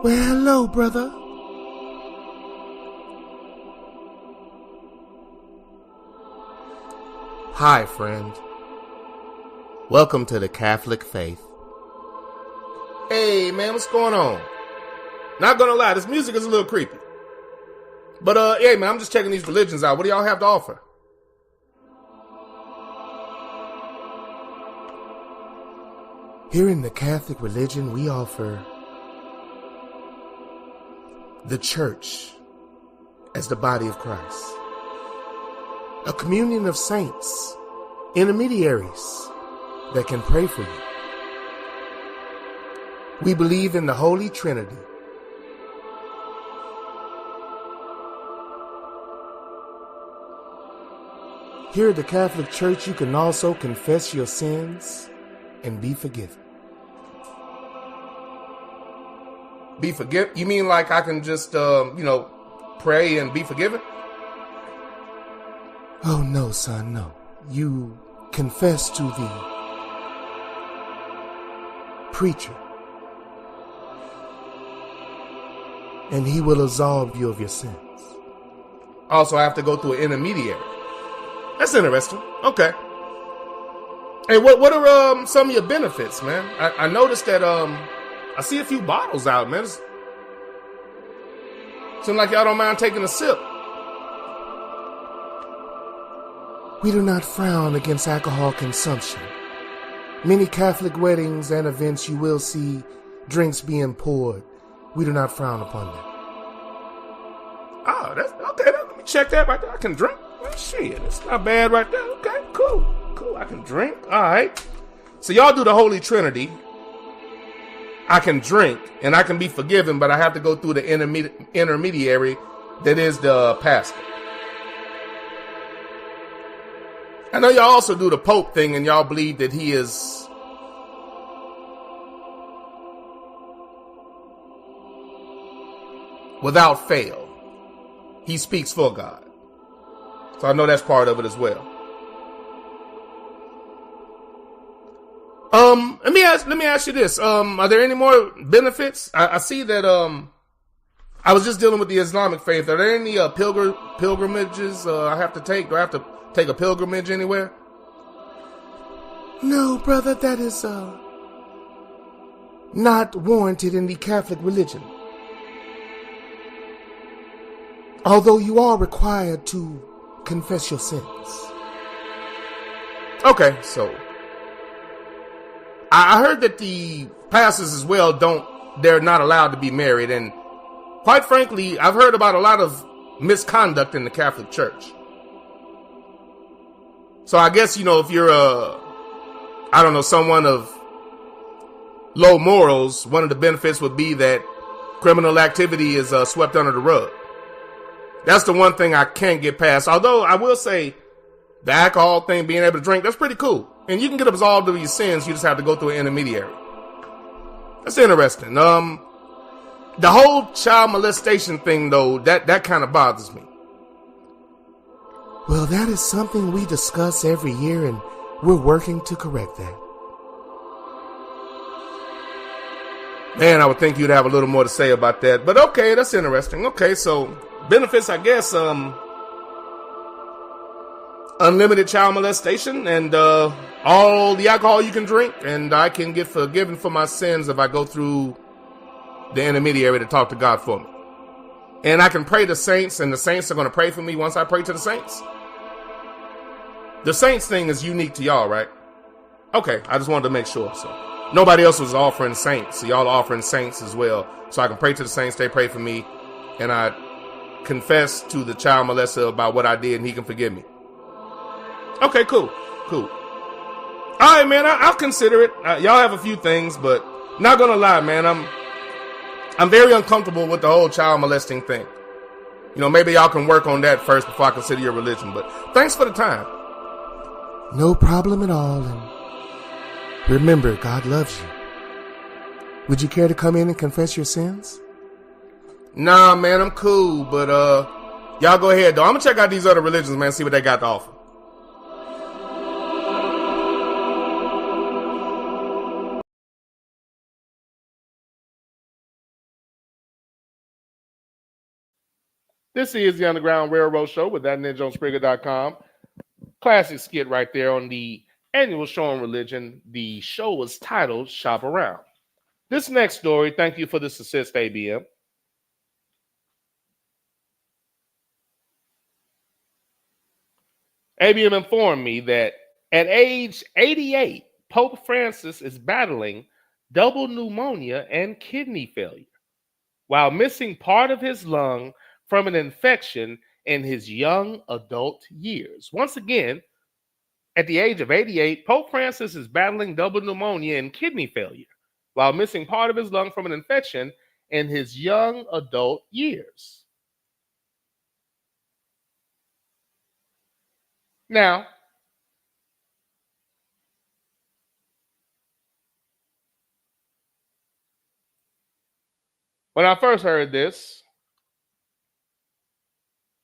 Well, hello, brother. Hi, friend. Welcome to the Catholic faith. Hey, man, what's going on? Not gonna lie, this music is a little creepy. But, hey, man, I'm just checking these religions out. What do y'all have to offer? Here in the Catholic religion, we offer the church as the body of Christ. A communion of saints, intermediaries that can pray for you. We believe in the Holy Trinity. Here at the Catholic Church, you can also confess your sins and be forgiven. Be forgiven? You mean like I can just, pray and be forgiven? Oh, no, son, no. You confess to the preacher, and he will absolve you of your sins. Also, I have to go through an intermediary. That's interesting. Okay. Hey, what are some of your benefits, man? I noticed that I see a few bottles out, man. Seems like y'all don't mind taking a sip. We do not frown against alcohol consumption. Many Catholic weddings and events you will see drinks being poured. We do not frown upon them. Oh, that's okay. Let me check that right there. I can drink. Well, shit, it's not bad right there. Okay, cool. I can drink. All right. So y'all do the Holy Trinity. I can drink and I can be forgiven, but I have to go through the intermediary that is the pastor. I know y'all also do the Pope thing, and y'all believe that he is without fail. He speaks for God. So I know that's part of it as well. Let me ask you this. Are there any more benefits? I see that I was just dealing with the Islamic faith. Are there any pilgrimages I have to take? Do I have to take a pilgrimage anywhere? No, brother, that is not warranted in the Catholic religion. Although you are required to confess your sins. Okay, so I heard that the pastors as well they're not allowed to be married, and quite frankly, I've heard about a lot of misconduct in the Catholic Church. So I guess, if you're someone of low morals, one of the benefits would be that criminal activity is swept under the rug. That's the one thing I can't get past. Although I will say the alcohol thing, being able to drink, that's pretty cool. And you can get absolved of your sins. You just have to go through an intermediary. That's interesting. The whole child molestation thing, though, that kind of bothers me. Well, that is something we discuss every year, and we're working to correct that. Man, I would think you'd have a little more to say about that. But okay, that's interesting. Okay, so benefits, I guess, unlimited child molestation and all the alcohol you can drink, and I can get forgiven for my sins if I go through the intermediary to talk to God for me. And I can pray to saints, and the saints are going to pray for me once I pray to the saints. The saints thing is unique to y'all, right? Okay, I just wanted to make sure. So nobody else was offering saints, so y'all are offering saints as well. So I can pray to the saints, they pray for me, and I confess to the child molester about what I did, and he can forgive me. Okay, cool. All right, man, I'll consider it. Y'all have a few things, but not gonna lie, man, I'm very uncomfortable with the whole child molesting thing. Maybe y'all can work on that first before I consider your religion, but thanks for the time. No problem at all, and remember, God loves you. Would you care to come in and confess your sins? Nah, man, I'm cool, but y'all go ahead, though. I'm gonna check out these other religions, man, see what they got to offer. This is the Underground Railroad Show with that ninja on Spreaker.com. Classic skit right there on the annual show on religion. The show is titled Shop Around. This next story, thank you for this assist, ABM. ABM informed me that at age 88, Pope Francis is battling double pneumonia and kidney failure while missing part of his lung from an infection in his young adult years. Once again, at the age of 88, Pope Francis is battling double pneumonia and kidney failure while missing part of his lung from an infection in his young adult years. Now, when I first heard this,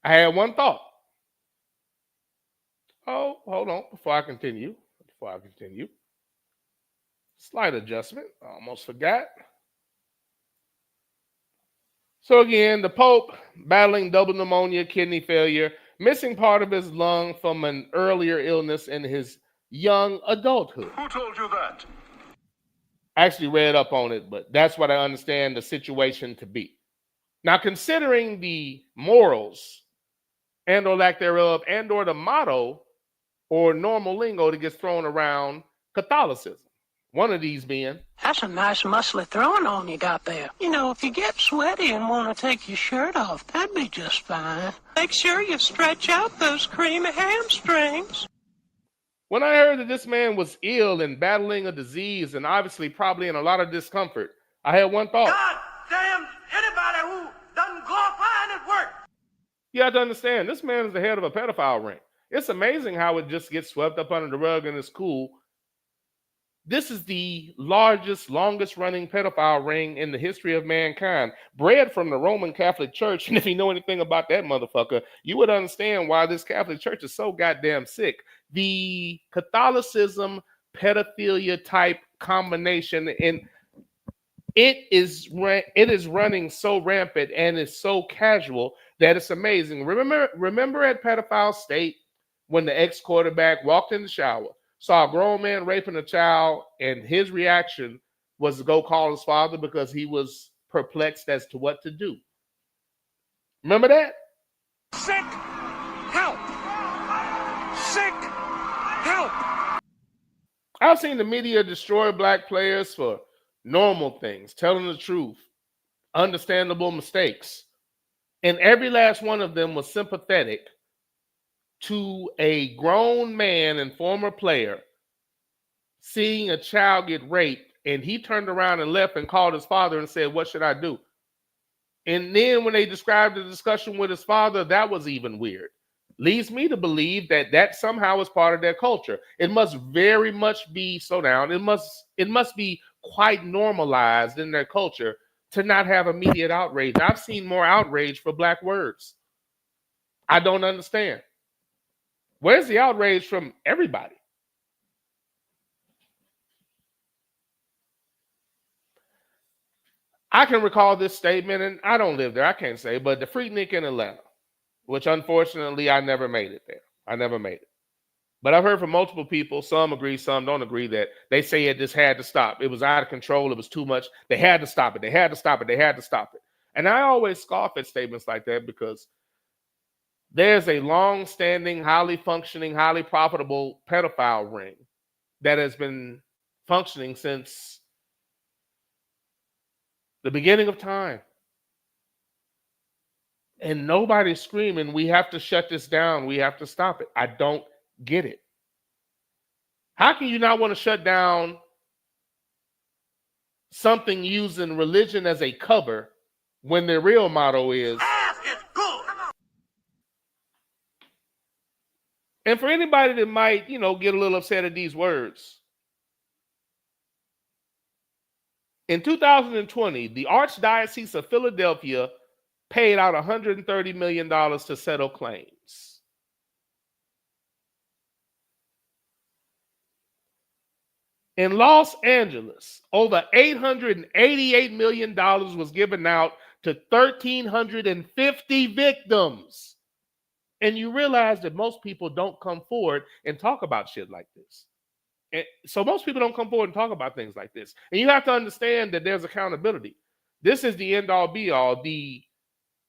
I had one thought. Oh, hold on. Before I continue. Slight adjustment. I almost forgot. So again, the Pope battling double pneumonia, kidney failure, missing part of his lung from an earlier illness in his young adulthood. Who told you that? I actually read up on it, but that's what I understand the situation to be. Now, considering the morals and or lack thereof and or the motto or normal lingo that gets thrown around Catholicism, one of these being, that's a nice muscly throwing on you got there. If you get sweaty and want to take your shirt off, that'd be just fine. Make sure you stretch out those creamy hamstrings. When I heard that this man was ill and battling a disease and obviously probably in a lot of discomfort, I had one thought. God damn anybody who doesn't go fine at work. You have to understand, this man is the head of a pedophile ring. It's amazing how it just gets swept up under the rug and it's cool. This is the largest, longest running pedophile ring in the history of mankind, bred from the Roman Catholic Church. And if you know anything about that motherfucker, you would understand why this Catholic Church is so goddamn sick. The Catholicism, pedophilia type combination, and it is running so rampant and is so casual that it's amazing. Remember at Pedophile State when the ex-quarterback walked in the shower, saw a grown man raping a child, and his reaction was to go call his father because he was perplexed as to what to do. Remember that? Sick help. Sick help. I've seen the media destroy black players for normal things, telling the truth, understandable mistakes. And every last one of them was sympathetic to a grown man and former player seeing a child get raped, and he turned around and left and called his father and said, "What should I do?" And then when they described the discussion with his father, that was even weird. Leads me to believe that that somehow is part of their culture. It must very much be so down. It must be quite normalized in their culture to not have immediate outrage. I've seen more outrage for black words. I don't understand. Where's the outrage from everybody? I can recall this statement, and I don't live there, I can't say, but the Freaknik in Atlanta, which unfortunately I never made it there. I never made it. But I've heard from multiple people, some agree, some don't agree, that they say it just had to stop. It was out of control. It was too much. They had to stop it. They had to stop it. They had to stop it. And I always scoff at statements like that because there's a long-standing, highly functioning, highly profitable pedophile ring that has been functioning since the beginning of time. And nobody's screaming, we have to shut this down. We have to stop it. I don't get it. How can you not want to shut down something using religion as a cover when the real motto is? And for anybody that might, get a little upset at these words, in 2020, the Archdiocese of Philadelphia paid out $130 million to settle claims. In Los Angeles, over $888 million was given out to 1,350 victims. And you realize that most people don't come forward and talk about shit like this. And so most people don't come forward and talk about things like this. And you have to understand that there's accountability. This is the end all be all. The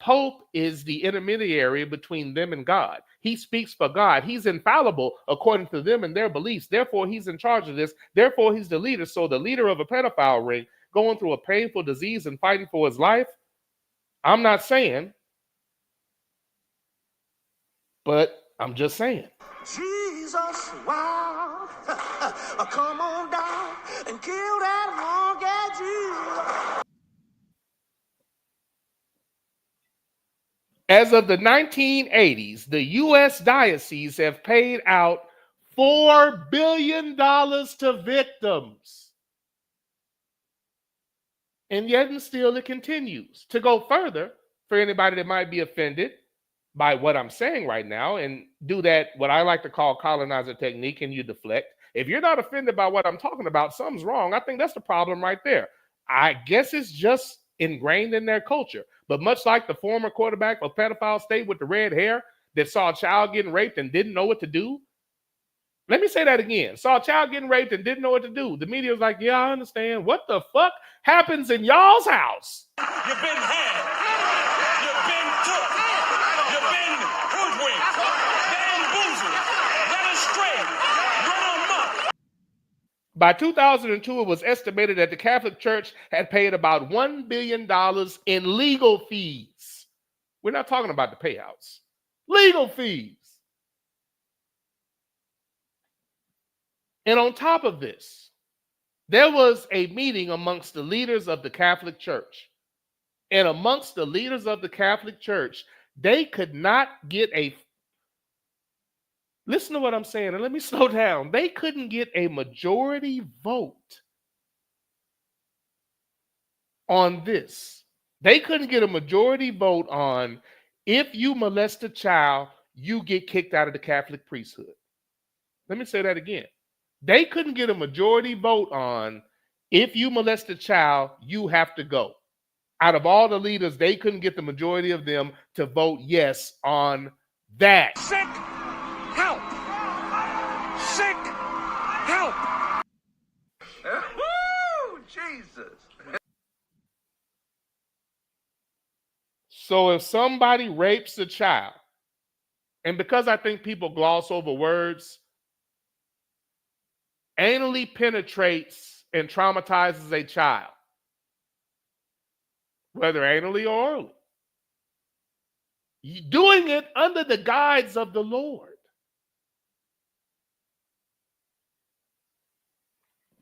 Pope is the intermediary between them and God. He speaks for God. He's infallible according to them and their beliefs. Therefore, he's in charge of this. Therefore, he's the leader. So the leader of a pedophile ring going through a painful disease and fighting for his life, I'm not saying, but I'm just saying. Jesus, wow, come on down and kill that honky Jesus. As of the 1980s, the U.S. dioceses have paid out $4 billion to victims. And yet and still it continues. To go further, for anybody that might be offended by what I'm saying right now and do that, what I like to call colonizer technique, and you deflect. If you're not offended by what I'm talking about, something's wrong. I think that's the problem right there. I guess it's just ingrained in their culture. But much like the former quarterback of pedophile state with the red hair that saw a child getting raped and didn't know what to do. Let me say that again. Saw a child getting raped and didn't know what to do. The media was like, yeah, I understand. What the fuck happens in y'all's house? You've been had. You've been took. You've been hoodwinked. Bamboozled. Led astray. Run amok. By 2002, it was estimated that the Catholic Church had paid about $1 billion in legal fees. We're not talking about the payouts. Legal fees. And on top of this, there was a meeting amongst the leaders of the Catholic Church. And amongst the leaders of the Catholic Church, they could not get a... Listen to what I'm saying, and let me slow down. They couldn't get a majority vote on this. They couldn't get a majority vote on if you molest a child, you get kicked out of the Catholic priesthood. Let me say that again. They couldn't get a majority vote on if you molest a child, you have to go. Out of all the leaders, they couldn't get the majority of them to vote yes on that. Sick help. Sick help. Woo, Jesus. So if somebody rapes a child, and because I think people gloss over words, anally penetrates and traumatizes a child, whether anally or orally. Doing it under the guides of the Lord.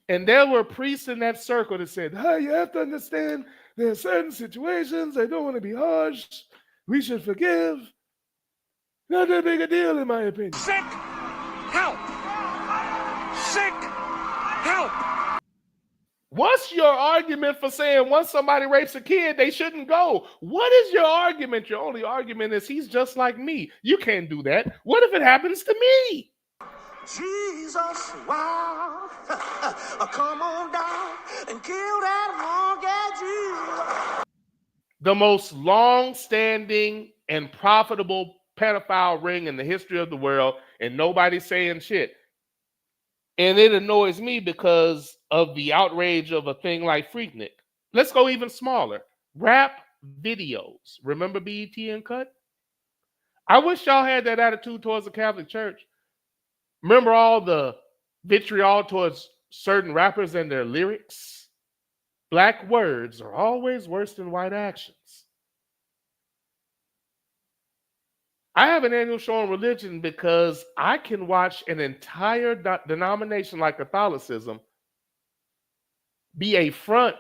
And there were priests in that circle that said, hey, you have to understand there are certain situations, they don't want to be harsh. We should forgive. Not that big a deal, in my opinion. Sick help. Sick help. What's your argument for saying once somebody rapes a kid, they shouldn't go? What is your argument? Your only argument is he's just like me. You can't do that. What if it happens to me? Jesus, wow. Come on down and kill that monkey. The most long-standing and profitable pedophile ring in the history of the world, and nobody's saying shit. And it annoys me because of the outrage of a thing like Freaknik. Let's go even smaller. Rap videos. Remember BET Uncut? I wish y'all had that attitude towards the Catholic Church. Remember all the vitriol towards certain rappers and their lyrics? Black words are always worse than white actions. I have an annual show on religion because I can watch an entire denomination like Catholicism be a front.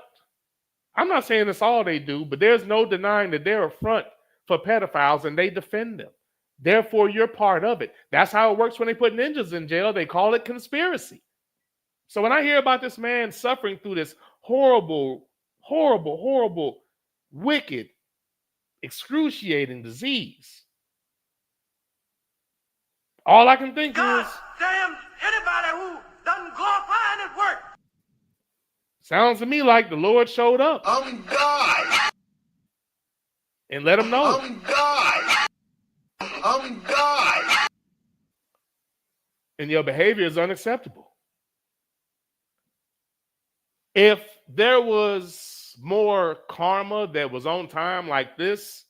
I'm not saying that's all they do, but there's no denying that they're a front for pedophiles and they defend them. Therefore, you're part of it. That's how it works when they put ninjas in jail. They call it conspiracy. So when I hear about this man suffering through this horrible, wicked, excruciating disease, all I can think is, Damn anybody who doesn't glorify his work. Sounds to me like the Lord showed up. God. And let him know. God. God. And your behavior is unacceptable. If there was more karma that was on time like this,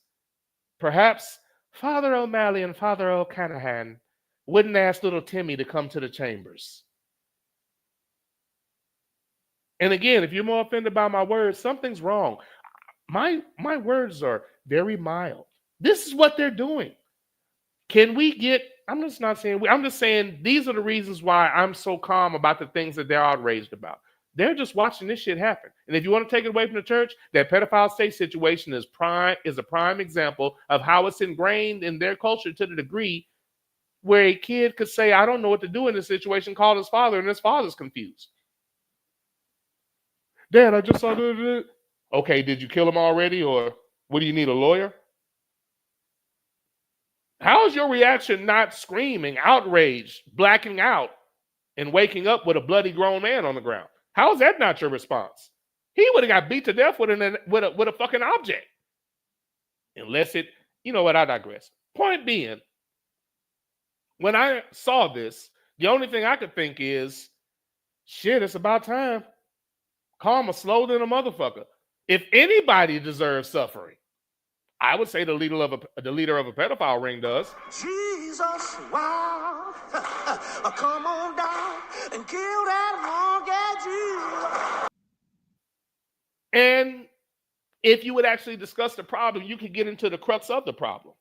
perhaps Father O'Malley and Father O'Canahan wouldn't ask little Timmy to come to the chambers. And again, if you're more offended by my words, something's wrong. My words are very mild. This is what they're doing. Can we get, I'm just saying these are the reasons why I'm so calm about the things that they're outraged about. They're just watching this shit happen. And if you want to take it away from the church, that pedophile state situation is a prime example of how it's ingrained in their culture to the degree where a kid could say, I don't know what to do in this situation, call his father, and his father's confused. Dad, I just saw that. Okay, did you kill him already? Or what do you need, a lawyer? How is your reaction not screaming, outraged, blacking out, and waking up with a bloody grown man on the ground? How is that not your response? He would have got beat to death with a fucking object. Unless it, you know what, I digress. Point being, when I saw this, the only thing I could think is, shit, it's about time. Karma slow than a motherfucker. If anybody deserves suffering, I would say the leader of a pedophile ring does. Jesus, wow. Come on down and kill that monkey, Jesus. And if you would actually discuss the problem, you could get into the crux of the problem.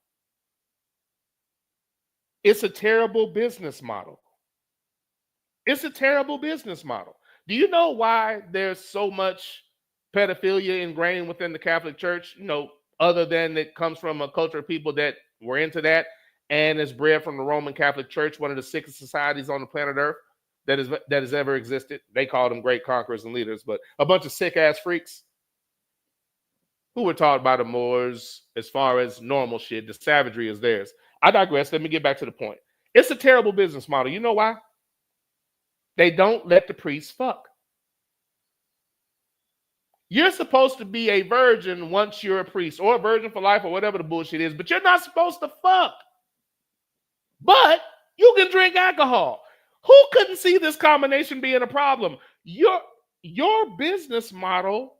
It's a terrible business model. It's a terrible business model. Do you know why there's so much pedophilia ingrained within the Catholic Church? You know, other than it comes from a culture of people that were into that and is bred from the Roman Catholic Church, one of the sickest societies on the planet Earth that has ever existed. They call them great conquerors and leaders, but a bunch of sick-ass freaks who were taught by the Moors as far as normal shit. The savagery is theirs. I digress. Let me get back to the point. It's a terrible business model. You know why? They don't let the priests fuck. You're supposed to be a virgin once you're a priest, or a virgin for life, or whatever the bullshit is, but you're not supposed to fuck. But you can drink alcohol. Who couldn't see this combination being a problem? Your business model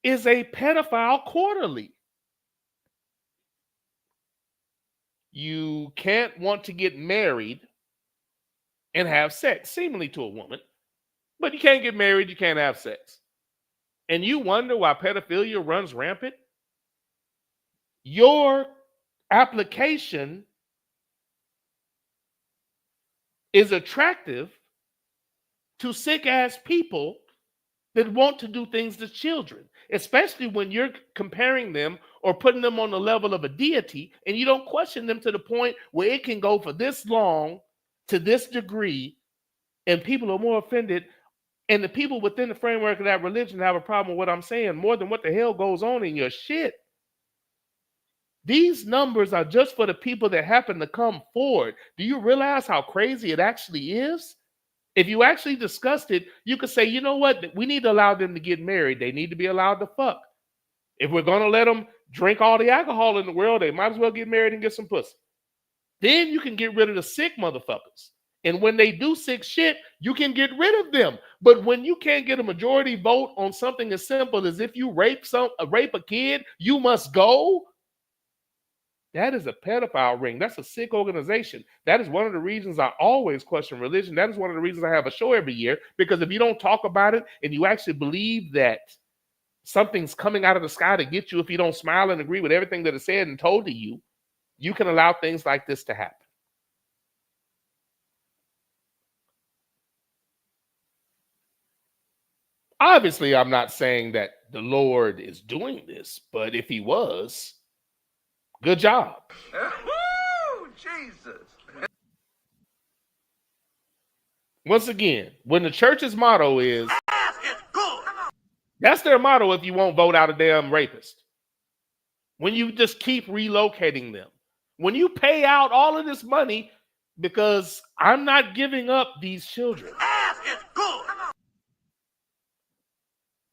is a pedophile quarterly. You can't want to get married and have sex, seemingly to a woman, but you can't get married, you can't have sex. and you wonder why pedophilia runs rampant, your application is attractive to sick-ass people that want to do things to children, especially when you're comparing them or putting them on the level of a deity, and you don't question them to the point where it can go for this long to this degree, and people are more offended. And the people within the framework of that religion have a problem with what I'm saying more than what the hell goes on in your shit. These numbers are just for the people that happen to come forward. Do you realize how crazy it actually is? If you actually discussed it, you could say, you know what? We need to allow them to get married. They need to be allowed to fuck. If we're going to let them drink all the alcohol in the world, they might as well get married and get some pussy. Then you can get rid of the sick motherfuckers. And when they do sick shit, you can get rid of them. But when you can't get a majority vote on something as simple as if you rape a kid, you must go. That is a pedophile ring. That's a sick organization. That is one of the reasons I always question religion. That is one of the reasons I have a show every year, because if you don't talk about it and you actually believe that something's coming out of the sky to get you, if you don't smile and agree with everything that is said and told to you, you can allow things like this to happen. Obviously, I'm not saying that the Lord is doing this, but if he was, good job. Woo, Jesus. Once again, when the church's motto is, that's their motto if you won't vote out a damn rapist. When you just keep relocating them. When you pay out all of this money because I'm not giving up these children.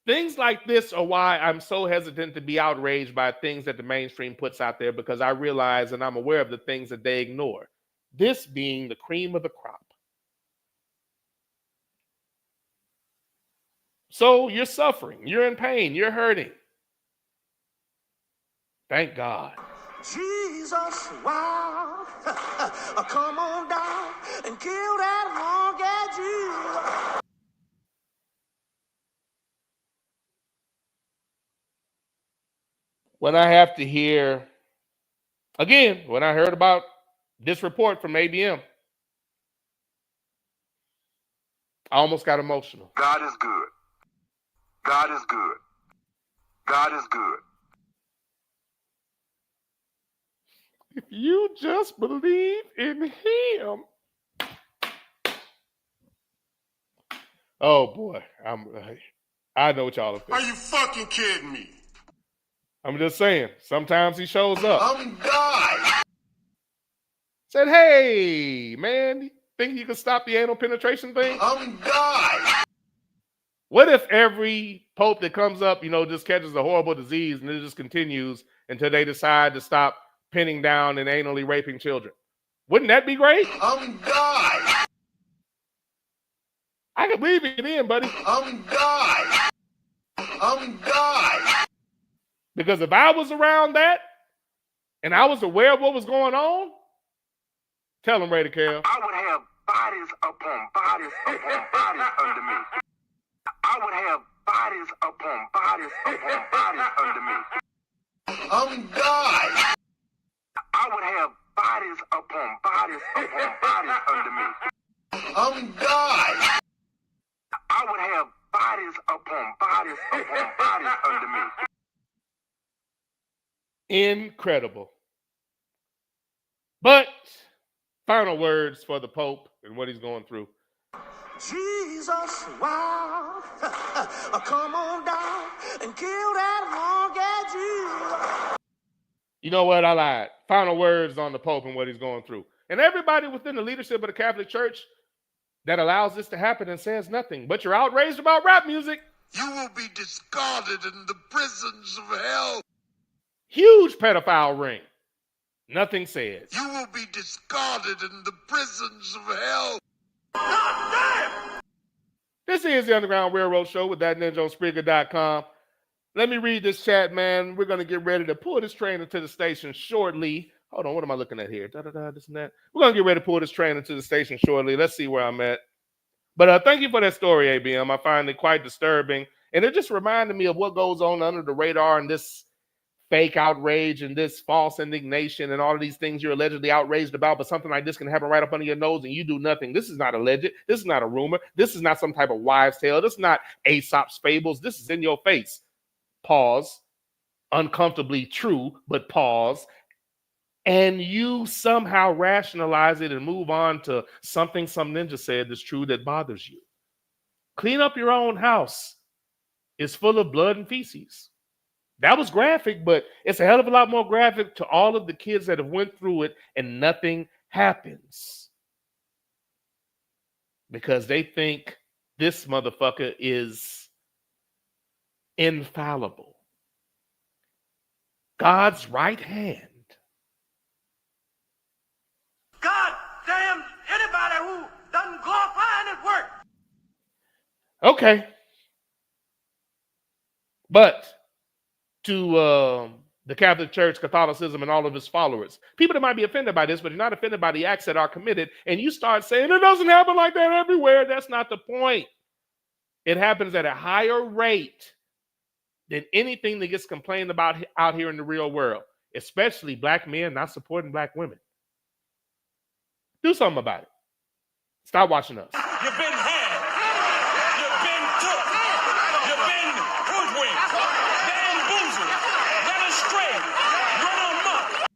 Things like this are why I'm so hesitant to be outraged by things that the mainstream puts out there, because I realize and I'm aware of the things that they ignore. This being the cream of the crop. So you're suffering, you're in pain, you're hurting. Thank God. Jesus, wow. Come on down and kill that hog at you. When I have to hear, again, when I heard about this report from ABM, I almost got emotional. God is good. God is good. God is good. If you just believe in him. Oh boy, I know what y'all are thinking. Are you fucking kidding me? I'm just saying, sometimes he shows up. I'm God. Said, hey, man, think you can stop the anal penetration thing? I'm God. What if every pope that comes up, just catches a horrible disease and it just continues until they decide to stop pinning down and anally raping children? Wouldn't that be great? I'm God. I can believe it in, buddy. I'm God. I'm God. Because if I was around that and I was aware of what was going on, tell him, Ray Cal. I would have bodies upon bodies upon bodies under me. I would have bodies upon bodies upon bodies under me. I'm God. I would have bodies upon bodies upon bodies under me. I'm God. I would have bodies upon bodies upon bodies under me. Incredible. But final words for the Pope and what he's going through. Jesus, wow. Come on down and kill that hog at you. You know what? I lied. Final words on the Pope and what he's going through. And everybody within the leadership of the Catholic Church that allows this to happen and says nothing. But you're outraged about rap music. You will be discarded in the prisons of hell. Huge pedophile ring. Nothing said. You will be discarded in the prisons of hell. This is the Underground Railroad Show with that ninja on Spreaker.com. Let me read this chat, man. We're going to get ready to pull this train into the station shortly. Hold on, what am I looking at here? This and that. We're going to get ready to pull this train into the station shortly. Let's see where I'm at. But thank you for that story, ABM. I find it quite disturbing. And it just reminded me of what goes on under the radar and this fake outrage and this false indignation and all of these things you're allegedly outraged about, but something like this can happen right up under your nose and you do nothing. This is not alleged. This is not a rumor. This is not some type of wives' tale. This is not Aesop's fables. This is in your face. Pause. Uncomfortably true, but pause. And you somehow rationalize it and move on to something some ninja said that's true that bothers you. Clean up your own house. It's full of blood and feces. That was graphic, but it's a hell of a lot more graphic to all of the kids that have went through it and nothing happens. Because they think this motherfucker is infallible. God's right hand. God damn anybody who doesn't glorify in his work. Okay. But to the Catholic Church, Catholicism, and all of its followers, people that might be offended by this, but you're not offended by the acts that are committed, and you start saying it doesn't happen like that everywhere. That's not the point. It happens at a higher rate than anything that gets complained about out here in the real world, especially black men not supporting black women. Do something about it. Stop watching us. You've been had. You've been took. You've been hoodwinked. Bamboozled. Led astray. Run amok.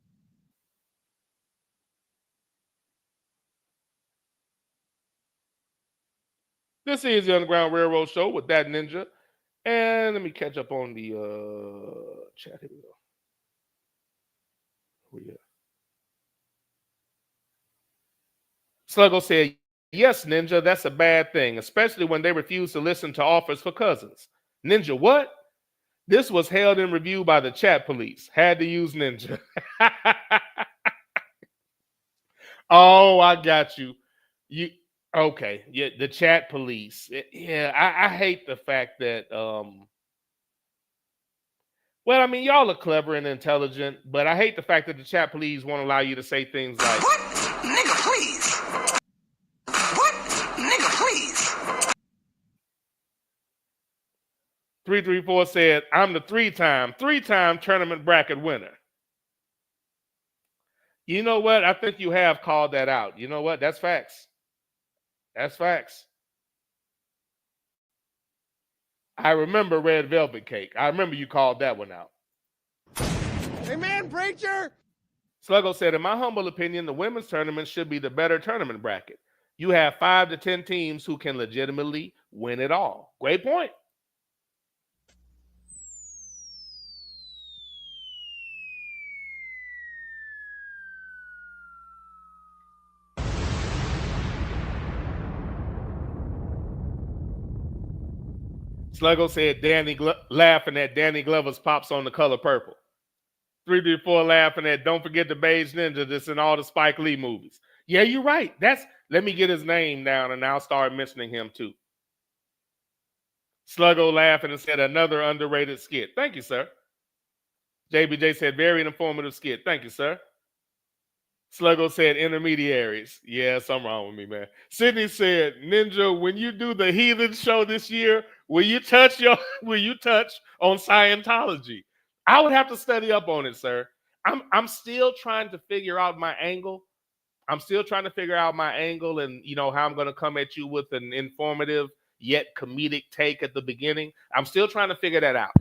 This is the Underground Railroad Show with that ninja. And let me catch up on the chat. Here we go. Where we at? Sluggo said, yes, Ninja, that's a bad thing, especially when they refuse to listen to offers for cousins. Ninja, what? This was held in review by the chat police. Had to use Ninja. Oh, I got you. Okay, yeah, the chat police. Yeah, I hate the fact that well, I mean, y'all are clever and intelligent, but I hate the fact that the chat police won't allow you to say things like, What? Nigga, please. What? Nigga, please. 334 said, I'm the three-time tournament bracket winner. You know what? I think you have called that out. You know what? That's facts. That's facts. I remember Red Velvet Cake. I remember you called that one out. Amen, preacher. Sluggo said, in my humble opinion, the women's tournament should be the better tournament bracket. You have 5 to 10 teams who can legitimately win it all. Great point. Sluggo said, laughing at Danny Glover's Pops on the Color Purple. 334 laughing at Don't Forget the Beige Ninja that's in all the Spike Lee movies. Yeah, you're right. Let me get his name down and I'll start mentioning him too. Sluggo laughing and said, another underrated skit. Thank you, sir. JBJ said, very informative skit. Thank you, sir. Sluggo said, intermediaries. Yeah, something wrong with me, man. Sydney said, Ninja, when you do the Heathen show this year, will you touch on Scientology? I would have to study up on it, sir. I'm still trying to figure out my angle. I'm still trying to figure out my angle and, you know, how I'm going to come at you with an informative yet comedic take at the beginning. I'm still trying to figure that out.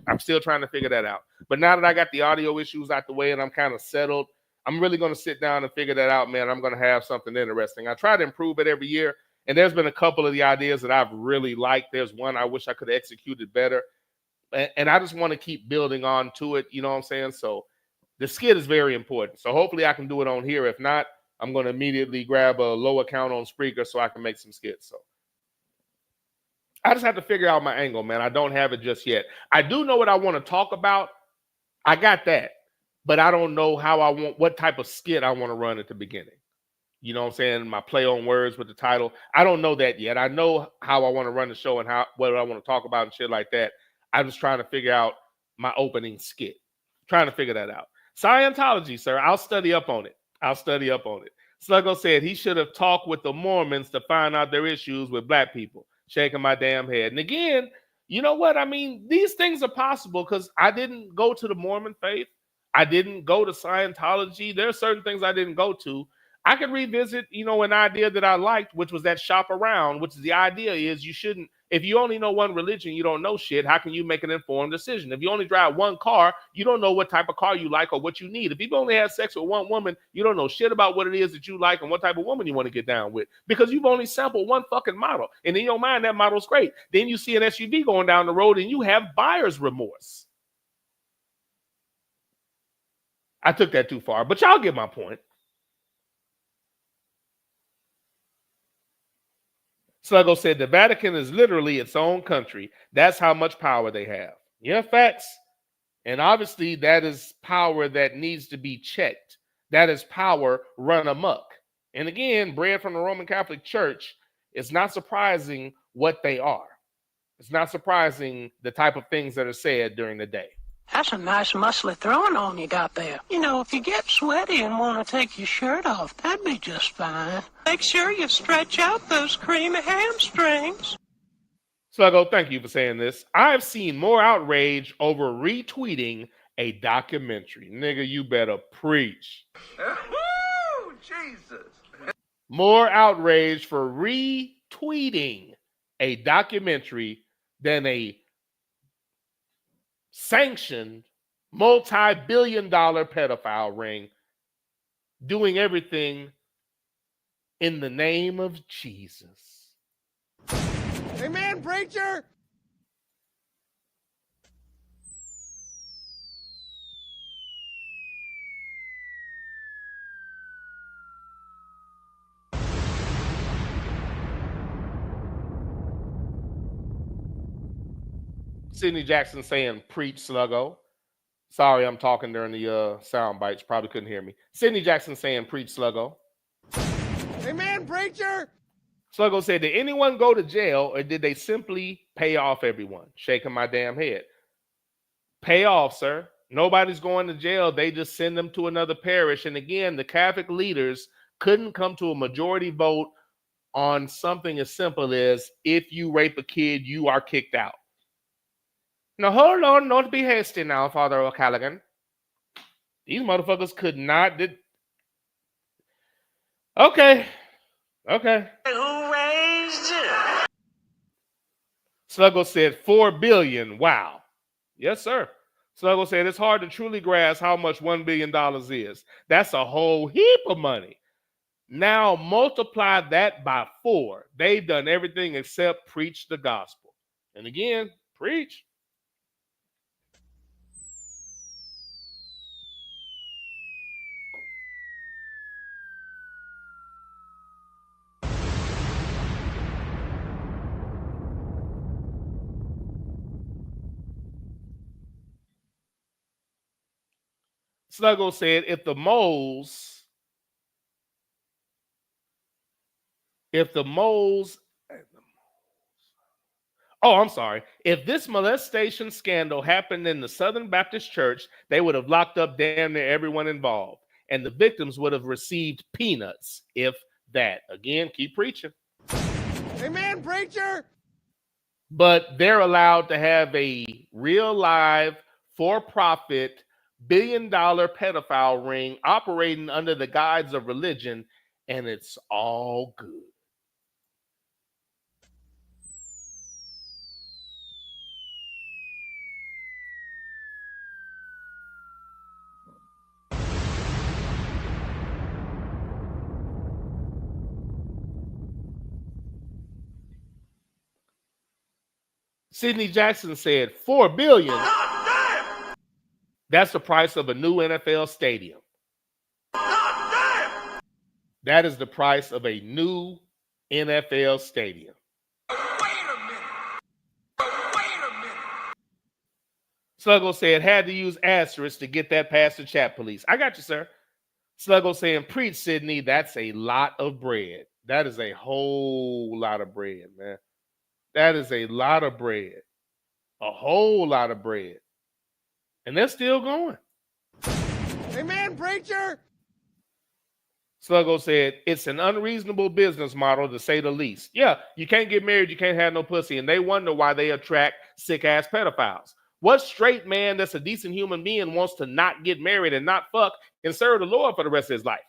But now that I got the audio issues out the way and I'm kind of settled, I'm really going to sit down and figure that out, man. I'm going to have something interesting. I try to improve it every year, and there's been a couple of the ideas that I've really liked. There's one I wish I could have executed better, and I just want to keep building on to it, you know what I'm saying? So the skit is very important. So hopefully I can do it on here. If not, I'm going to immediately grab a low account on Spreaker so I can make some skits. So I just have to figure out my angle, man. I don't have it just yet. I do know what I want to talk about. I got that. But I don't know what type of skit I want to run at the beginning. You know what I'm saying? My play on words with the title. I don't know that yet. I know how I want to run the show and what I want to talk about and shit like that. I'm just trying to figure out my opening skit. Trying to figure that out. Scientology, sir. I'll study up on it. Sluggo said he should have talked with the Mormons to find out their issues with black people. Shaking my damn head. And again, you know what? I mean, these things are possible because I didn't go to the Mormon faith. I didn't go to Scientology. There are certain things I didn't go to. I could revisit, an idea that I liked, which was that shop around, which is the idea is you shouldn't, if you only know one religion, you don't know shit. How can you make an informed decision? If you only drive one car, you don't know what type of car you like or what you need. If you only have sex with one woman, you don't know shit about what it is that you like and what type of woman you want to get down with because you've only sampled one fucking model. And in your mind, that model's great. Then you see an SUV going down the road and you have buyer's remorse. I took that too far, but y'all get my point. Sluggo said the Vatican is literally its own country. That's how much power they have. Yeah, facts. And obviously that is power that needs to be checked. That is power run amok. And again, bred from the Roman Catholic Church, it's not surprising what they are. It's not surprising the type of things that are said during the day. That's a nice muscly throwing on you got there. If you get sweaty and want to take your shirt off, that'd be just fine. Make sure you stretch out those creamy hamstrings. Sluggo, thank you for saying this. I've seen more outrage over retweeting a documentary. Nigga, you better preach. Jesus. More outrage for retweeting a documentary than a sanctioned multi-billion-dollar pedophile ring doing everything in the name of Jesus. Amen, preacher. Sidney Jackson saying, preach, Sluggo. Sorry, I'm talking during the sound bites. Probably couldn't hear me. Sidney Jackson saying, preach, Sluggo. Amen, preacher. Sluggo said, did anyone go to jail or did they simply pay off everyone? Shaking my damn head. Pay off, sir. Nobody's going to jail. They just send them to another parish. And again, the Catholic leaders couldn't come to a majority vote on something as simple as if you rape a kid, you are kicked out. Now, hold on, don't be hasty now, Father O'Callaghan. These motherfuckers could not. Okay. Who raised you? Sluggo said $4 billion. Wow. Yes, sir. Sluggo said it's hard to truly grasp how much $1 billion is. That's a whole heap of money. Now multiply that by 4. They've done everything except preach the gospel. And again, preach. Sluggo said, if the moles, if this molestation scandal happened in the Southern Baptist Church, they would have locked up damn near everyone involved. And the victims would have received peanuts, if that. Again, keep preaching. Amen, preacher. But they're allowed to have a real live, for-profit, billion-dollar pedophile ring operating under the guise of religion, and it's all good. Sidney Jackson said $4 billion. That's the price of a new NFL stadium. That is the price of a new NFL stadium. Sluggo said, had to use asterisk to get that past the chat police. I got you, sir. Sluggo saying, preach, Sidney. That's a lot of bread. That is a whole lot of bread, man. That is a lot of bread. A whole lot of bread. And they're still going. Amen, preacher. Sluggo said, it's an unreasonable business model to say the least. Yeah, you can't get married, you can't have no pussy, and they wonder why they attract sick-ass pedophiles. What straight man that's a decent human being wants to not get married and not fuck and serve the Lord for the rest of his life?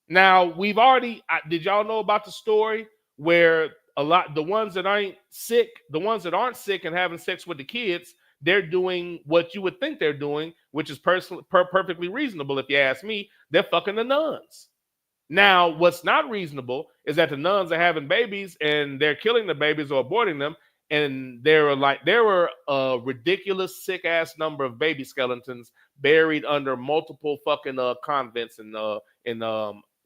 Now, we've already, did y'all know about the story where the ones that aren't sick and having sex with the kids, they're doing what you would think they're doing, which is perfectly reasonable if you ask me. They're fucking the nuns. Now, what's not reasonable is that the nuns are having babies and they're killing the babies or aborting them. And there were a ridiculous sick ass number of baby skeletons buried under multiple fucking convents and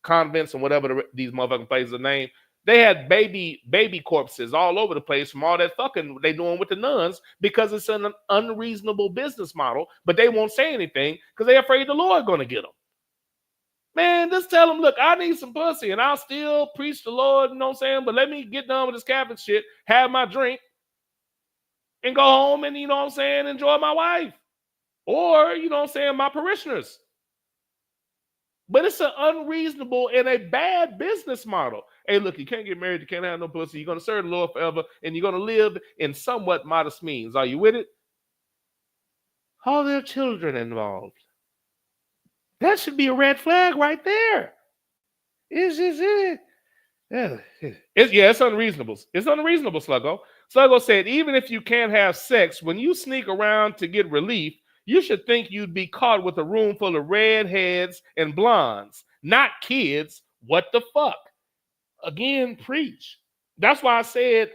convents and whatever these motherfucking places are named. They had baby corpses all over the place from all that fucking they doing with the nuns because it's an unreasonable business model, but they won't say anything because they're afraid the Lord going to get them. Man, just tell them, look, I need some pussy and I'll still preach the Lord, you know what I'm saying? But let me get done with this Catholic shit, have my drink, and go home and, you know what I'm saying, enjoy my wife. Or, you know what I'm saying, my parishioners. But it's an unreasonable and a bad business model. Hey, look, you can't get married, you can't have no pussy, you're going to serve the Lord forever, and you're going to live in somewhat modest means. Are you with it? Are there children involved? That should be a red flag right there. It's unreasonable. It's unreasonable, Sluggo. Sluggo said, even if you can't have sex, when you sneak around to get relief, you should think you'd be caught with a room full of redheads and blondes, not kids. What the fuck? Again, preach. That's why I said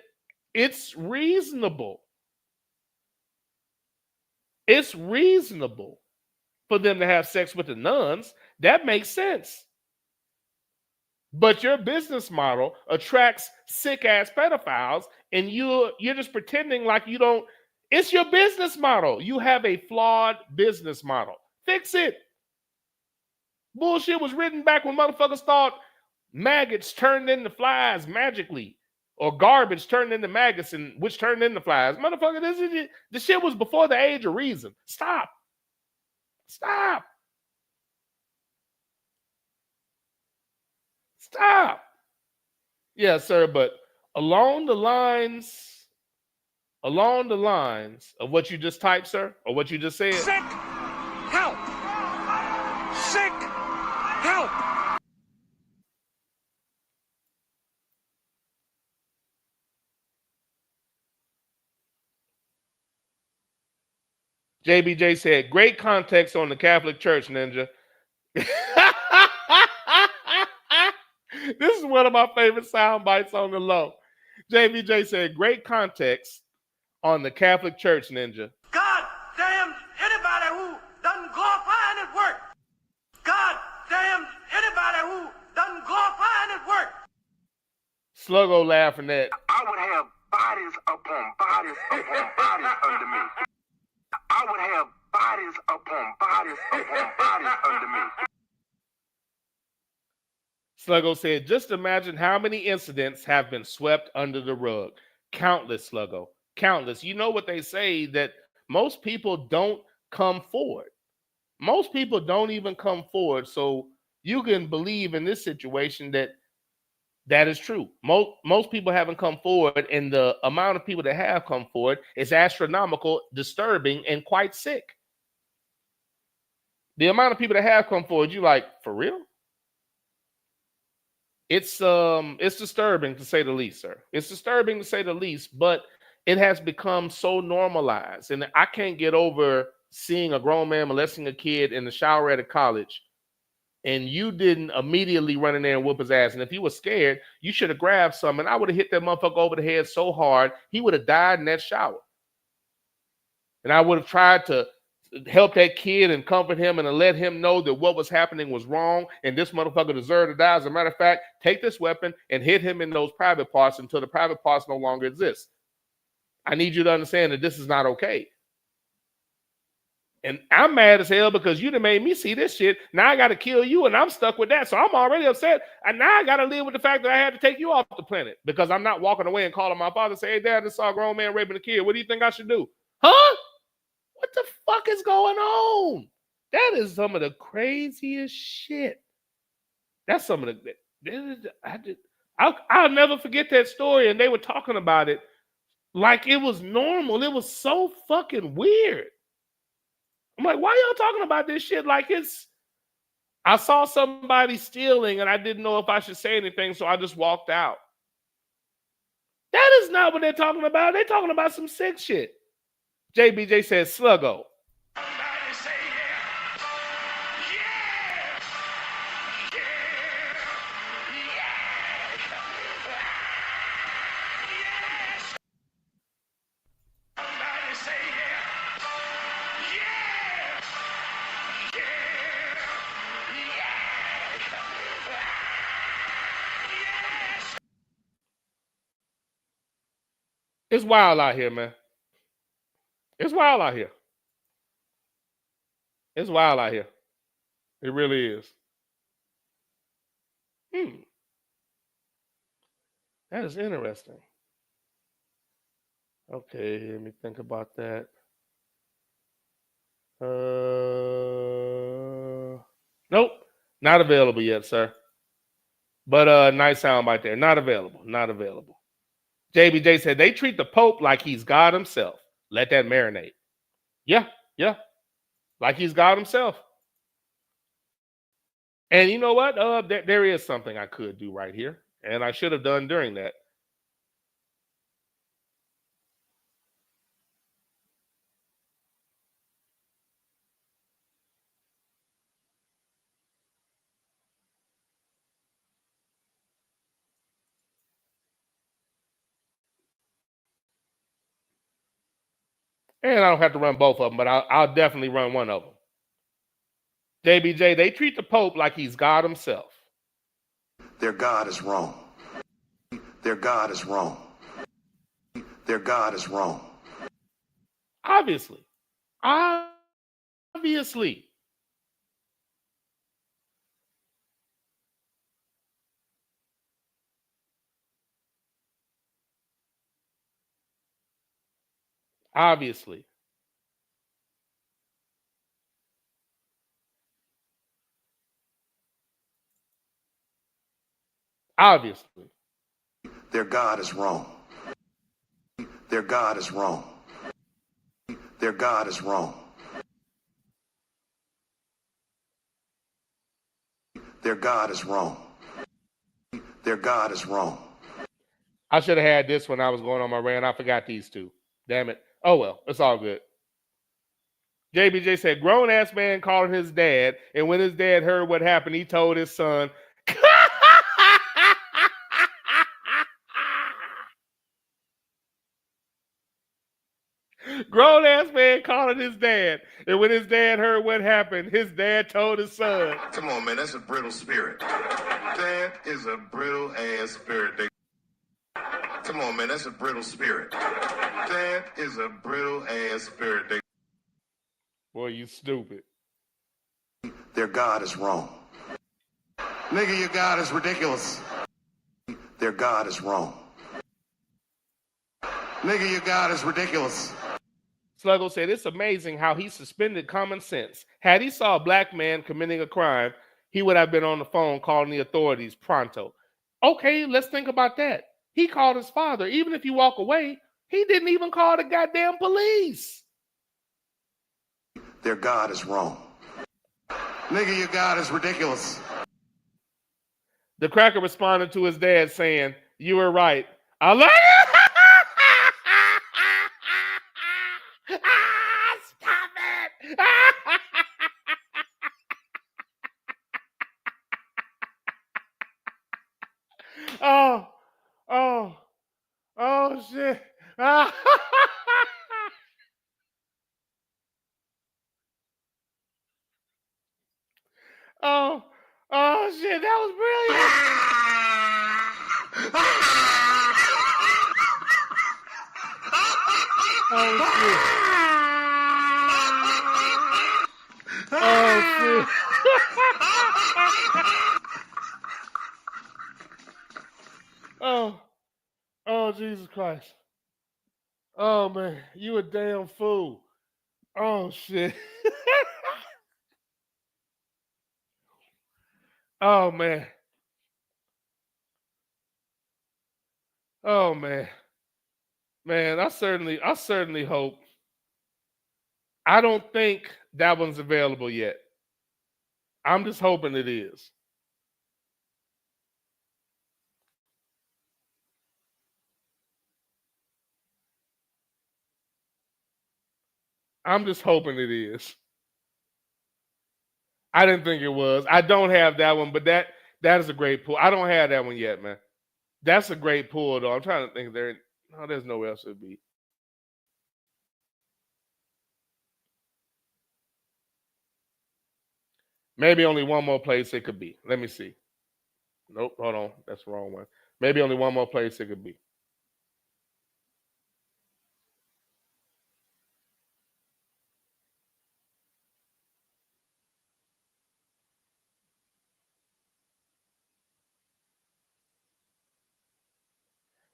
it's reasonable. It's reasonable for them to have sex with the nuns. That makes sense. But your business model attracts sick-ass pedophiles, and you're just pretending like you don't. It's your business model. You have a flawed business model. Fix it. Bullshit was written back when motherfuckers thought maggots turned into flies magically, or garbage turned into maggots, and which turned into flies. Motherfucker, this shit was before the age of reason. Stop. Stop. Stop. Yeah, sir, but along the lines of what you just typed, sir, or what you just said. Sick help. Sick help. JBJ said, great context on the Catholic Church, Ninja. This is one of my favorite sound bites on the low. JBJ said, great context on the Catholic Church, Ninja. God damn anybody who doesn't glorify his work. God damn anybody who doesn't glorify his work. Sluggo laughing at. I would have bodies upon bodies upon bodies under me. I would have bodies upon bodies upon bodies under me. Sluggo said, just imagine how many incidents have been swept under the rug. Countless, Sluggo. Countless. You know what they say, that most people don't come forward. Most people don't even come forward. So you can believe in this situation that is true. Most people haven't come forward, and the amount of people that have come forward is astronomical, disturbing, and quite sick. The amount of people that have come forward, you like, for real? It's disturbing to say the least, sir. It's disturbing to say the least, but it has become so normalized. And I can't get over seeing a grown man molesting a kid in the shower at a college, and you didn't immediately run in there and whoop his ass. And if he was scared, you should have grabbed some, and I would have hit that motherfucker over the head so hard, he would have died in that shower. And I would have tried to help that kid and comfort him and to let him know that what was happening was wrong and this motherfucker deserved to die. As a matter of fact, take this weapon and hit him in those private parts until the private parts no longer exist. I need you to understand that this is not okay. And I'm mad as hell because you done made me see this shit. Now I got to kill you, and I'm stuck with that. So I'm already upset. And now I got to live with the fact that I had to take you off the planet because I'm not walking away and calling my father and say, hey, Dad, I just saw a grown man raping a kid. What do you think I should do? Huh? What the fuck is going on? That is some of the craziest shit. That's some of I'll never forget that story. And they were talking about it like it was normal. It was so fucking weird. I'm like, why y'all talking about this shit like it's... I saw somebody stealing and I didn't know if I should say anything, so I just walked out. That is not what they're talking about. They're talking about some sick shit. JBJ says Sluggo. It's wild out here, man. It's wild out here. It's wild out here. It really is. That is interesting. Okay, let me think about that. Nope, not available yet, sir. But nice soundbite there. Not available. Not available. JBJ said they treat the Pope like he's God himself. Let that marinate. Yeah. Like he's God himself. And you know what? There is something I could do right here. And I should have done during that. And I don't have to run both of them, but I'll definitely run one of them. JBJ, they treat the Pope like he's God himself. Their God is wrong. Their God is wrong. Their God is wrong. Obviously. Obviously. Their God is wrong. Their God is wrong. Their God is wrong. Their God is wrong. Their God is wrong. I should have had this when I was going on my rant. I forgot these two. Damn it. Oh, well, it's all good. JBJ said, grown-ass man calling his dad, and when his dad heard what happened, he told his son, grown-ass man calling his dad, and when his dad heard what happened, his dad told his son. Come on, man, that's a brittle spirit. That is a brittle-ass spirit. Come on, man, that's a brittle spirit. That is a brittle-ass spirit. Boy, you stupid. Their God is wrong. Nigga, your God is ridiculous. Their God is wrong. Nigga, your God is ridiculous. Sluggo said, it's amazing how he suspended common sense. Had he saw a black man committing a crime, he would have been on the phone calling the authorities pronto. Okay, let's think about that. He called his father. Even if you walk away, he didn't even call the goddamn police. Their God is wrong. Nigga, your God is ridiculous. The cracker responded to his dad saying, you were right. I love you. Stop it. Oh, shit. Oh, shit, that was brilliant. Oh, shit. Oh, Jesus Christ. Oh, man, you a damn fool. Oh, shit. Oh, man. Oh man. Man, I certainly hope. I don't think that one's available yet. I'm just hoping it is. I'm just hoping it is. I didn't think it was. I don't have that one, but that is a great pull. I don't have that one yet, man. That's a great pull, though. I'm trying to think there's nowhere else it would be. Maybe only one more place it could be. Let me see. Nope, hold on. That's the wrong one. Maybe only one more place it could be.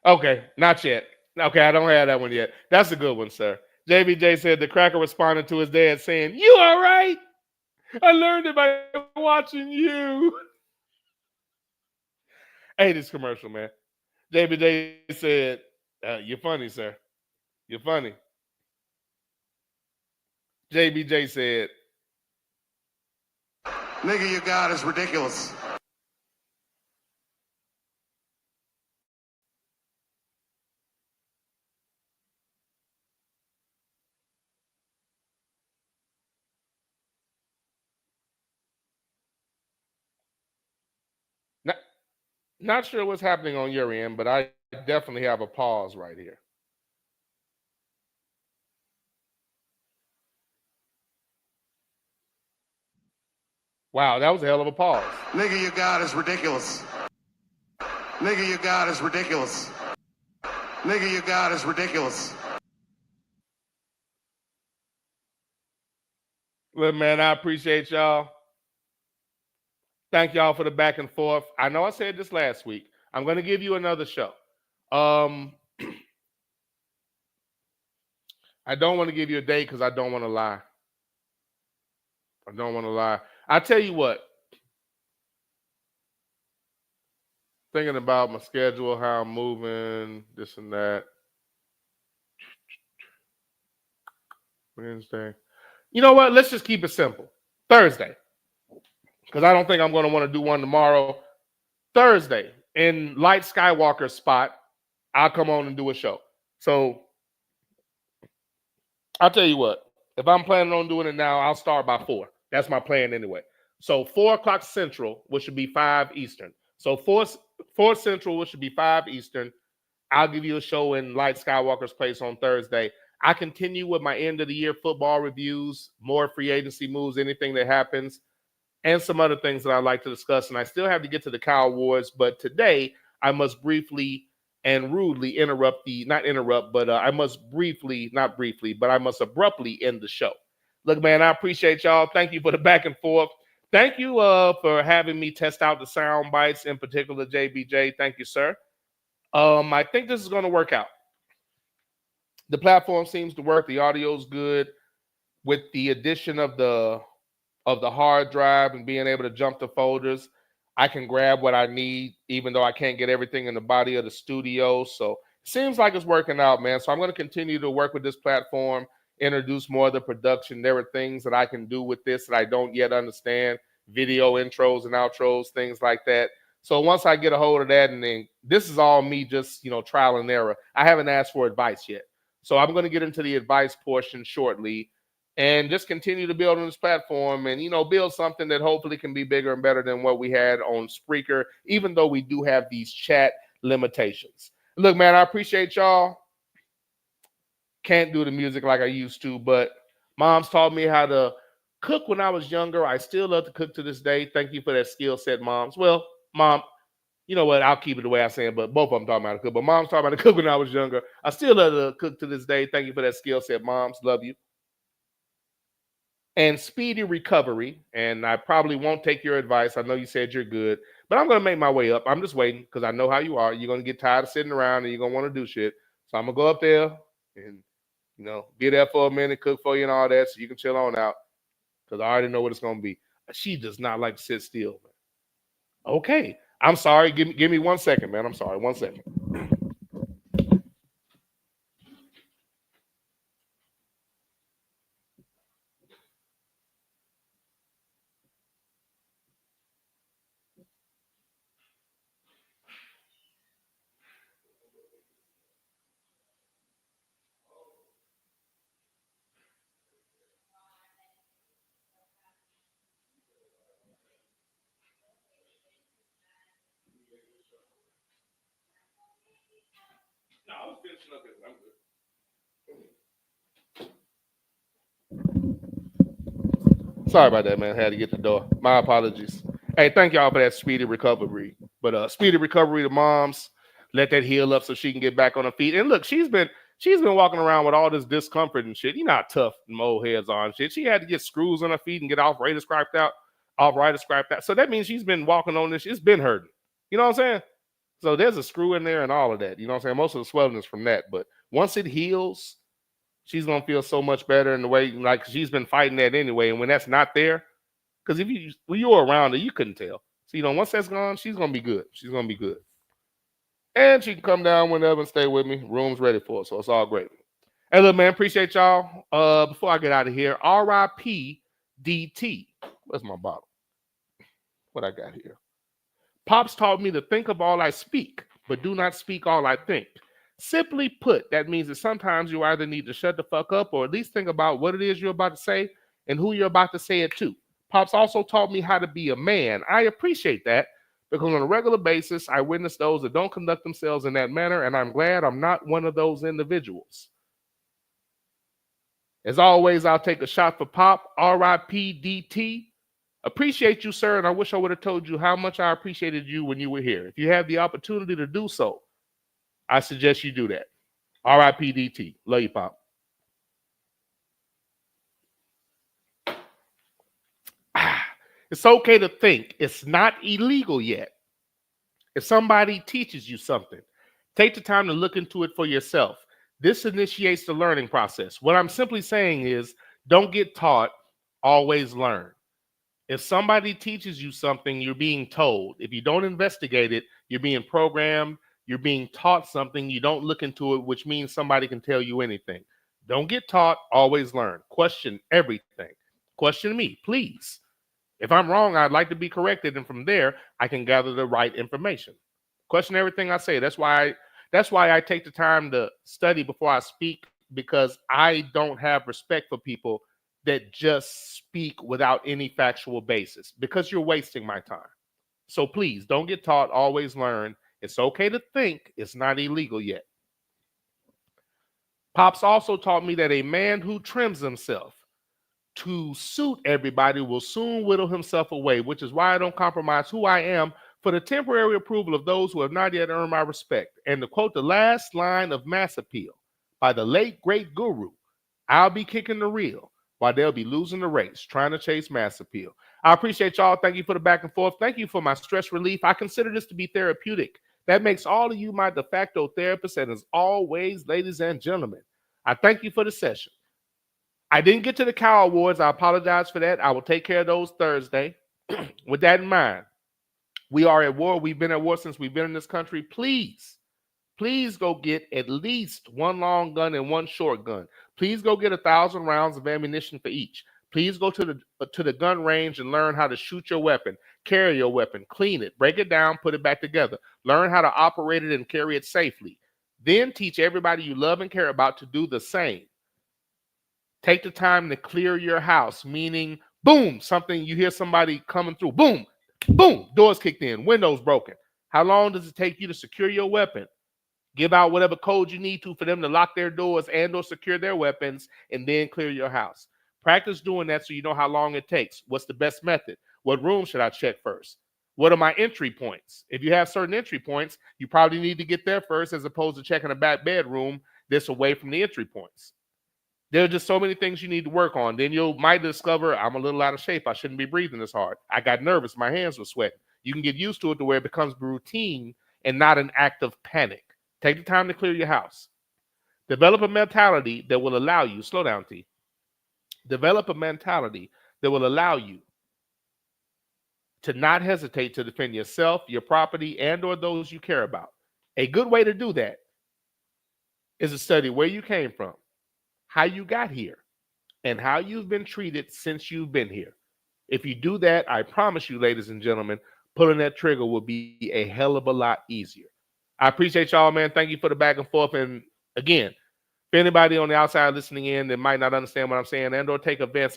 Okay, not yet. Okay, I don't have that one yet. That's a good one, sir. JBJ said the cracker responded to his dad saying, "You all right? I learned it by watching you." I hate this commercial, man. JBJ said, "You're funny, sir. You're funny." JBJ said, Nigga, your God is ridiculous. Not sure what's happening on your end, but I definitely have a pause right here. Wow, that was a hell of a pause. Nigga, your God is ridiculous. Nigga, your God is ridiculous. Nigga, your God is ridiculous. Look, man, I appreciate y'all. Thank y'all for the back and forth. I know I said this last week. I'm going to give you another show. I don't want to give you a date because I don't want to lie. I don't want to lie. I tell you what. Thinking about my schedule, how I'm moving, this and that. Wednesday. You know what? Let's just keep it simple. Thursday. Because I don't think I'm going to want to do one tomorrow. Thursday, in Light Skywalker's spot, I'll come on and do a show. So, I'll tell you what. If I'm planning on doing it now, I'll start by 4. That's my plan anyway. So, 4 o'clock Central, which should be 5 Eastern. So, 4 Central, which should be 5 Eastern. I'll give you a show in Light Skywalker's place on Thursday. I continue with my end-of-the-year football reviews, more free agency moves, anything that happens, and some other things that I'd like to discuss. And I still have to get to the Cow Wars, but today I must briefly and rudely I must abruptly end the show. Look, man, I appreciate y'all. Thank you for the back and forth. Thank you for having me test out the sound bites, in particular, JBJ. Thank you, sir. I think this is going to work out. The platform seems to work. The audio's good. With the addition of the hard drive and being able to jump to folders, I can grab what I need, even though I can't get everything in the body of the studio. So it seems like it's working out, man. So I'm going to continue to work with this platform, introduce more of the production. There are things that I can do with this that I don't yet understand, video intros and outros, things like that. So once I get a hold of that, and then this is all me just, trial and error. I haven't asked for advice yet. So I'm going to get into the advice portion shortly and just continue to build on this platform and, build something that hopefully can be bigger and better than what we had on Spreaker, even though we do have these chat limitations. Look, man, I appreciate y'all. Can't do the music like I used to, but moms taught me how to cook when I was younger. I still love to cook to this day. Thank you for that skill set, moms. Well, mom, you know what? I'll keep it the way I say it, but both of them talking about to cook. But mom's talking about to cook when I was younger. I still love to cook to this day. Thank you for that skill set, moms. Love you. And speedy recovery. And I probably won't take your advice. I know you said you're good, but I'm going to make my way up. I'm just waiting because I know how you are. You're going to get tired of sitting around and you're going to want to do shit. So I'm going to go up there and, be there for a minute, cook for you and all that so you can chill on out because I already know what it's going to be. She does not like to sit still. Okay. I'm sorry. Give me 1 second, man. I'm sorry. 1 second. finishing up here. I'm good. Sorry about that, man. Had to get the door. My apologies. Hey, thank y'all for that speedy recovery. But speedy recovery to moms. Let that heal up so she can get back on her feet. And look, she's been walking around with all this discomfort and shit. You know how tough old heads are and shit. She had to get screws on her feet and get arthritis scraped out. So that means she's been walking on this. It's been hurting. You know what I'm saying? So there's a screw in there and all of that. You know what I'm saying? Most of the swelling is from that. But once it heals, she's going to feel so much better in the way, like, she's been fighting that anyway. And when that's not there, because when you were around her, you couldn't tell. So, you know, once that's gone, she's going to be good. She's going to be good. And she can come down whenever and stay with me. Room's ready for her, so it's all great. Hey, look, man, appreciate y'all. Before I get out of here, R.I.P. DT. Where's my bottle? What I got here? Pops taught me to think of all I speak, but do not speak all I think. Simply put, that means that sometimes you either need to shut the fuck up or at least think about what it is you're about to say and who you're about to say it to. Pops also taught me how to be a man. I appreciate that because on a regular basis, I witness those that don't conduct themselves in that manner, and I'm glad I'm not one of those individuals. As always, I'll take a shot for Pop, R.I.P. DT. Appreciate you, sir, and I wish I would have told you how much I appreciated you when you were here. If you have the opportunity to do so, I suggest you do that. R.I.P. DT. Love you, Pop. It's okay to think. It's not illegal yet. If somebody teaches you something, take the time to look into it for yourself. This initiates the learning process. What I'm simply saying is, don't get taught, always learn. If somebody teaches you something, you're being told. If you don't investigate it, you're being programmed. You're being taught something. You don't look into it, which means somebody can tell you anything. Don't get taught, always learn. Question everything. Question me, please. If I'm wrong, I'd like to be corrected, and from there, I can gather the right information. Question everything I say. That's why I take the time to study before I speak, because I don't have respect for people that just speak without any factual basis, because you're wasting my time. So please, don't get taught, always learn. It's okay to think. It's not illegal yet. Pops also taught me that a man who trims himself to suit everybody will soon whittle himself away, which is why I don't compromise who I am for the temporary approval of those who have not yet earned my respect. And to quote the last line of Mass Appeal by the late, great guru, I'll be kicking the reel while they'll be losing the race, trying to chase Mass Appeal. I appreciate y'all. Thank you for the back and forth. Thank you for my stress relief. I consider this to be therapeutic. That makes all of you my de facto therapists. And as always, ladies and gentlemen, I thank you for the session. I didn't get to the Cow Awards. I apologize for that. I will take care of those Thursday. With that in mind, we are at war. We've been at war since we've been in this country. Please go get at least one long gun and one short gun. Please go get 1,000 rounds of ammunition for each. Please go to the gun range and learn how to shoot your weapon, carry your weapon, clean it, break it down, put it back together. Learn how to operate it and carry it safely. Then teach everybody you love and care about to do the same. Take the time to clear your house, meaning, boom, something, you hear somebody coming through, boom, boom, doors kicked in, windows broken. How long does it take you to secure your weapon? Give out whatever code you need to for them to lock their doors and or secure their weapons, and then clear your house. Practice doing that so you know how long it takes. What's the best method? What room should I check first? What are my entry points? If you have certain entry points, you probably need to get there first as opposed to checking a back bedroom that's away from the entry points. There are just so many things you need to work on. Then you might discover, I'm a little out of shape. I shouldn't be breathing this hard. I got nervous. My hands were sweating. You can get used to it to where it becomes routine and not an act of panic. Take the time to clear your house. Develop a mentality that will allow you, slow down, T. Develop a mentality that will allow you to not hesitate to defend yourself, your property, and or those you care about. A good way to do that is to study where you came from, how you got here, and how you've been treated since you've been here. If you do that, I promise you, ladies and gentlemen, pulling that trigger will be a hell of a lot easier. I appreciate y'all, man. Thank you for the back and forth. And again, for anybody on the outside listening in that might not understand what I'm saying and or take offense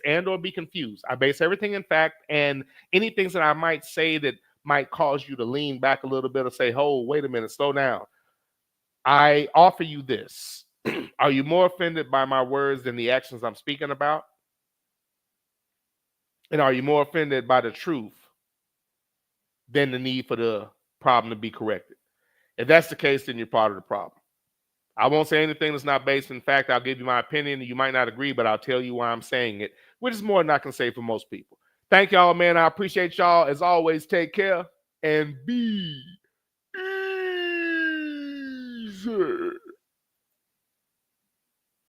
and or be confused, I base everything in fact, and any things that I might say that might cause you to lean back a little bit or say, oh, wait a minute, slow down. I offer you this. Are you more offended by my words than the actions I'm speaking about? And are you more offended by the truth than the need for the problem to be corrected? If that's the case, then you're part of the problem. I won't say anything that's not based in fact. I'll give you my opinion, and you might not agree, but I'll tell you why I'm saying it, which is more than I can say for most people. Thank y'all, man. I appreciate y'all. As always, take care and be easy.